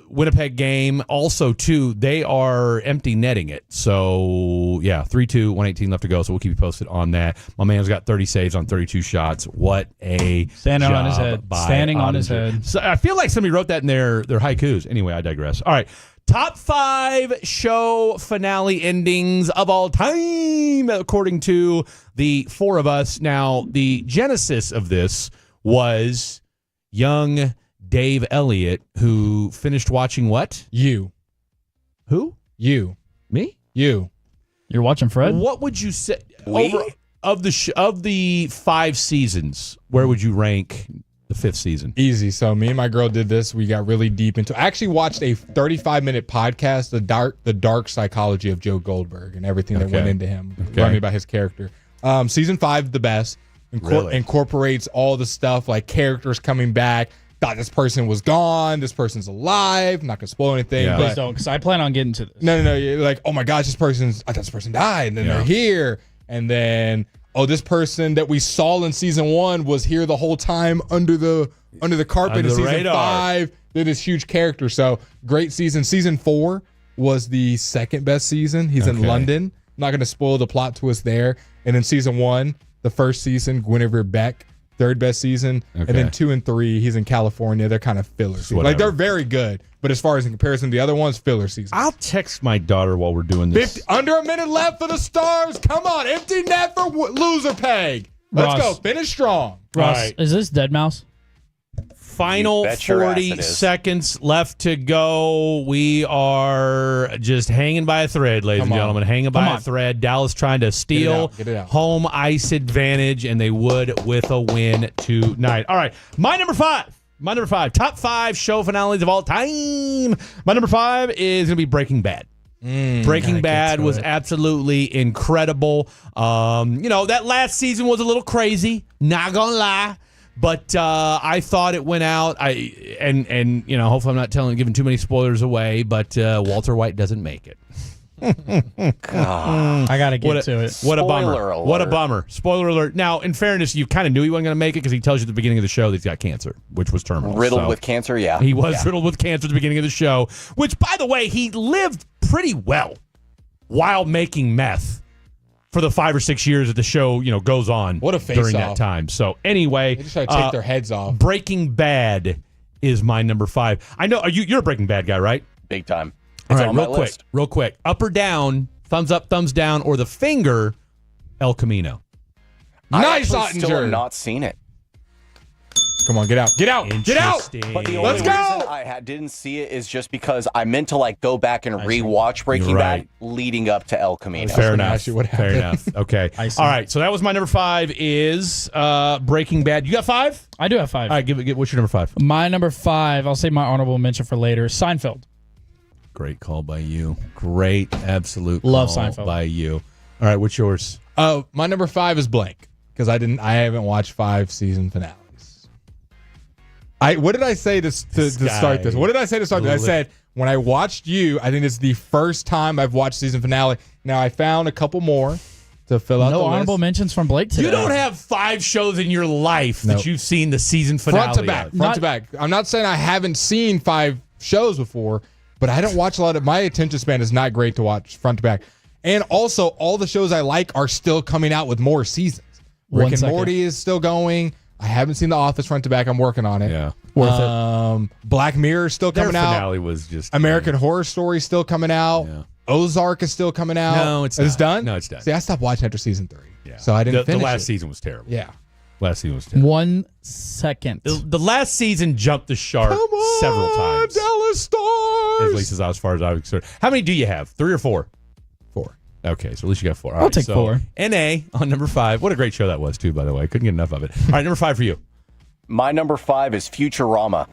Winnipeg game. Also, too, they are empty netting it. So, yeah, 3-2, 1:18 left to go. So we'll keep you posted on that. My man's got 30 saves on 32 shots. What a standing job on his head. Standing on his head. So I feel like somebody wrote that in their haikus. Anyway, I digress. All right. Top 5 show finale endings of all time, according to the 4 of us. Now, the genesis of this was young Dave Elliott, who finished watching what? You. Who? You. Me? You. You're watching Fred? What would you say of the 5 seasons? Where would you rank the 5th season? Easy. So me and my girl did this. We got really deep into. I actually watched a 35-minute podcast, the dark psychology of Joe Goldberg and everything that went into him, learning about his character. Season 5, the best. Incorporates all the stuff like characters coming back. Thought this person was gone. This person's alive. Not gonna spoil anything. Yeah. Please don't, because I plan on getting to this. No. You're like, oh my gosh, I thought this person died. And then they're here. And then, this person that we saw in season 1 was here the whole time under the carpet in season radar. 5. They're this huge character. So great season. Season 4 was the second best season. He's in London. I'm not gonna spoil the plot twist there. And then season 1, the first season, Guinevere Beck. Third best season, and then 2 and 3, he's in California. They're kind of filler seasons. Like, they're very good, but as far as in comparison to the other ones, filler seasons. I'll text my daughter while we're doing this. Under a minute left for the Stars. Come on, empty net for loser peg. Let's go. Finish strong. Ross, right. Is this Dead Mouse? Final 40 seconds left to go. We are just hanging by a thread, ladies and gentlemen. Hanging by a thread. Dallas trying to steal home ice advantage, and they would with a win tonight. All right, my number 5. Top 5 show finales of all time. My number 5 is going to be Breaking Bad. Breaking Bad was absolutely incredible. That last season was a little crazy. Not gonna lie. But I thought it went out. Hopefully I'm not giving too many spoilers away. But Walter White doesn't make it. God. I gotta get to it. What a bummer! What a bummer! Spoiler alert. Now, in fairness, you kind of knew he wasn't going to make it because he tells you at the beginning of the show that he's got cancer, which was terminal. Riddled with cancer. Yeah, he was riddled with cancer at the beginning of the show. Which, by the way, he lived pretty well while making meth. For the 5 or 6 years that the show, goes on. What a face during off. that time. So anyway, they just try to take their heads off. Breaking Bad is my number 5. I know you're a Breaking Bad guy, right? Big time. All right, real quick. Up or down, thumbs up, thumbs down, or the finger, El Camino. Nice, I still have not seen it. Come on, get out. Get out. But the only reason I didn't see it is just because I meant to go back and rewatch Breaking Bad leading up to El Camino. Fair enough. Okay. All right. So that was my number 5 is Breaking Bad. You got 5? I do have 5. All right. What's your number 5? My number 5, I'll save my honorable mention for later. Seinfeld. Great call by you. Great absolute Love call Seinfeld. by you. All right. What's yours? My number 5 is blank because I haven't watched 5 season finales. What did I say to start this? What did I say to start this? I said, when I watched you, I think it's the first time I've watched season finale. Now, I found a couple more to fill out the list. No honorable mentions from Blake today. You don't have 5 shows in your life that you've seen the season finale Front to back. I'm not saying I haven't seen 5 shows before, but I don't watch a lot of... My attention span is not great to watch front to back. And also, all the shows I like are still coming out with more seasons. Rick and Morty is still going. I haven't seen The Office front to back. I'm working on it. Yeah. Worth it. Black Mirror is still coming out. Their finale was just... American Horror Story is still coming out. Yeah. Ozark is still coming out. No, it's not. It's done? No, it's done. See, I stopped watching after season 3. Yeah. So I didn't finish The last season was terrible. Yeah. Last season was 10. 1 second. The last season jumped the shark several times. Dallas Stars. At least as far as I'm concerned. How many do you have? 3 or 4? 4. Okay, so at least you got 4. All I'll right, take so 4. NA on number 5. What a great show that was, too, by the way. Couldn't get enough of it. All right, number 5 for you. My number 5 is Futurama.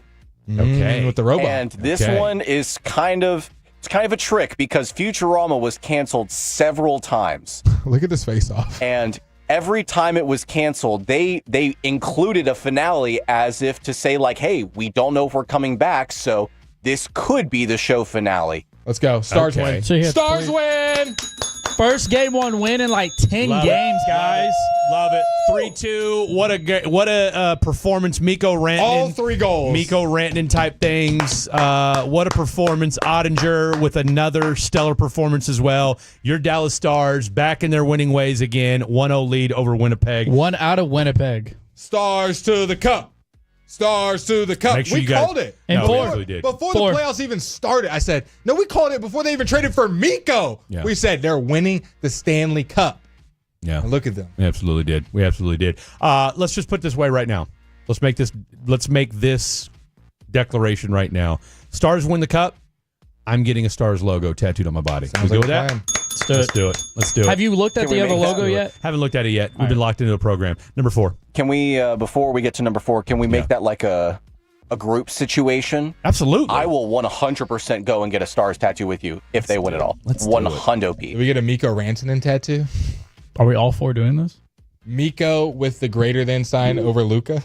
Okay. With the robot. And this one is kind of a trick because Futurama was canceled several times. Look at this face off. And every time it was canceled, they included a finale as if to say, like, hey, we don't know if we're coming back, so this could be the show finale. Let's go. Stars win. So Stars win. First game 1 win in like 10 games, guys. Love it. 3-2. What a performance. Miko Rantanen. All 3 goals. Miko Rantanen type things. What a performance. Ottinger with another stellar performance as well. Your Dallas Stars back in their winning ways again. 1-0 lead over Winnipeg. 1 out of Winnipeg. Stars to the cup. Stars to the cup. Make sure we you guys- called it. And No, we actually did. Before 4. the playoffs even started, I said, no, we called it before they even traded for Miko. Yeah. We said they're winning the Stanley Cup. Yeah. And look at them. We absolutely did. Let's just put this way right now. Let's make this declaration right now. Stars win the cup. I'm getting a Stars logo tattooed on my body. Sounds we like good a with that? plan. Let's do it. Have you looked at Can we the other make that logo do it? yet? Haven't looked at it yet. We've been locked into a program. Number 4. Can we, before we get to number 4, can we make that like a group situation? Absolutely. I will 100% go and get a Stars tattoo with you if they win it all. Let's do 100p. Did we get a Miko Rantanen tattoo? Are we all 4 doing this? Miko with the greater than sign over Luca.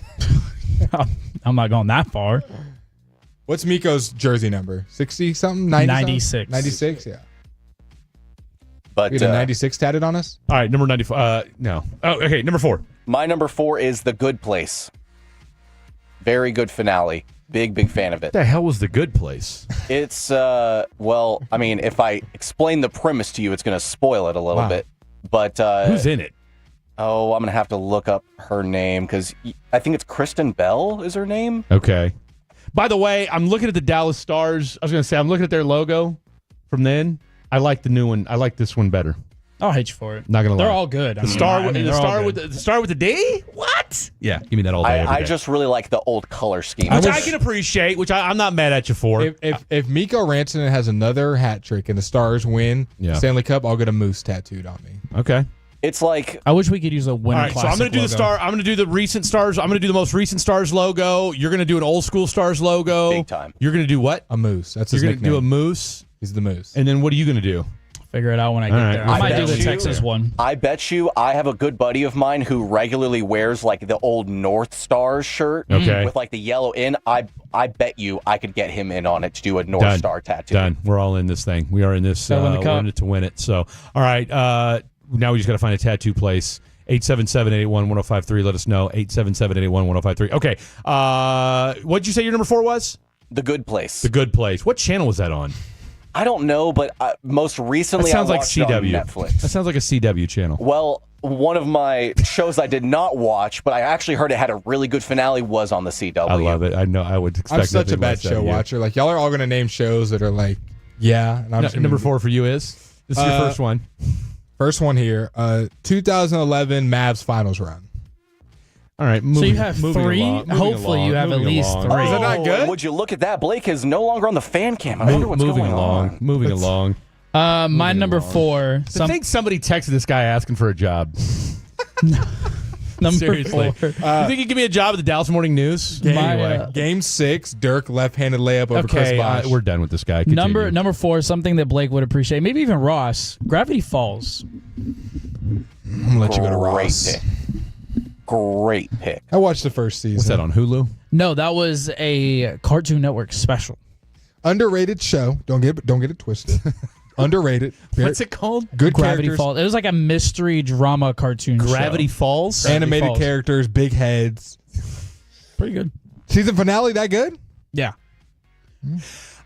I'm not going that far. What's Miko's jersey number? 60 something? 90 96. 96, yeah. But We got a 96 tatted on us? All right, number 94. No. Oh, okay, number 4. my number 4 is The Good Place. Very good finale. Big fan of it. What the hell was The Good Place? It's, well, I mean, if I explain the premise to you, it's going to spoil it a little bit. But Who's in it? Oh, I'm going to have to look up her name because I think it's Kristen Bell is her name. Okay. By the way, I'm looking at the Dallas Stars. I was going to say, I'm looking at their logo from then. I like the new one. I like this one better. I'll hate you for it. Not going to lie. They're all good. The star with the D? What? Yeah, give me that all day. every I day. just really like the old color scheme. Which I can appreciate, which I'm not mad at you for. If Miko Rantanen has another hat trick and the Stars win Stanley Cup, I'll get a moose tattooed on me. Okay. It's like I wish we could use a winter. All right, so I'm going to do the star. I'm going to do the recent Stars. I'm going to do the most recent Stars logo. You're going to do an old school Stars logo. Big time. You're going to do what? A moose. That's You're his going to nickname. do a moose. He's the moose. And then what are you going to do? Figure it out when I get there. I might do the Texas one. I bet you I have a good buddy of mine who regularly wears like the old North Stars shirt with like the yellow in. I bet you I could get him in on it to do a North Star tattoo. Done. We're all in this thing. We are in this. We're in it to win it. So, all right. Now we just got to find a tattoo place. 877-881-1053. Let us know. 877-881-1053. Okay. What'd you say your number 4 was? The Good Place. The Good Place. What channel was that on? I don't know, but most recently That sounds I like watched it on CW. Netflix. That sounds like a CW channel. Well, one of my shows I did not watch, but I actually heard it had a really good finale was on the CW. I love it. I know. I would expect I'm such a nothing bad less out show of you. watcher. Like, y'all are all going to name shows that are like, yeah. And I'm just Number 4 for you is? This is your first one. First one here. 2011 Mavs finals run. All right. So you have 3. Hopefully you have at least 3. Is that not good? Would you look at that? Blake is no longer on the fan cam. I wonder what's going on. Moving along. My number 4. I think somebody texted this guy asking for a job. Number Seriously. 4. You think you give me a job at the Dallas Morning News? Game 6, Dirk left-handed layup over Chris Bosh. We're done with this guy. Continue. Number 4, something that Blake would appreciate, maybe even Ross. Gravity Falls. I'm gonna let you go to Ross. Great pick. I watched the first season. What's that on Hulu? No, that was a Cartoon Network special. Underrated show. Don't get it twisted. Underrated. What's it called? Good Gravity characters. Falls. It was like a mystery drama cartoon Gravity show. Falls? Animated Falls. characters, big heads. Pretty good. Season finale that good? Yeah. I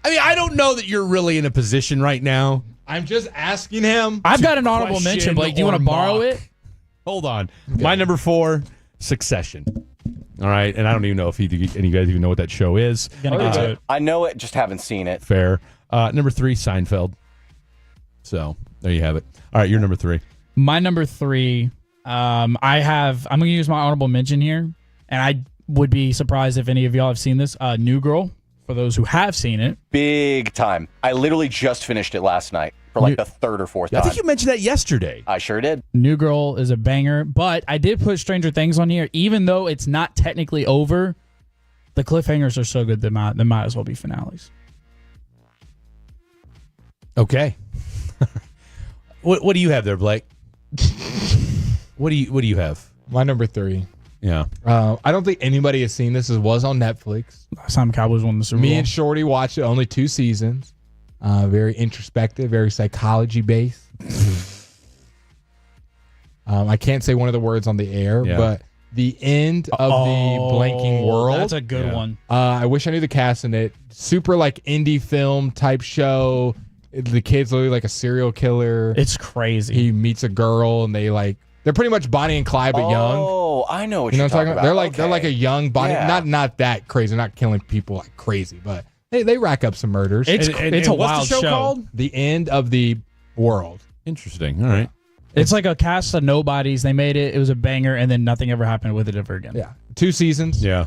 mean, I don't know that you're really in a position right now. I'm just asking him. I've got an honorable mention, Blake. Do you want to borrow it? Hold on. Okay. My number 4, Succession. All right, and I don't even know if any of you guys even know what that show is. I know it, just haven't seen it. Fair. Number 3, Seinfeld. So there you have it. All right, you're number 3. My number 3, I'm going to use my honorable mention here, and I would be surprised if any of y'all have seen this. New Girl, for those who have seen it. Big time. I literally just finished it last night for like the third or fourth time. I think you mentioned that yesterday. I sure did. New Girl is a banger, but I did put Stranger Things on here. Even though it's not technically over, the cliffhangers are so good they might as well be finales. Okay. What do you have there, Blake? What do you have? My number 3. Yeah. I don't think anybody has seen this. It was on Netflix. Last time Cowboys won the Super Bowl. Me and Shorty watched it. Only 2 seasons. Very introspective, very psychology based. I can't say one of the words on the air, but the end of the blanking world. That's a good one. I wish I knew the cast in it. Super like indie film type show. The kid's literally like a serial killer. It's crazy. He meets a girl and they're pretty much Bonnie and Clyde but young. Oh, I know what you're talking talking about. They're like a young Bonnie, not that crazy, not killing people like crazy, but they rack up some murders. It's a wild show. Called? The End of the World. Interesting. All right. It's like a cast of nobodies. They made it. It was a banger, and then nothing ever happened with it ever again. Yeah, 2 seasons. Yeah.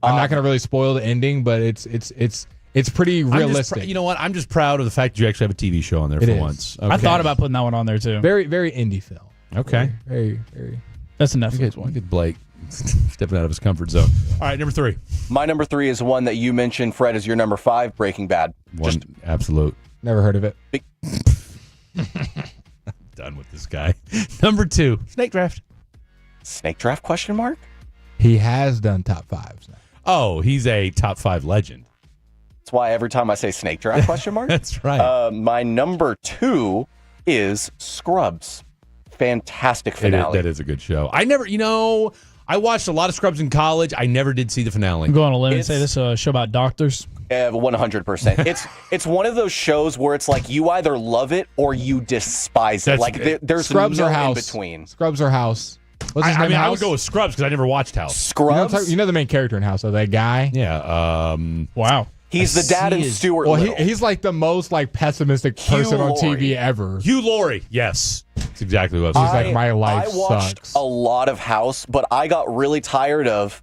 I'm not going to really spoil the ending, but it's pretty realistic. You know what? I'm just proud of the fact that you actually have a TV show on there for once. Okay. I thought about putting that one on there too. Very, very indie film. Okay. Very, very. That's a Netflix one. Look at Blake stepping out of his comfort zone. All right, number 3. My number 3 is one that you mentioned, Fred, is your number 5, Breaking Bad. Absolute. Never heard of it. Done with this guy. Number 2, Snake Draft. Snake Draft, question mark? He has done top 5s now. Oh, he's a top 5 legend. That's why every time I say Snake Draft, question mark? That's right. My number 2 is Scrubs. Fantastic finale. That is a good show. I watched a lot of Scrubs in college. I never did see the finale. I'm going on a limb and say this is a show about doctors. 100%. It's one of those shows where it's like you either love it or you despise it. Like there's Scrubs no or House. in between. Scrubs or House. What's his name? I would go with Scrubs because I never watched House. Scrubs. You know the main character in House, that guy. Yeah. Wow. He's the dad in Stuart Little. He's like the most pessimistic person on TV ever. Hugh Laurie. Yes. That's exactly what I was He's like, my life I watched sucks. a lot of House, but I got really tired of,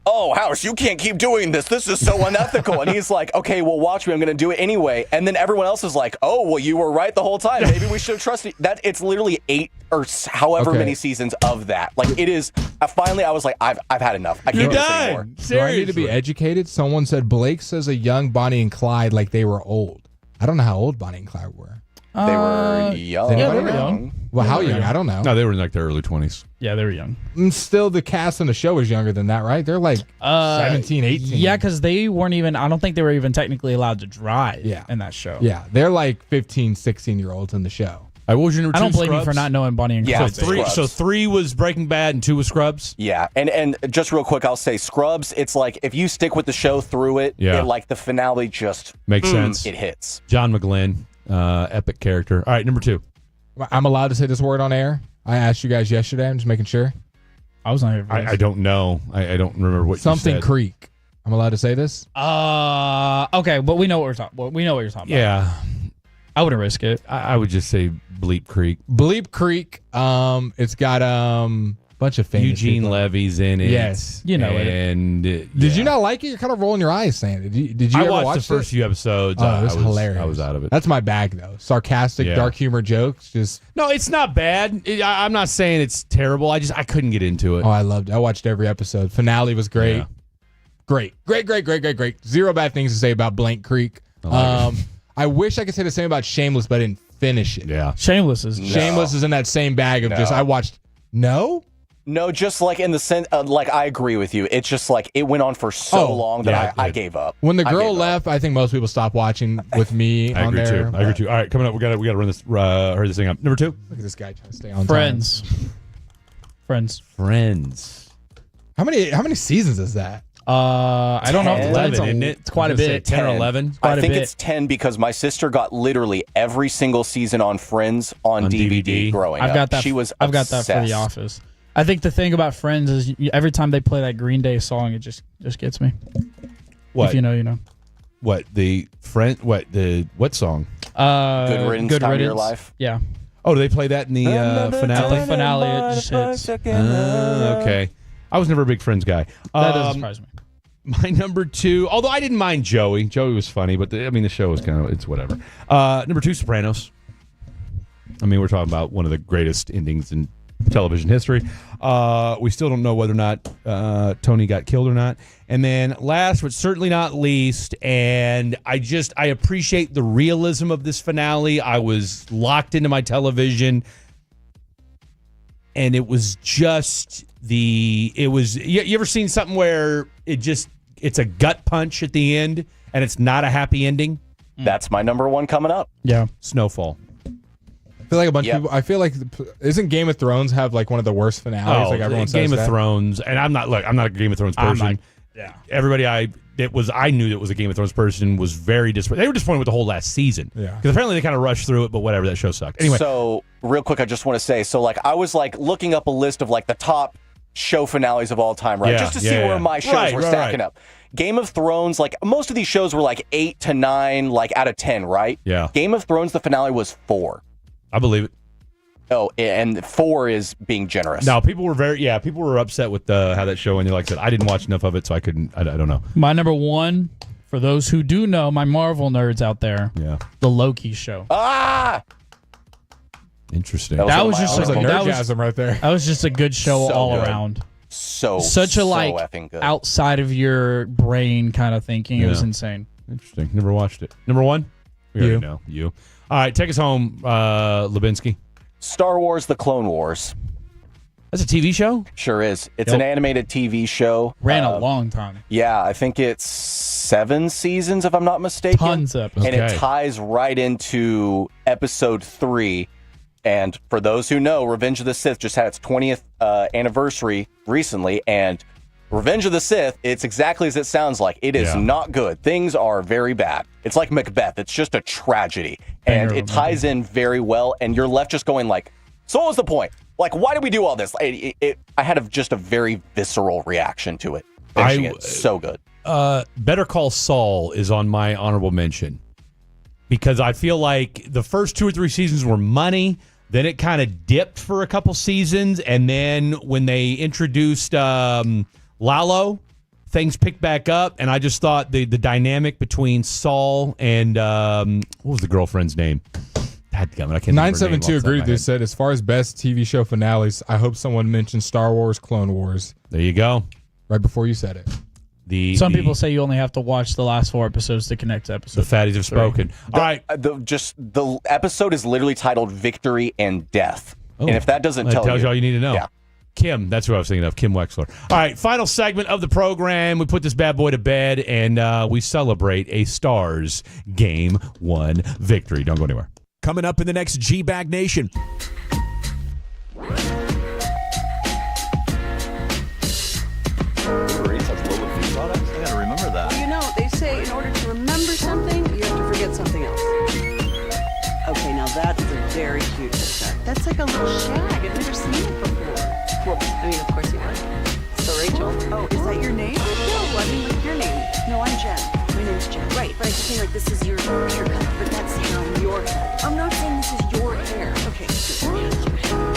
House, you can't keep doing this. This is so unethical. And he's like, okay, well, watch me. I'm going to do it anyway. And then everyone else is like, oh, well, you were right the whole time. Maybe we should have trusted you. It's literally 8 or however many seasons of that. Like, it is. Finally, I was like, I've had enough. I can't do this anymore. Do I need to be educated? Someone said Blake says a young Bonnie and Clyde like they were old. I don't know how old Bonnie and Clyde were. They were young. Yeah, they were young. Well, how young? I don't know. No, they were in like their early 20s. Yeah, they were young. Still, the cast on the show is younger than that, right? They're like 17, 18. Yeah, because they weren't even, I don't think they were even technically allowed to drive in that show. Yeah, they're like 15, 16-year-olds in the show. What was your number 2? I don't blame you for not knowing Bonnie and Clyde. So 3 was Breaking Bad and 2 was Scrubs? Yeah, and just real quick, I'll say Scrubs, it's like if you stick with the show through it, like the finale just makes sense. It hits. John McGlynn, epic character. All right, number 2. I'm allowed to say this word on air? I asked you guys yesterday. I'm just making sure. I was not here for this. I don't know. I don't remember what Something you said. Creek. I'm allowed to say this? Okay, but we know what we're talking about. We know what you're talking about. Yeah. I wouldn't risk it. I would just say Bleep Creek. Bleep Creek. It's got bunch of famous Eugene people. Levy's in it. Yes. You know it. And Did you not like it? You're kind of rolling your eyes saying it. Did you I ever watched watch the first few episodes. Oh, it was hilarious. I was out of it. That's my bag, though. Sarcastic, dark humor jokes. Just No, it's not bad. I'm not saying it's terrible. I couldn't get into it. Oh, I loved it. I watched every episode. Finale was great. Yeah. Great. Zero bad things to say about Blank Creek. I wish I could say the same about Shameless, but I didn't finish it. Yeah. Shameless is in that same bag of just I watched. No, just like in the sense, like I agree with you. It's just like it went on for so long that I gave up. When the girl left, I think most people stopped watching with me. I agree too. I agree too. All right, coming up, we got to run this. Hurry this thing up. Number 2. Look at this guy trying to stay on Friends. time. Friends. How many seasons is that? I don't know. 11, isn't it? It's quite a bit. 10 or 11. I think it's 10 because my sister got literally every single season on Friends on DVD growing up. I've got that. I've got that for The Office. I think the thing about Friends is every time they play that Green Day song, it just gets me. What? If you know, you know. What the friend? What song? Good Riddance. Time of Your Life. Yeah. Oh, do they play that in the finale? The finale, it just hits. Okay. I was never a big Friends guy. That doesn't surprise me. My number 2, although I didn't mind Joey. Joey was funny, but the show was it's whatever. Number 2, Sopranos. I mean, we're talking about one of the greatest endings in television history. We still don't know whether or not Tony got killed or not. And then last but certainly not least, and I appreciate the realism of this finale. I was locked into my television, and it was just you ever seen something where it's a gut punch at the end and it's not a happy ending? That's my number 1 coming up. Yeah. Snowfall. I feel like a bunch of people. I feel like isn't Game of Thrones have like one of the worst finales? Oh, like everyone says Game of that? Thrones, and I'm not a Game of Thrones person. Everybody I knew that was a Game of Thrones person was very disappointed. They were disappointed with the whole last season. Yeah, because apparently they kind of rushed through it, but whatever. That show sucked. Anyway, so real quick, I just want to say, I was looking up a list of the top show finales of all time, right? Just to see where my shows were stacking up. Game of Thrones, most of these shows were 8 to 9, out of 10, right? Yeah. Game of Thrones, the finale was 4. I believe it. Oh, and 4 is being generous. No, people were upset with how that show ended. Like I said, I didn't watch enough of it, so I couldn't. I don't know. My number 1, for those who do know, my Marvel nerds out there. Yeah. The Loki show. Ah. Interesting. That was just a nerdgasm right there. That was just a good show all around. Such a effing good. Outside of your brain kind of thinking. Yeah. It was insane. Interesting. Never watched it. Number 1? We already know. You. All right, take us home, Lubinsky. Star Wars: The Clone Wars. That's a TV show? Sure is. It's an animated TV show. Ran a long time. Yeah, I think it's 7 seasons, if I'm not mistaken. Tons of episodes. And it ties right into episode 3. And for those who know, Revenge of the Sith just had its 20th anniversary recently. And Revenge of the Sith, it's exactly as it sounds like. It is not good. Things are very bad. It's like Macbeth. It's just a tragedy. And it ties in very well. And you're left just going so what was the point? Why did we do all this? I had just a very visceral reaction to it. Finishing it. So good. Better Call Saul is on my honorable mention. Because I feel like the first 2 or 3 seasons were money. Then it kind of dipped for a couple seasons. And then when they introduced Lalo, things picked back up, and I just thought the dynamic between Saul and what was the girlfriend's name? Dadgummit, I can't remember. 972 agreed. They said, as far as best TV show finales, I hope someone mentioned Star Wars, Clone Wars. There you go. Right before you said it. Some people say you only have to watch the last 4 episodes to connect to episode. The fatties have spoken. All right. The episode is literally titled Victory and Death. And if that doesn't tell tells you all you need to know. Yeah. Kim, that's who I was thinking of, Kim Wexler. All right, final segment of the program. We put this bad boy to bed, and we celebrate a Stars Game 1 victory. Don't go anywhere. Coming up in the next G-Bag Nation. Uber Eats has low fee products. I gotta remember that. You know, they say in order to remember something, you have to forget something else. Okay, now that's a very cute picture. That's like a little shag. I've never seen it before. Well, I mean, of course you would. So, Rachel. Oh, is that your name? No, I mean, your name. No, I'm Jen. My name's Jen. Right, but I just mean this is your haircut, but that's hair on your head. I'm not saying this is your hair. Okay, so your hair.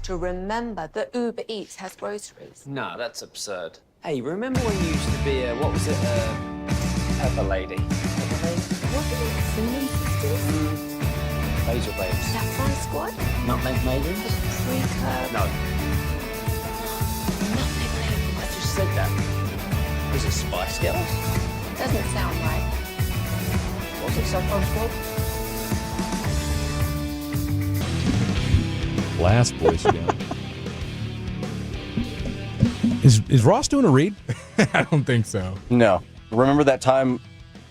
to remember that Uber Eats has groceries. No, that's absurd. Hey, remember when you used to be what was it, Pepper Lady? Pepper Lady? Wasn't it Cinnamon Sisters? Basil Babes. Sapphire Squad? Nutmeg Maidens? Pre-curb? No, Nutmeg Maidens. I just said that. Was it Spice Girls? Doesn't sound right. Was it Sapphire Squad? Last Boy Scout. Is Ross doing a read? I don't think so. No. Remember that time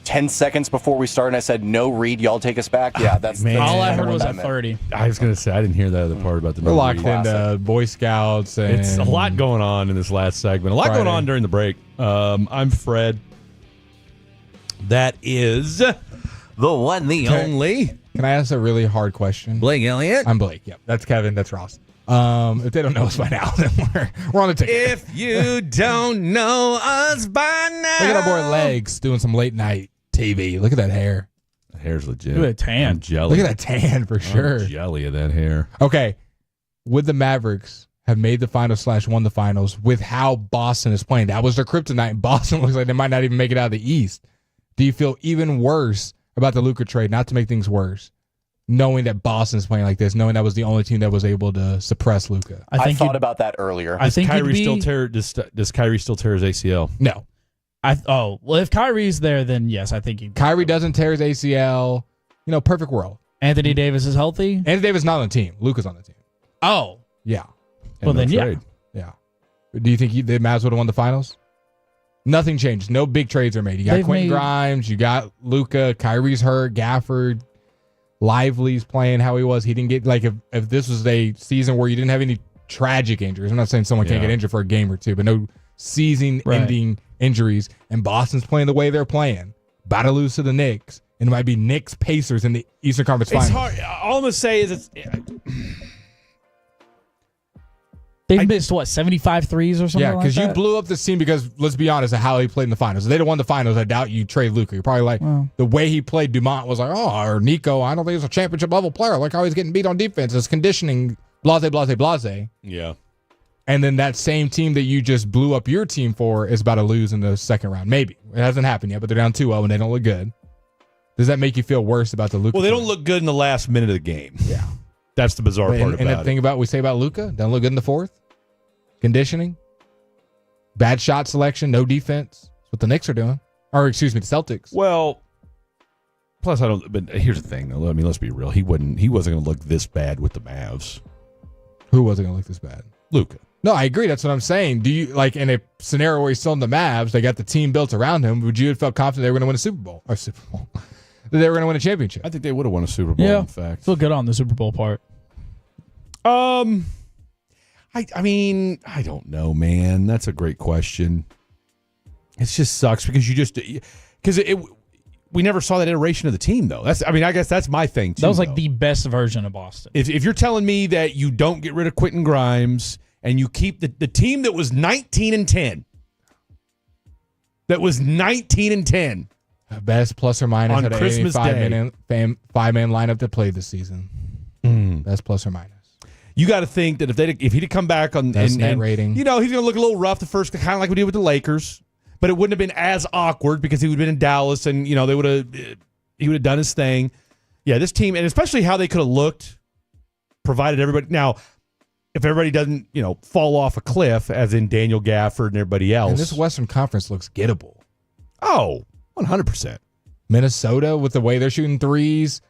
10 seconds before we started, I said, no read, y'all take us back? Yeah, that's Man. All I heard what was that at meant. 30. I was going to say, I didn't hear that other part about the We're no locked read. into Boy Scouts. And It's a lot going on in this last segment. A lot going on during the break. I'm Fred. That is the one, the only. Can I ask a really hard question? Blake Elliott. I'm Blake. Yep. That's Kevin. That's Ross. If they don't know us by now, then we're on the ticket. If you don't know us by now. Look at our boy Legs doing some late night TV. Look at that hair. The hair's legit. Look at that tan. I'm jelly. Look at that tan for sure. I'm jelly of that hair. Okay. Would the Mavericks have made the finals / won the finals with how Boston is playing? That was their kryptonite. Boston looks like they might not even make it out of the East. Do you feel even worse about the Luka trade, not to make things worse, knowing that Boston's playing like this, knowing that was the only team that was able to suppress Luka? I thought about that earlier. Does Kyrie still tear his ACL? No. Well, if Kyrie's there, then yes, I think Kyrie doesn't tear his ACL. Perfect world. Anthony Davis is healthy. Anthony Davis is not on the team. Luka's on the team. Oh, Yeah. well then yeah. Yeah. Do you think the Mavs would have won the finals? Nothing changed. No big trades are made. You got They've Quentin made- Grimes. You got Luka. Kyrie's hurt. Gafford. Lively's playing how he was. He didn't get, if this was a season where you didn't have any tragic injuries. I'm not saying someone can't Yeah. get injured for a game or two, but no season-ending injuries. And Boston's playing the way they're playing. About to lose to the Knicks. And it might be Knicks Pacers in the Eastern Conference It's Finals. hard. All I'm going to say is They've missed 75 threes or something. Yeah, because you blew up this team because, let's be honest, of how he played in the finals. If they'd have won the finals, I doubt you trade Luka. You're probably like, the way he played, Dumont was like, or Nico, I don't think he's a championship level player. Like how he's getting beat on defense. It's conditioning, blase, blase, blase. Yeah. And then that same team that you just blew up your team for is about to lose in the second round. Maybe. It hasn't happened yet, but they're down 2-0 and they don't look good. Does that make you feel worse about the Luka? Well, they don't look good in the last minute of the game. Yeah. That's the bizarre part And about the it. thing we say about Luka, doesn't look good in the fourth. Conditioning, bad shot selection, no defense. That's what the Knicks are doing. Or, excuse me, the Celtics. Well, plus but here's the thing, though. I mean, let's be real. He wasn't going to look this bad with the Mavs. Who wasn't going to look this bad? Luka. No, I agree. That's what I'm saying. Do you, in a scenario where he's still in the Mavs, they got the team built around him, would you have felt confident they were going to win a Super Bowl? Or Super Bowl. That they were going to win a championship? I think they would have won a Super Bowl, in fact. Feel good on the Super Bowl part. I mean, I don't know, man. That's a great question. It just sucks because we never saw that iteration of the team, though. I guess that's my thing, too. That was the best version of Boston. If you're telling me that you don't get rid of Quentin Grimes and you keep the team that was 19-10, Best plus or minus on out of Christmas any Day, five-man lineup that played this season. Best plus or minus. You got to think that if he'd have come back on net rating, he's going to look a little rough the first, kind of like we did with the Lakers, but it wouldn't have been as awkward because he would have been in Dallas and he would have done his thing. Yeah, this team, and especially how they could have looked, provided everybody. Now, if everybody doesn't fall off a cliff, as in Daniel Gafford and everybody else, and this Western Conference looks gettable. Oh, 100%. Minnesota with the way they're shooting threes.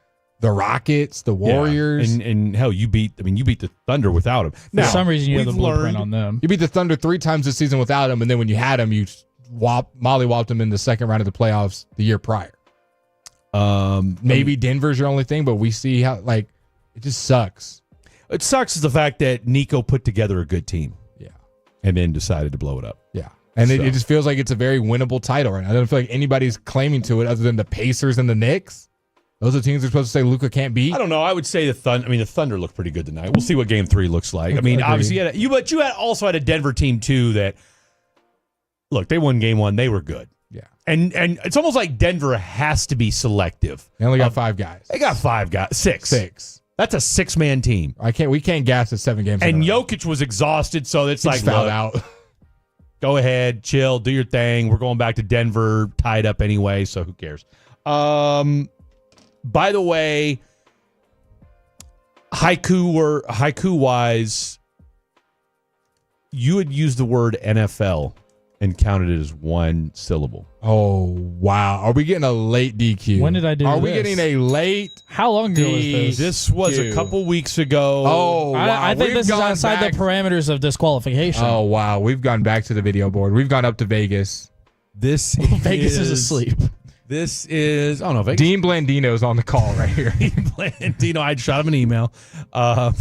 The Rockets, the Warriors, and hell, you beat the Thunder without him. For some reason, you have the blueprint on them. You beat the Thunder 3 times this season without him, and then when you had him, you mollywopped him in the second round of the playoffs the year prior. Maybe Denver's your only thing, but we see how it just sucks. It sucks is the fact that Nico put together a good team, and then decided to blow it up. Yeah, and it just feels like it's a very winnable title right now. I don't feel like anybody's claiming to it other than the Pacers and the Knicks. Those are teams that are supposed to say Luka can't beat. I don't know. I would say the Thunder. I mean, the Thunder looked pretty good tonight. We'll see what Game 3 looks like. I mean, obviously, but you also had a Denver team too that look. They won Game 1. They were good. Yeah, and it's almost like Denver has to be selective. They only got 5 guys. They got 5 guys. 6. That's a 6-man team. We can't gas it 7 games. And Jokic was exhausted, so it's like, fouled out. Go ahead, chill, do your thing. We're going back to Denver, tied up anyway, so who cares? By the way, haiku-wise, you had used the word NFL and counted it as one syllable. Oh, wow. Are we getting a late DQ? When did I do Are this? we getting a late How long ago was this? This was a couple weeks ago. Oh, wow. I think this is outside the parameters of disqualification. Oh, wow. We've gone back to the video board. We've gone up to Vegas. Vegas is asleep. This is, oh no, Vegas. Dean Blandino's on the call right here. Dean Blandino, I shot him an email.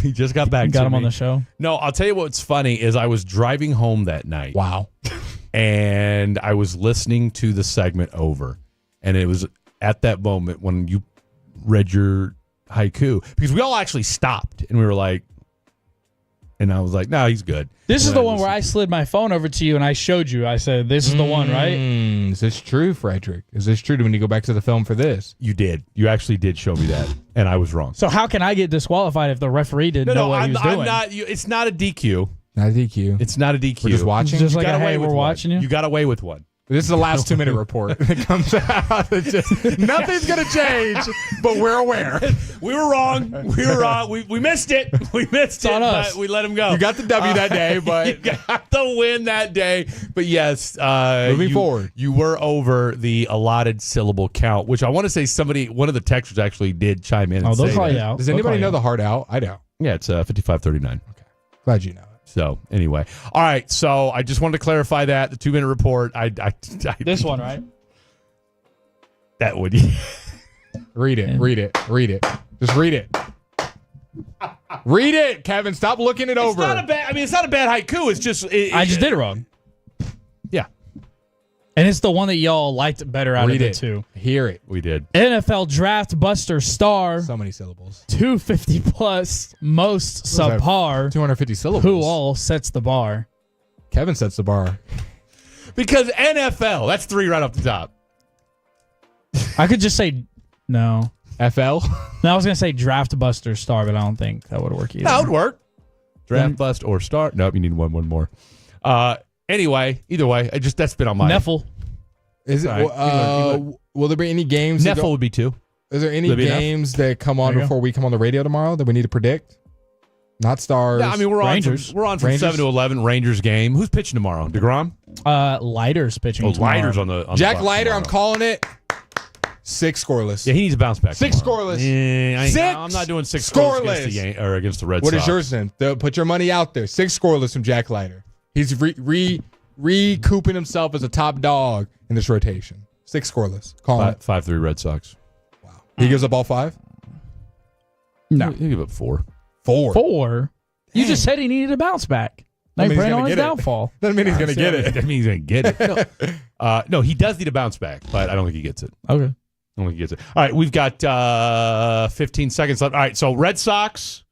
He just got back to me. Got him on the show. No, I'll tell you what's funny is I was driving home that night. Wow. And I was listening to the segment over. And it was at that moment when you read your haiku. Because we all actually stopped and we were like, and I was like, no, he's good. This is the one where I slid my phone over to you and I showed you. I said, this is the one, right? Is this true, Frederick? Is this true when you go back to the film for this? You did. You actually did show me that. And I was wrong. So how can I get disqualified if the referee didn't know what he was doing? I'm not. It's not a DQ. Not a DQ. It's not a DQ. We're just watching? It's just You like, got away hey, with we're one. watching you? You got away with one. This is the last 2-minute report that comes out. Nothing's going to change, but we're aware. We were wrong. We were wrong. We missed it. We missed it, but we let him go. You got the W that day, but you got the win that day. But yes, moving forward, you were over the allotted syllable count, which I want to say one of the texters actually did chime in. Oh, and they'll say call that. you out. Does anybody know the hard out? I don't. Yeah, it's 55:39. Okay, glad you know it. So anyway, all right. So I just wanted to clarify that the 2-minute report. I This one, right? That would. Read it. Read it. Read it. Just read it. Read it, Kevin. Stop looking it over. It's not a bad. I mean, it's not a bad haiku. It's just. I just did it wrong. Yeah. And it's the one that y'all liked better out Read of the it. two. Hear it. We did. NFL Draft Buster star. So many syllables. 250 plus, most subpar. 250 syllables. Who all sets the bar? Kevin sets the bar. Because NFL, that's 3 right off the top. I could just say no. FL? No, I was going to say Draft Buster star, but I don't think that would work either. That would work. Draft bust or star. Nope, you need one more. Anyway, either way, that's been on my. Neffel. Is it? Will there be any games? Neffel would be 2. Is there any games that come on before we come on the radio tomorrow that we need to predict? Not stars. Yeah, I mean we're Rangers. on from 7 to 11. Rangers game. Who's pitching tomorrow? DeGrom. Leiter's pitching. Oh, tomorrow. Leiter's on the Jack the Leiter. tomorrow. I'm calling it 6 scoreless. Yeah, he needs to bounce back. 6 tomorrow. scoreless. I'm not doing 6 scoreless against the Red Sox. What is yours then? Put your money out there. 6 scoreless from Jack Leiter. He's recouping himself as a top dog in this rotation. 6 scoreless. Call it 5-3 Red Sox. Wow. He gives up all 5? No. He'll give up 4. 4? You just said he needed a bounce back. Now you're praying on his downfall. Doesn't mean he's going to get it. That means he's going to get it. No, he does need a bounce back, but I don't think he gets it. Okay. I don't think he gets it. All right, we've got 15 seconds left. All right, so Red Sox.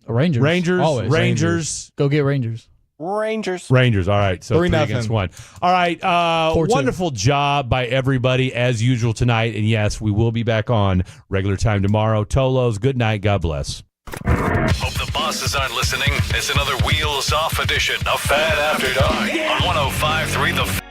Rangers. Always. Rangers. Go get Rangers. Rangers. All right, so 3 against 1. All right, 4-2. wonderful job by everybody as usual tonight. And yes, we will be back on regular time tomorrow. Tolos, good night. God bless. Hope the bosses aren't listening. It's another wheels off edition of Fan After Dark on 105.3 The